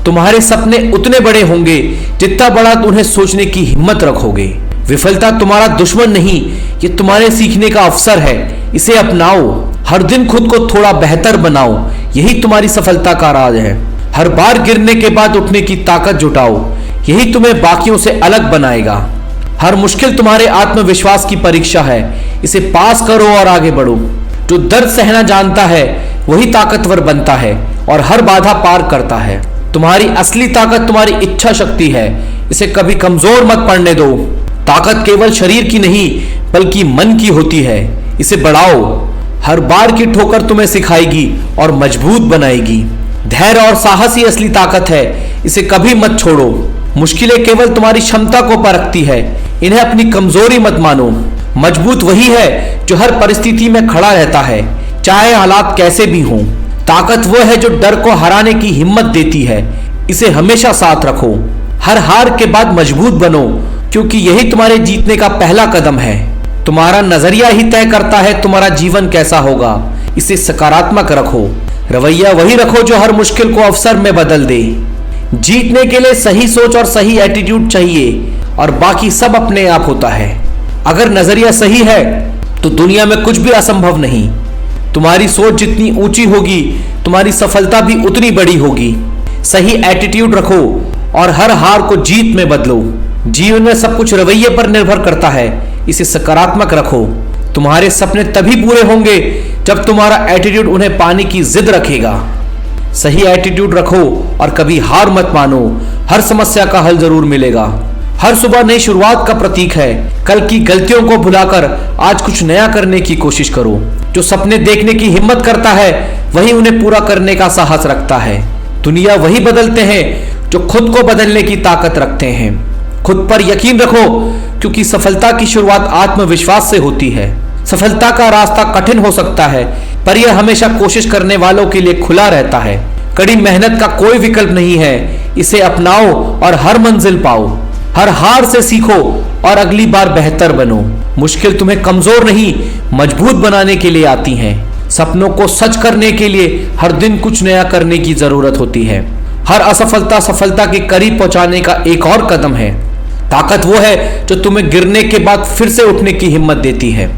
तुम्हारे सपने उतने बड़े होंगे जितना बड़ा उन्हें सोचने की हिम्मत रखोगे। विफलता तुम्हारा दुश्मन नहीं, ये तुम्हारे सीखने का अवसर है, इसे अपनाओ। हर दिन खुद को थोड़ा बेहतर बनाओ, यही तुम्हारी सफलता का राज है। हर बार गिरने के बाद उठने की ताकत जुटाओ, यही तुम्हें बाकियों से अलग बनाएगा। हर मुश्किल तुम्हारे आत्मविश्वास की परीक्षा है, इसे पास करो और आगे बढ़ो। जो दर्द सहना जानता है वही ताकतवर बनता है और हर बाधा पार करता है। तुम्हारी असली ताकत तुम्हारी इच्छा शक्ति है, इसे कभी कमजोर मत पड़ने दो। ताकत केवल शरीर की नहीं बल्कि मन की होती है, इसे बढ़ाओ। हर बार की ठोकर तुम्हें सिखाएगी और मजबूत बनाएगी। धैर्य और साहस ही असली ताकत है, इसे कभी मत छोड़ो। मुश्किलें केवल तुम्हारी क्षमता को परखती है, इन्हें अपनी कमजोरी मत मानो। मजबूत वही है जो हर परिस्थिति में खड़ा रहता है, चाहे हालात कैसे भी हों। ताकत वो है जो डर को हराने की हिम्मत देती है, इसे हमेशा साथ रखो। हर हार के बाद मजबूत बनो, क्योंकि यही तुम्हारे जीतने का पहला कदम है। तुम्हारा नजरिया ही तय करता है तुम्हारा जीवन कैसा होगा, इसे सकारात्मक रखो। रवैया वही रखो जो हर मुश्किल को अवसर में बदल दे। जीतने के लिए सही सोच और सही एटीट्यूड चाहिए और बाकी सब अपने आप होता है। अगर नजरिया सही है तो दुनिया में कुछ भी असंभव नहीं। तुम्हारी सोच जितनी ऊंची होगी तुम्हारी सफलता भी उतनी बड़ी होगी। सही एटीट्यूड रखो और हर हार को जीत में बदलो। जीवन में सब कुछ रवैये पर निर्भर करता है, इसे सकारात्मक रखो। तुम्हारे सपने तभी पूरे होंगे जब तुम्हारा एटीट्यूड उन्हें पाने की जिद रखेगा। सही एटीट्यूड रखो और कभी हार मत मानो। हर समस्या का हल जरूर मिलेगा। हर सुबह नई शुरुआत का प्रतीक है। कल की गलतियों को भुलाकर आज कुछ नया करने की कोशिश करो। जो सपने देखने की हिम्मत करता है वही उन्हें पूरा करने का साहस रखता है। दुनिया वही बदलते हैं जो खुद को बदलने की ताकत रखते हैं। खुद पर यकीन रखो क्योंकि सफलता की शुरुआत आत्मविश्वास से होती है। सफलता का रास्ता कठिन हो सकता है पर यह हमेशा कोशिश करने वालों के लिए खुला रहता है। कड़ी मेहनत का कोई विकल्प नहीं है, इसे अपनाओ और हर मंजिल पाओ। हर हार से सीखो और अगली बार बेहतर बनो। मुश्किल तुम्हें कमजोर नहीं मजबूत बनाने के लिए आती हैं। सपनों को सच करने के लिए हर दिन कुछ नया करने की जरूरत होती है। हर असफलता सफलता के करीब पहुंचाने का एक और कदम है। ताकत वो है जो तुम्हें गिरने के बाद फिर से उठने की हिम्मत देती है।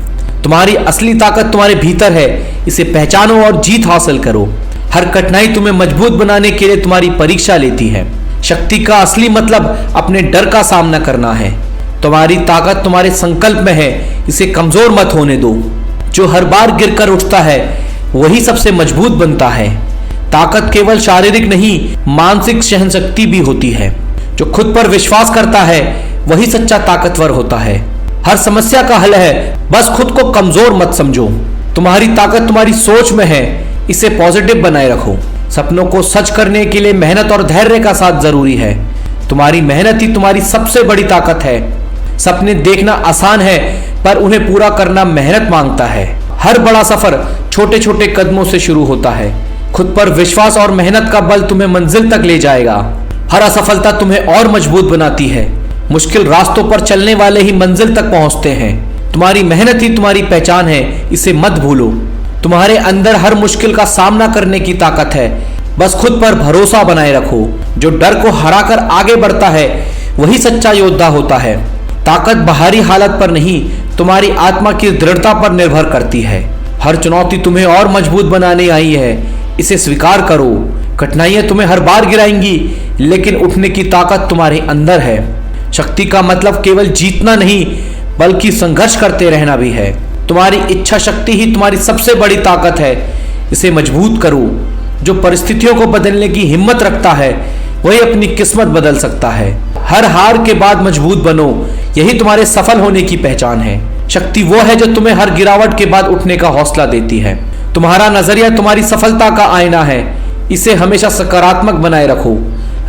तुम्हारी असली ताकत तुम्हारे भीतर है, इसे पहचानो और जीत हासिल करो। हर कठिनाई तुम्हें मजबूत बनाने के लिए तुम्हारी परीक्षा लेती है। शक्ति का असली मतलब अपने डर का सामना करना है। तुम्हारी ताकत तुम्हारे संकल्प में है, इसे कमजोर मत होने दो। जो हर बार गिरकर उठता है वही सबसे मजबूत बनता है। ताकत केवल शारीरिक नहीं मानसिक सहनशक्ति भी होती है। जो खुद पर विश्वास करता है वही सच्चा ताकतवर होता है। हर समस्या का हल है, बस खुद को कमजोर मत समझो। तुम्हारी ताकत तुम्हारी सोच में है, इसे पॉजिटिव बनाए रखो। सपनों को सच करने के लिए मेहनत और धैर्य का साथ जरूरी है। तुम्हारी मेहनत ही तुम्हारी सबसे बड़ी ताकत है। सपने देखना आसान है पर उन्हें पूरा करना मेहनत मांगता है। हर बड़ा सफर छोटे छोटे कदमों से शुरू होता है। खुद पर विश्वास और मेहनत का बल तुम्हें मंजिल तक ले जाएगा। हर असफलता तुम्हें और मजबूत बनाती है। मुश्किल रास्तों पर चलने वाले ही मंजिल तक पहुंचते हैं। तुम्हारी मेहनत ही तुम्हारी पहचान है, इसे मत भूलो। तुम्हारे अंदर हर मुश्किल का सामना करने की ताकत है, बस खुद पर भरोसा बनाए रखो। जो डर को हराकर आगे बढ़ता है वही सच्चा योद्धा होता है। ताकत बाहरी हालत पर नहीं तुम्हारी आत्मा की दृढ़ता पर निर्भर करती है। हर चुनौती तुम्हें और मजबूत बनाने आई है, इसे स्वीकार करो। कठिनाइयां तुम्हें हर बार गिराएंगी लेकिन उठने की ताकत तुम्हारे अंदर है। शक्ति का मतलब केवल जीतना नहीं बल्कि संघर्ष करते रहना भी है। तुम्हारी इच्छा शक्ति ही तुम्हारी सबसे बड़ी ताकत है, इसे मजबूत करो। जो परिस्थितियों को बदलने की हिम्मत रखता है वही अपनी किस्मत बदल सकता है। हर हार के बाद मजबूत बनो, यही तुम्हारे सफल होने की पहचान है। शक्ति वो है जो तुम्हें हर गिरावट के बाद उठने का हौसला देती है। तुम्हारा नजरिया तुम्हारी सफलता का आईना है, इसे हमेशा सकारात्मक बनाए रखो।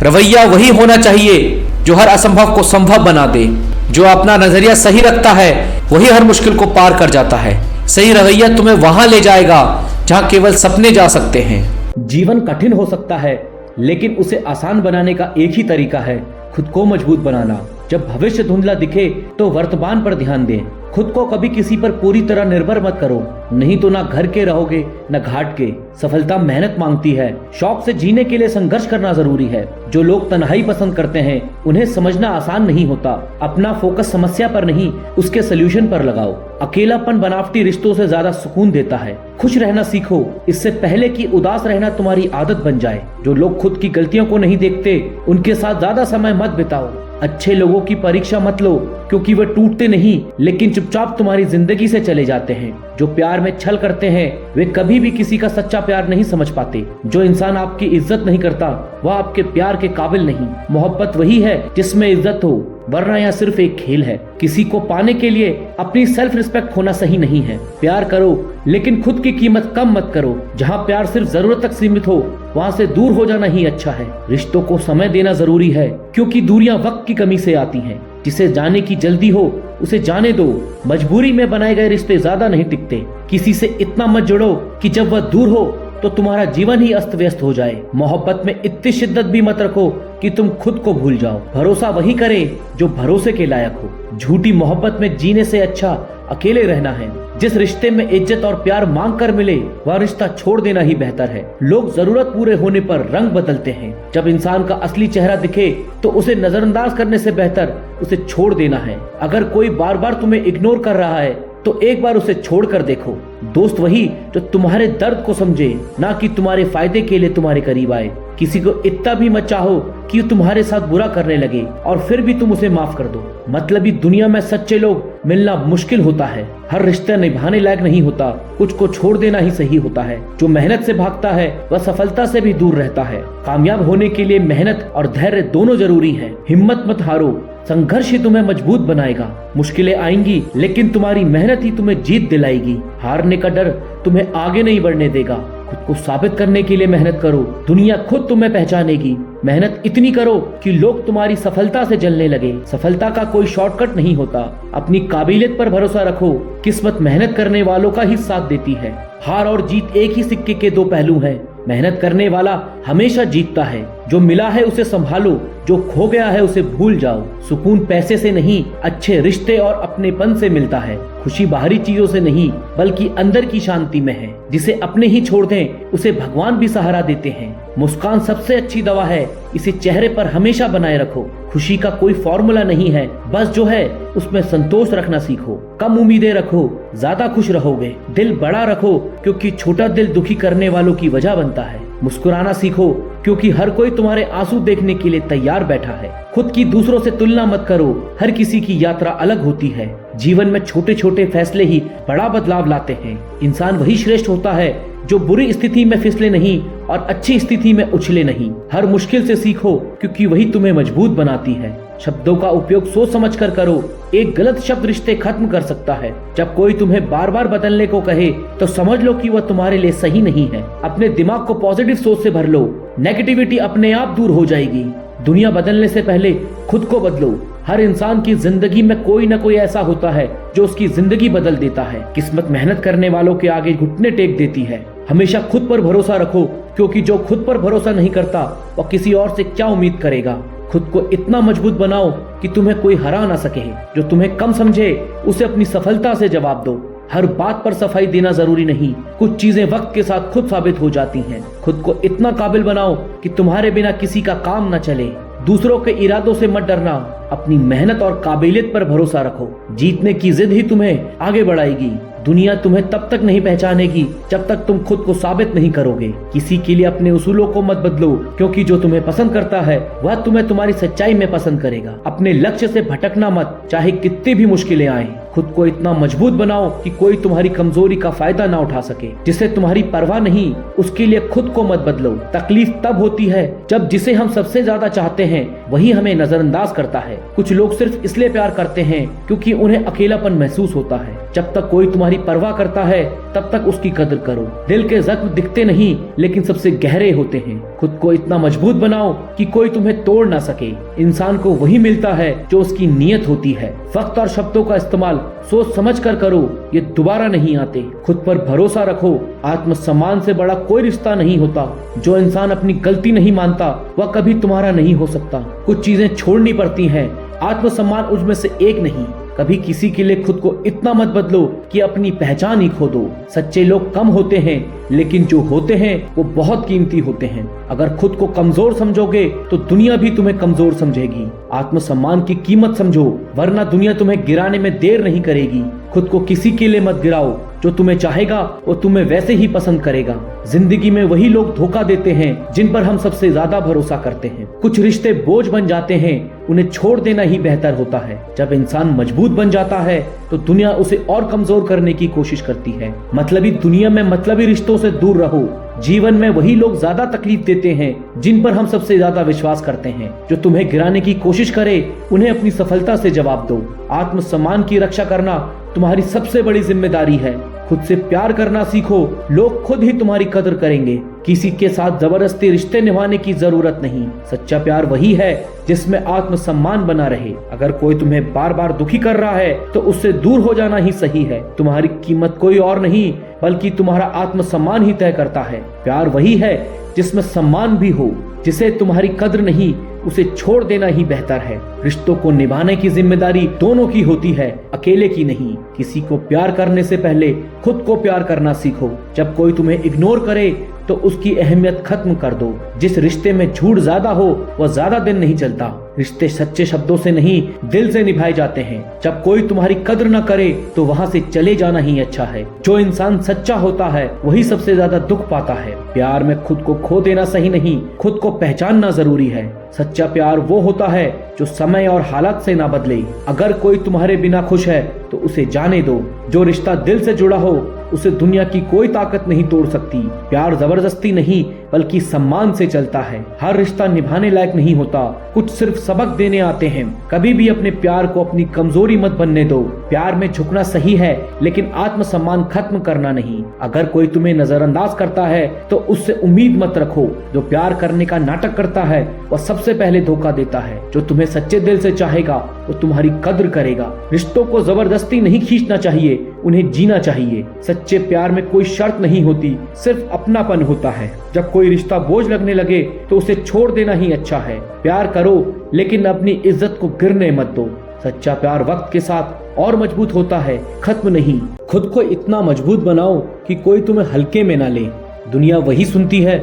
रवैया वही होना चाहिए जो हर असंभव को संभव बना दे। जो अपना नजरिया सही रखता है वही हर मुश्किल को पार कर जाता है। सही रवैया तुम्हें वहां ले जाएगा जहां केवल सपने जा सकते हैं। जीवन कठिन हो सकता है लेकिन उसे आसान बनाने का एक ही तरीका है, खुद को मजबूत बनाना। जब भविष्य धुंधला दिखे तो वर्तमान पर ध्यान दें। खुद को कभी किसी पर पूरी तरह निर्भर मत करो, नहीं तो ना घर के रहोगे न घाट के। सफलता मेहनत मांगती है। शौक से जीने के लिए संघर्ष करना जरूरी है। जो लोग तन्हाई पसंद करते हैं उन्हें समझना आसान नहीं होता। अपना फोकस समस्या पर नहीं उसके सोल्यूशन पर लगाओ। अकेलापन बनावटी रिश्तों से ज्यादा सुकून देता है। खुश रहना सीखो, इससे पहले कि उदास रहना तुम्हारी आदत बन जाए। जो लोग खुद की गलतियों को नहीं देखते उनके साथ ज्यादा समय मत बिताओ। अच्छे लोगों की परीक्षा मत लो क्योंकि वे टूटते नहीं लेकिन चुपचाप तुम्हारी जिंदगी से चले जाते हैं। जो प्यार में छल करते हैं वे कभी भी किसी का सच्चा प्यार नहीं समझ पाते। जो इंसान आपकी इज्जत नहीं करता वह आपके प्यार के काबिल नहीं। मोहब्बत वही है जिसमें इज्जत हो, वरना यह सिर्फ एक खेल है। किसी को पाने के लिए अपनी सेल्फ रिस्पेक्ट खोना सही नहीं है। प्यार करो लेकिन खुद की कीमत कम मत करो। जहाँ प्यार सिर्फ जरूरत तक सीमित हो वहाँ से दूर हो जाना ही अच्छा है। रिश्तों को समय देना जरूरी है क्योंकि दूरियां वक्त की कमी से आती हैं। जिसे जाने की जल्दी हो उसे जाने दो। मजबूरी में बनाए गए रिश्ते ज्यादा नहीं टिकते। किसी से इतना मत जुड़ो कि जब वह दूर हो तो तुम्हारा जीवन ही अस्त व्यस्त हो जाए। मोहब्बत में इतनी शिद्दत भी मत रखो कि तुम खुद को भूल जाओ। भरोसा वही करे जो भरोसे के लायक हो। झूठी मोहब्बत में जीने से अच्छा अकेले रहना है। जिस रिश्ते में इज्जत और प्यार मांग कर मिले वह रिश्ता छोड़ देना ही बेहतर है। लोग जरूरत पूरे होने पर रंग बदलते हैं। जब इंसान का असली चेहरा दिखे तो उसे नजरअंदाज करने से बेहतर उसे छोड़ देना है। अगर कोई बार बार तुम्हें इग्नोर कर रहा है तो एक बार उसे छोड़ कर देखो। दोस्त वही जो तुम्हारे दर्द को समझे, ना कि तुम्हारे फायदे के लिए तुम्हारे करीब आए। किसी को इतना भी मत चाहो कि तुम्हारे साथ बुरा करने लगे और फिर भी तुम उसे माफ कर दो। मतलबी दुनिया में सच्चे लोग मिलना मुश्किल होता है। हर रिश्ता निभाने लायक नहीं होता। कुछ को छोड़ देना ही सही होता है। जो मेहनत से भागता है वह सफलता से भी दूर रहता है। कामयाब होने के लिए मेहनत और धैर्य दोनों जरूरी है। हिम्मत मत हारो। संघर्ष ही तुम्हें मजबूत बनाएगा। मुश्किलें आएंगी लेकिन तुम्हारी मेहनत ही तुम्हें जीत दिलाएगी। हारने का डर तुम्हें आगे नहीं बढ़ने देगा। खुद को साबित करने के लिए मेहनत करो। दुनिया खुद तुम्हें पहचानेगी। मेहनत इतनी करो कि लोग तुम्हारी सफलता से जलने लगे। सफलता का कोई शॉर्टकट नहीं होता। अपनी काबिलियत पर भरोसा रखो। किस्मत मेहनत करने वालों का ही साथ देती है। हार और जीत एक ही सिक्के के दो पहलू हैं। मेहनत करने वाला हमेशा जीतता है। जो मिला है उसे संभालो, जो खो गया है उसे भूल जाओ। सुकून पैसे से नहीं, अच्छे रिश्ते और अपनेपन से मिलता है। खुशी बाहरी चीजों से नहीं बल्कि अंदर की शांति में है। जिसे अपने ही छोड़ दें उसे भगवान भी सहारा देते हैं। मुस्कान सबसे अच्छी दवा है। इसे चेहरे पर हमेशा बनाए रखो। खुशी का कोई फॉर्मूला नहीं है, बस जो है उसमें संतोष रखना सीखो। कम उम्मीदें रखो, ज्यादा खुश रहोगे। दिल बड़ा रखो क्योंकि छोटा दिल दुखी करने वालों की वजह बनता है। मुस्कुराना सीखो क्योंकि हर कोई तुम्हारे आंसू देखने के लिए तैयार बैठा है। खुद की दूसरों से तुलना मत करो। हर किसी की यात्रा अलग होती है। जीवन में छोटे छोटे फैसले ही बड़ा बदलाव लाते हैं। इंसान वही श्रेष्ठ होता है जो बुरी स्थिति में फिसले नहीं और अच्छी स्थिति में उछले नहीं। हर मुश्किल से सीखो क्योंकि वही तुम्हें मजबूत बनाती है। शब्दों का उपयोग सोच समझ कर करो। एक गलत शब्द रिश्ते खत्म कर सकता है। जब कोई तुम्हें बार बार बदलने को कहे तो समझ लो कि वह तुम्हारे लिए सही नहीं है। अपने दिमाग को पॉजिटिव सोच से भर लो। नेगेटिविटी अपने आप दूर हो जाएगी। दुनिया बदलने से पहले खुद को बदलो। हर इंसान की जिंदगी में कोई न कोई ऐसा होता है जो उसकी जिंदगी बदल देता है। किस्मत मेहनत करने वालों के आगे घुटने टेक देती है। हमेशा खुद पर भरोसा रखो क्योंकि जो खुद पर भरोसा नहीं करता वह किसी और से क्या उम्मीद करेगा। खुद को इतना मजबूत बनाओ कि तुम्हें कोई हरा ना सके। जो तुम्हें कम समझे उसे अपनी सफलता से जवाब दो। हर बात पर सफाई देना जरूरी नहीं। कुछ चीजें वक्त के साथ खुद साबित हो जाती हैं। खुद को इतना काबिल बनाओ कि तुम्हारे बिना किसी का काम न चले। दूसरों के इरादों से मत डरना। अपनी मेहनत और काबिलियत पर भरोसा रखो। जीतने की जिद ही तुम्हें आगे बढ़ाएगी। दुनिया तुम्हें तब तक नहीं पहचानेगी जब तक तुम खुद को साबित नहीं करोगे। किसी के लिए अपने उसूलों को मत बदलो क्योंकि जो तुम्हें पसंद करता है वह तुम्हें तुम्हारी सच्चाई में पसंद करेगा। अपने लक्ष्य से भटकना मत, चाहे कितनी भी मुश्किलें आए। खुद को इतना मजबूत बनाओ कि कोई तुम्हारी कमजोरी का फायदा ना उठा सके। जिसे तुम्हारी परवाह नहीं उसके लिए खुद को मत बदलो। तकलीफ तब होती है जब जिसे हम सबसे ज्यादा चाहते हैं वही हमें नजरअंदाज करता है। कुछ लोग सिर्फ इसलिए प्यार करते हैं क्योंकि उन्हें अकेलापन महसूस होता है। जब तक कोई तुम्हारी परवाह करता है तब तक उसकी कदर करो। दिल के जख्म दिखते नहीं लेकिन सबसे गहरे होते हैं। खुद को इतना मजबूत बनाओ कि कोई तुम्हें तोड़ ना सके। इंसान को वही मिलता है जो उसकी नीयत होती है। वक्त और शब्दों का इस्तेमाल सोच समझ कर करो, ये दोबारा नहीं आते। खुद पर भरोसा रखो। आत्मसम्मान से बड़ा कोई रिश्ता नहीं होता। जो इंसान अपनी गलती नहीं मानता वह कभी तुम्हारा नहीं हो सकता। कुछ चीजें छोड़नी पड़ती हैं, आत्मसम्मान उसमें से एक नहीं। कभी किसी के लिए खुद को इतना मत बदलो कि अपनी पहचान ही खो दो। सच्चे लोग कम होते हैं लेकिन जो होते हैं वो बहुत कीमती होते हैं। अगर खुद को कमजोर समझोगे तो दुनिया भी तुम्हें कमजोर समझेगी। आत्मसम्मान की कीमत समझो वरना दुनिया तुम्हें गिराने में देर नहीं करेगी। खुद को किसी के लिए मत गिराओ। जो तुम्हें चाहेगा वो तुम्हें वैसे ही पसंद करेगा। जिंदगी में वही लोग धोखा देते हैं जिन पर हम सबसे ज्यादा भरोसा करते हैं। कुछ रिश्ते बोझ बन जाते हैं, उन्हें छोड़ देना ही बेहतर होता है। जब इंसान मजबूत बन जाता है तो दुनिया उसे और कमजोर करने की कोशिश करती है। मतलबी दुनिया में मतलबी रिश्तों से दूर रहो। जीवन में वही लोग ज्यादा तकलीफ देते हैं जिन पर हम सबसे ज्यादा विश्वास करते हैं। जो तुम्हें गिराने की कोशिश करे उन्हें अपनी सफलता से जवाब दो। आत्मसम्मान की रक्षा करना तुम्हारी सबसे बड़ी जिम्मेदारी है। खुद से प्यार करना सीखो, लोग खुद ही तुम्हारी कदर करेंगे। किसी के साथ जबरदस्ती रिश्ते निभाने की जरूरत नहीं। सच्चा प्यार वही है जिसमें आत्मसम्मान बना रहे। अगर कोई तुम्हें बार बार दुखी कर रहा है तो उससे दूर हो जाना ही सही है। तुम्हारी कीमत कोई और नहीं बल्कि तुम्हारा आत्मसम्मान ही तय करता है। प्यार वही है जिसमें सम्मान भी हो। जिसे तुम्हारी कद्र नहीं उसे छोड़ देना ही बेहतर है। रिश्तों को निभाने की जिम्मेदारी दोनों की होती है, अकेले की नहीं। किसी को प्यार करने से पहले खुद को प्यार करना सीखो। जब कोई तुम्हें इग्नोर करे तो उसकी अहमियत खत्म कर दो। जिस रिश्ते में झूठ ज्यादा हो वह ज्यादा दिन नहीं चलता। रिश्ते सच्चे शब्दों से नहीं दिल से निभाए जाते हैं। जब कोई तुम्हारी कद्र न करे तो वहाँ से चले जाना ही अच्छा है। जो इंसान सच्चा होता है वही सबसे ज्यादा दुख पाता है। प्यार में खुद को खो देना सही नहीं, खुद को पहचानना जरूरी है। सच्चा प्यार वो होता है जो समय और हालात से ना बदले। अगर कोई तुम्हारे बिना खुश है तो उसे जाने दो। जो रिश्ता दिल से जुड़ा हो उसे दुनिया की कोई ताकत नहीं तोड़ सकती। प्यार जबरदस्ती नहीं बल्कि सम्मान से चलता है। हर रिश्ता निभाने लायक नहीं होता, कुछ सिर्फ सबक देने आते हैं। कभी भी अपने प्यार को अपनी कमजोरी मत बनने दो। प्यार में झुकना सही है लेकिन आत्मसम्मान खत्म करना नहीं। अगर कोई तुम्हें नजरअंदाज करता है तो उससे उम्मीद मत रखो। जो प्यार करने का नाटक करता है वह सबसे पहले धोखा देता है। जो तुम्हें सच्चे दिल से चाहेगा वो तुम्हारी कद्र करेगा। रिश्तों को जबरदस्ती नहीं खींचना चाहिए, उन्हें जीना चाहिए। सच्चे प्यार में कोई शर्त नहीं होती, सिर्फ अपनापन होता है। जब कोई रिश्ता बोझ लगने लगे तो उसे छोड़ देना ही अच्छा है। प्यार करो लेकिन अपनी इज्जत को गिरने मत दो। सच्चा प्यार वक्त के साथ और मजबूत होता है, खत्म नहीं। खुद को इतना मजबूत बनाओ कि कोई तुम्हें हल्के में ना ले। दुनिया वही सुनती है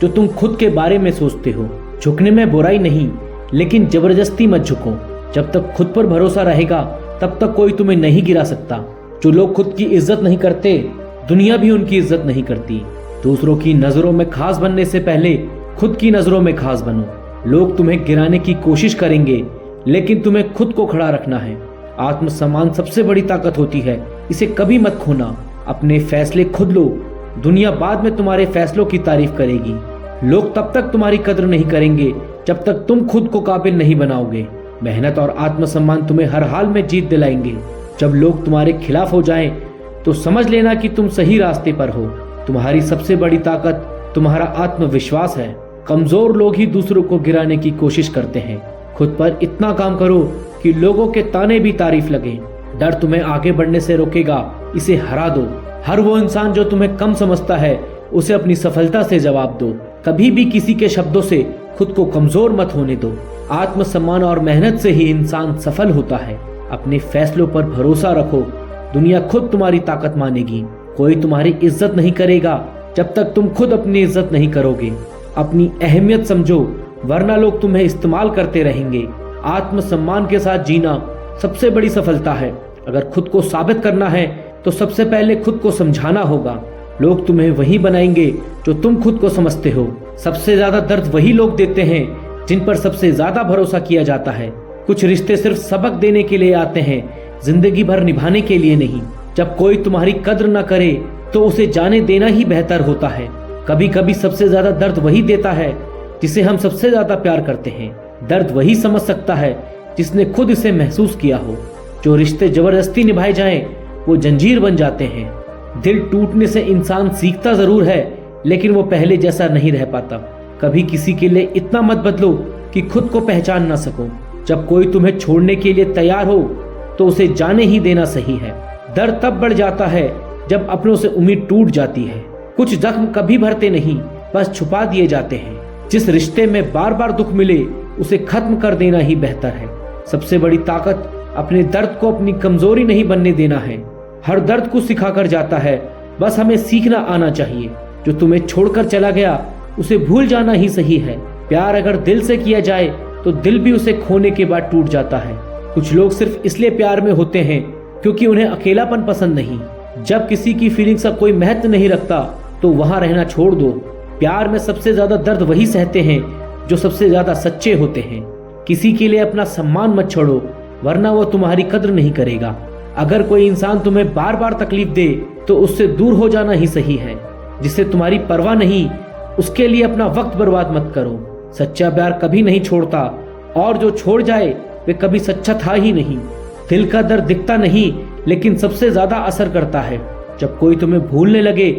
जो तुम खुद के बारे में सोचते हो। झुकने में बुराई नहीं लेकिन जबरदस्ती मत झुको। जब तक खुद पर भरोसा रहेगा तब तक कोई तुम्हें नहीं गिरा सकता। जो लोग खुद की इज्जत नहीं करते दुनिया भी उनकी इज्जत नहीं करती। दूसरों की नजरों में खास बनने से पहले खुद की नजरों में खास बनो। लोग तुम्हें गिराने की कोशिश करेंगे लेकिन तुम्हें खुद को खड़ा रखना है। आत्मसम्मान सबसे बड़ी ताकत होती है, इसे कभी मत खोना। अपने फैसले खुद लो, दुनिया बाद में तुम्हारे फैसलों की तारीफ करेगी। लोग तब तक तुम्हारी कद्र नहीं करेंगे जब तक तुम खुद को काबिल नहीं बनाओगे। मेहनत और आत्मसम्मान तुम्हें हर हाल में जीत दिलाएंगे। जब लोग तुम्हारे खिलाफ हो जाएं तो समझ लेना कि तुम सही रास्ते पर हो। तुम्हारी सबसे बड़ी ताकत तुम्हारा आत्मविश्वास है। कमजोर लोग ही दूसरों को गिराने की कोशिश करते हैं। खुद पर इतना काम करो कि लोगों के ताने भी तारीफ लगे। डर तुम्हें आगे बढ़ने से रोकेगा, इसे हरा दो। हर वो इंसान जो तुम्हें कम समझता है उसे अपनी सफलता से जवाब दो। कभी भी किसी के शब्दों से खुद को कमजोर मत होने दो। आत्मसम्मान और मेहनत से ही इंसान सफल होता है। अपने फैसलों पर भरोसा रखो, दुनिया खुद तुम्हारी ताकत मानेगी। कोई तुम्हारी इज्जत नहीं करेगा जब तक तुम खुद अपनी इज्जत नहीं करोगे। अपनी अहमियत समझो वरना लोग तुम्हें इस्तेमाल करते रहेंगे। आत्मसम्मान के साथ जीना सबसे बड़ी सफलता है। अगर खुद को साबित करना है तो सबसे पहले खुद को समझाना होगा। लोग तुम्हें वही बनाएंगे जो तुम खुद को समझते हो। सबसे ज्यादा दर्द वही लोग देते हैं जिन पर सबसे ज्यादा भरोसा किया जाता है। कुछ रिश्ते सिर्फ सबक देने के लिए आते हैं, जिंदगी भर निभाने के लिए नहीं। जब कोई तुम्हारी कद्र न करे तो उसे जाने देना ही बेहतर होता है। कभी कभी सबसे ज्यादा दर्द वही देता है जिसे हम सबसे ज्यादा प्यार करते हैं। दर्द वही समझ सकता है जिसने खुद इसे महसूस किया हो। जो रिश्ते जबरदस्ती निभाए जाएं वो जंजीर बन जाते हैं। दिल टूटने से इंसान सीखता जरूर है लेकिन वो पहले जैसा नहीं रह पाता। कभी किसी के लिए इतना मत बदलो कि खुद को पहचान ना सको। जब कोई तुम्हें छोड़ने के लिए तैयार हो तो उसे जाने ही देना सही है। दर्द तब बढ़ जाता है जब अपनों से उम्मीद टूट जाती है। कुछ जख्म कभी भरते नहीं, बस छुपा दिए जाते हैं। जिस रिश्ते में बार बार दुख मिले उसे खत्म कर देना ही बेहतर है। सबसे बड़ी ताकत अपने दर्द को अपनी कमजोरी नहीं बनने देना है। हर दर्द को सिखाकर जाता है, बस हमें सीखना आना चाहिए। जो तुम्हें छोड़कर चला गया उसे भूल जाना ही सही है। प्यार अगर दिल से किया जाए तो दिल भी उसे खोने के बाद टूट जाता है। कुछ लोग सिर्फ इसलिए प्यार में होते हैं क्योंकि उन्हें अकेलापन पसंद नहीं। जब किसी की फीलिंग्स का कोई महत्व नहीं रखता तो वहां रहना छोड़ दो। प्यार में सबसे ज्यादा दर्द वही सहते हैं जो सबसे ज्यादा सच्चे होते हैं। किसी के लिए अपना सम्मान मत छोड़ो वरना वो तुम्हारी कद्र नहीं करेगा। अगर कोई इंसान तुम्हें बार बार तकलीफ दे तो उससे दूर हो जाना ही सही है। जिसे तुम्हारी परवाह नहीं उसके लिए अपना वक्त बर्बाद मत करो। सच्चा प्यार कभी नहीं छोड़ता और जो छोड़ जाए वे कभी सच्चा था ही नहीं। दिल का दर्द दिखता नहीं लेकिन सबसे ज्यादा असर करता है। जब कोई तुम्हें भूलने लगे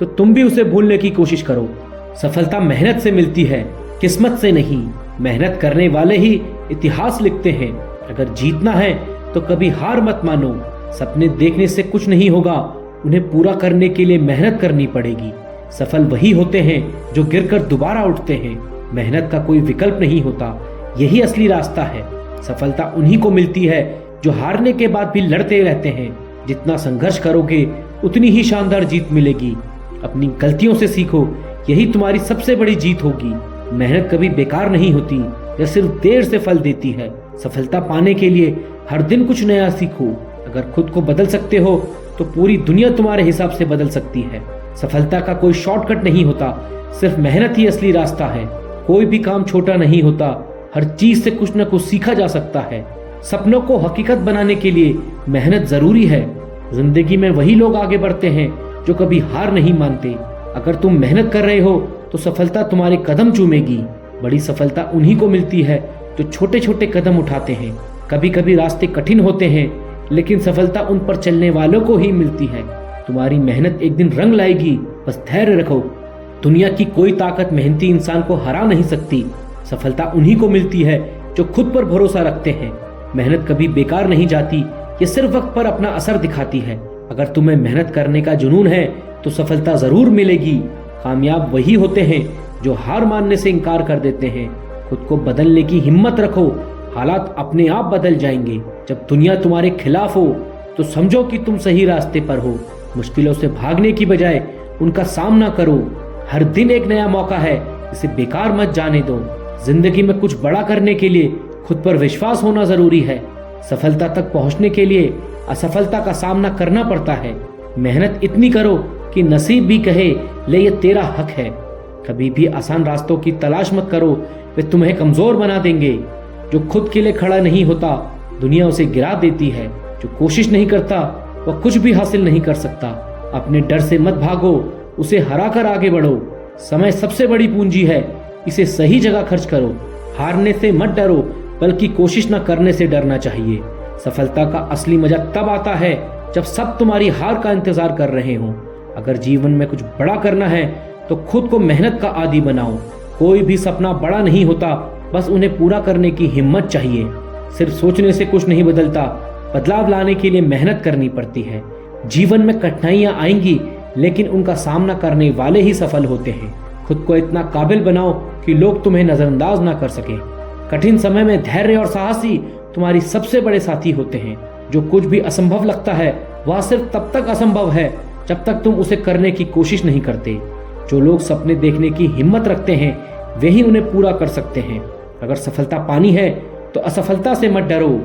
तो तुम भी उसे भूलने की कोशिश करो। सफलता मेहनत से मिलती है, किस्मत से नहीं। मेहनत करने वाले ही इतिहास लिखते हैं। अगर जीतना है तो कभी हार मत मानो। सपने देखने से कुछ नहीं होगा, उन्हें पूरा करने के लिए मेहनत करनी पड़ेगी। सफल वही होते हैं जो गिरकर दोबारा उठते हैं। मेहनत का कोई विकल्प नहीं होता, यही असली रास्ता है। सफलता उन्हीं को मिलती है जो हारने के बाद भी लड़ते रहते हैं। जितना संघर्ष करोगे उतनी ही शानदार जीत मिलेगी। अपनी गलतियों से सीखो, यही तुम्हारी सबसे बड़ी जीत होगी। मेहनत कभी बेकार नहीं होती, यह सिर्फ देर से फल देती है। सफलता पाने के लिए हर दिन कुछ नया सीखो। अगर खुद को बदल सकते हो तो पूरी दुनिया तुम्हारे हिसाब से बदल सकती है। सफलता का कोई शॉर्टकट नहीं होता, सिर्फ मेहनत ही असली रास्ता है। कोई भी काम छोटा नहीं होता, हर चीज से कुछ न कुछ सीखा जा सकता है। सपनों को हकीकत बनाने के लिए मेहनत जरूरी है। जिंदगी में वही लोग आगे बढ़ते हैं जो कभी हार नहीं मानते। अगर तुम मेहनत कर रहे हो तो सफलता तुम्हारे कदम चूमेगी। बड़ी सफलता उन्हीं को मिलती है जो छोटे छोटे कदम उठाते हैं। कभी कभी रास्ते कठिन होते हैं, लेकिन सफलता उन पर चलने वालों को ही मिलती है। तुम्हारी मेहनत एक दिन रंग लाएगी, बस धैर्य रखो। दुनिया की कोई ताकत मेहनती इंसान को हरा नहीं सकती। सफलता उन्हीं को मिलती है जो खुद पर भरोसा रखते हैं। मेहनत कभी बेकार नहीं जाती, ये सिर्फ वक्त पर अपना असर दिखाती है। अगर तुम्हें मेहनत करने का जुनून है तो सफलता जरूर मिलेगी। कामयाब वही होते हैं जो हार मानने से इनकार कर देते हैं। खुद को बदलने की हिम्मत रखो, हालात अपने आप बदल जाएंगे। जब दुनिया तुम्हारे खिलाफ हो तो समझो कि तुम सही रास्ते पर हो। मुश्किलों से भागने की बजाय उनका सामना करो। हर दिन एक नया मौका है, इसे बेकार मत जाने दो। जिंदगी में कुछ बड़ा करने के लिए खुद पर विश्वास होना जरूरी है। सफलता तक पहुंचने के लिए असफलता का सामना करना पड़ता है। मेहनत इतनी करो कि नसीब भी कहे ले ये तेरा हक है। कभी भी आसान रास्तों की तलाश मत करो, वे तुम्हें कमजोर बना देंगे। जो खुद के लिए खड़ा नहीं होता दुनिया उसे गिरा देती है। जो कोशिश नहीं करता वह कुछ भी हासिल नहीं कर सकता। अपने डर से मत भागो, उसे हराकर आगे बढ़ो। समय सबसे बड़ी पूंजी है, इसे सही जगह खर्च करो। हारने से मत डरो, बल्कि कोशिश न करने से डरना चाहिए। सफलता का असली मजा तब आता है जब सब तुम्हारी हार का इंतजार कर रहे हों। अगर जीवन में कुछ बड़ा करना है तो खुद को मेहनत का आदी बनाओ। कोई भी सपना बड़ा नहीं होता, बस उन्हें पूरा करने की हिम्मत चाहिए। सिर्फ सोचने से कुछ नहीं बदलता, बदलाव लाने के लिए मेहनत करनी पड़ती है। जीवन में कठिनाइयां आएंगी, लेकिन उनका सामना करने वाले ही सफल होते हैं। खुद को इतना काबिल बनाओ कि लोग तुम्हें नजरअंदाज ना कर सके। कठिन समय में धैर्य और साहस ही तुम्हारी सबसे बड़े साथी होते हैं। जो कुछ भी असंभव लगता है वह सिर्फ तब तक असंभव है जब तक तुम उसे करने की कोशिश नहीं करते। जो लोग सपने देखने की हिम्मत रखते हैं वे ही उन्हें पूरा कर सकते हैं। अगर सफलता पानी है तो असफलता से मत डरो।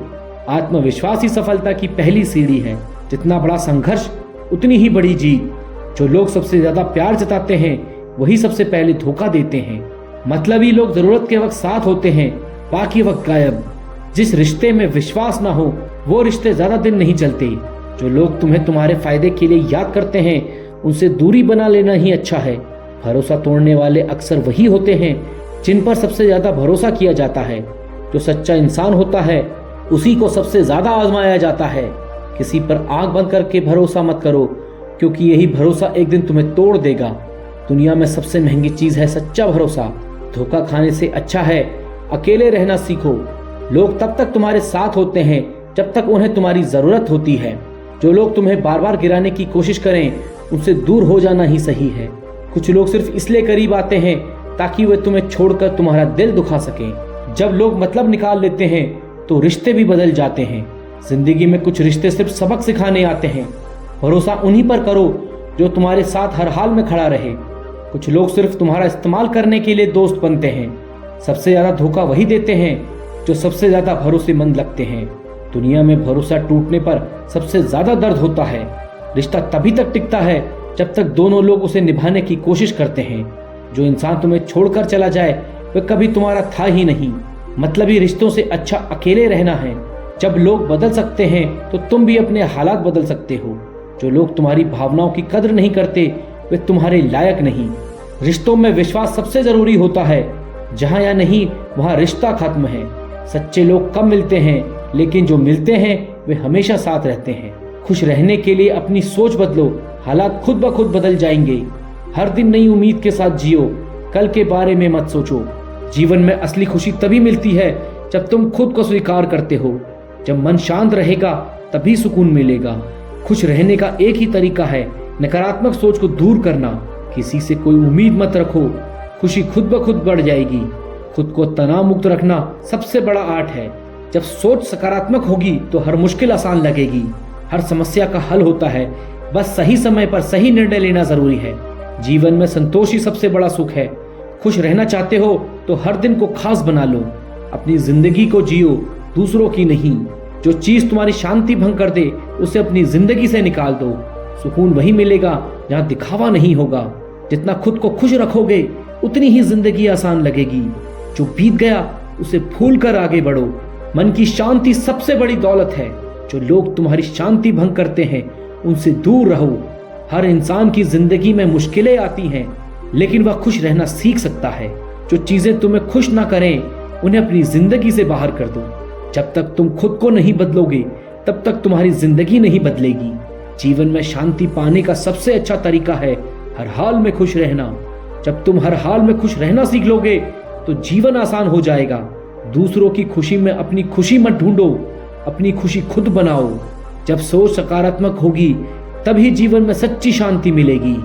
आत्मविश्वास ही सफलता की पहली सीढ़ी है। जितना बड़ा संघर्ष उतनी ही बड़ी जीत। जो लोग सबसे ज्यादा प्यार जताते हैं वही सबसे पहले धोखा देते हैं। मतलबी लोग जरूरत के वक्त साथ होते हैं, बाकी वक्त गायब। जिस रिश्ते में विश्वास ना हो वो रिश्ते ज्यादा दिन नहीं चलते। जो लोग तुम्हें तुम्हारे फायदे के लिए याद करते हैं उनसे दूरी बना लेना ही अच्छा है। भरोसा तोड़ने वाले अक्सर वही होते हैं जिन पर सबसे ज्यादा भरोसा किया जाता है। जो सच्चा इंसान होता है उसी को सबसे ज्यादा आजमाया जाता है। किसी पर आंख बंद करके भरोसा मत करो, क्योंकि यही भरोसा एक दिन तुम्हें तोड़ देगा। दुनिया में सबसे महंगी चीज है सच्चा भरोसा। धोखा खाने से अच्छा है अकेले रहना सीखो। लोग तब तक तुम्हारे साथ होते हैं जब तक उन्हें तुम्हारी जरूरत होती है। जो लोग तुम्हें बार बार गिराने की कोशिश करें उनसे दूर हो जाना ही सही है। कुछ लोग सिर्फ इसलिए करीब आते हैं ताकि वे तुम्हें छोड़कर तुम्हारा दिल दुखा सकें। जब लोग मतलब निकाल लेते हैं तो रिश्ते भी बदल जाते हैं। जिंदगी में कुछ रिश्ते सिर्फ सबक सिखाने आते हैं। भरोसा उन्हीं पर करो जो तुम्हारे साथ हर हाल में खड़ा रहे। कुछ लोग सिर्फ तुम्हारा इस्तेमाल करने के लिए दोस्त बनते हैं। सबसे ज्यादा धोखा वही देते हैं जो सबसे ज्यादा भरोसेमंद लगते हैं। दुनिया में भरोसा टूटने पर सबसे ज्यादा दर्द होता है। रिश्ता तभी तक टिकता है जब तक दोनों लोग उसे निभाने की कोशिश करते हैं। जो इंसान तुम्हें छोड़कर चला जाए वह कभी तुम्हारा था ही नहीं। मतलबी रिश्तों से अच्छा अकेले रहना है। जब लोग बदल सकते हैं तो तुम भी अपने हालात बदल सकते हो। जो लोग तुम्हारी भावनाओं की कदर नहीं करते वे तुम्हारे लायक नहीं। रिश्तों में विश्वास सबसे जरूरी होता है। जहां या नहीं वहां रिश्ता खत्म है। सच्चे लोग कम मिलते हैं, लेकिन जो मिलते हैं वे हमेशा साथ रहते हैं। खुश रहने के लिए अपनी सोच बदलो, हालात खुद ब खुद बदल जाएंगे। हर दिन नई उम्मीद के साथ जियो, कल के बारे में मत सोचो। जीवन में असली खुशी तभी मिलती है जब तुम खुद को स्वीकार करते हो। जब मन शांत रहेगा तभी सुकून मिलेगा। खुश रहने का एक ही तरीका है, नकारात्मक सोच को दूर करना। किसी से कोई उम्मीद मत रखो, खुशी खुद ब खुद बढ़ जाएगी। खुद को तनाव मुक्त रखना सबसे बड़ा आर्ट है। जब सोच सकारात्मक होगी तो हर मुश्किल आसान लगेगी। हर समस्या का हल होता है, बस सही समय पर सही निर्णय लेना जरूरी है। जीवन में संतोष ही सबसे बड़ा सुख है। खुश रहना चाहते हो तो हर दिन को खास बना लो। अपनी जिंदगी को जियो, दूसरों की नहीं। जो चीज तुम्हारी शांति भंग कर दे उसे अपनी जिंदगी से निकाल दो। सुकून वही मिलेगा जहाँ दिखावा नहीं होगा। जितना खुद को खुश रखोगे उतनी ही जिंदगी आसान लगेगी। जो बीत गया उसे भूल कर आगे बढ़ो। मन की शांति सबसे बड़ी दौलत है। जो लोग तुम्हारी शांति भंग करते हैं उनसे दूर रहो। हर इंसान की जिंदगी में मुश्किलें आती हैं, लेकिन वह खुश रहना सीख सकता है। जो चीजें तुम्हें खुश ना करें उन्हें अपनी जिंदगी से बाहर कर दो। जब तक तुम खुद को नहीं बदलोगे तब तक तुम्हारी जिंदगी नहीं बदलेगी। जीवन में शांति पाने का सबसे अच्छा तरीका है हर हाल में खुश रहना। जब तुम हर हाल में खुश रहना सीख लोगे तो जीवन आसान हो जाएगा। दूसरों की खुशी में अपनी खुशी मत ढूंढो, अपनी खुशी खुद बनाओ। जब सोच सकारात्मक होगी तभी जीवन में सच्ची शांति मिलेगी।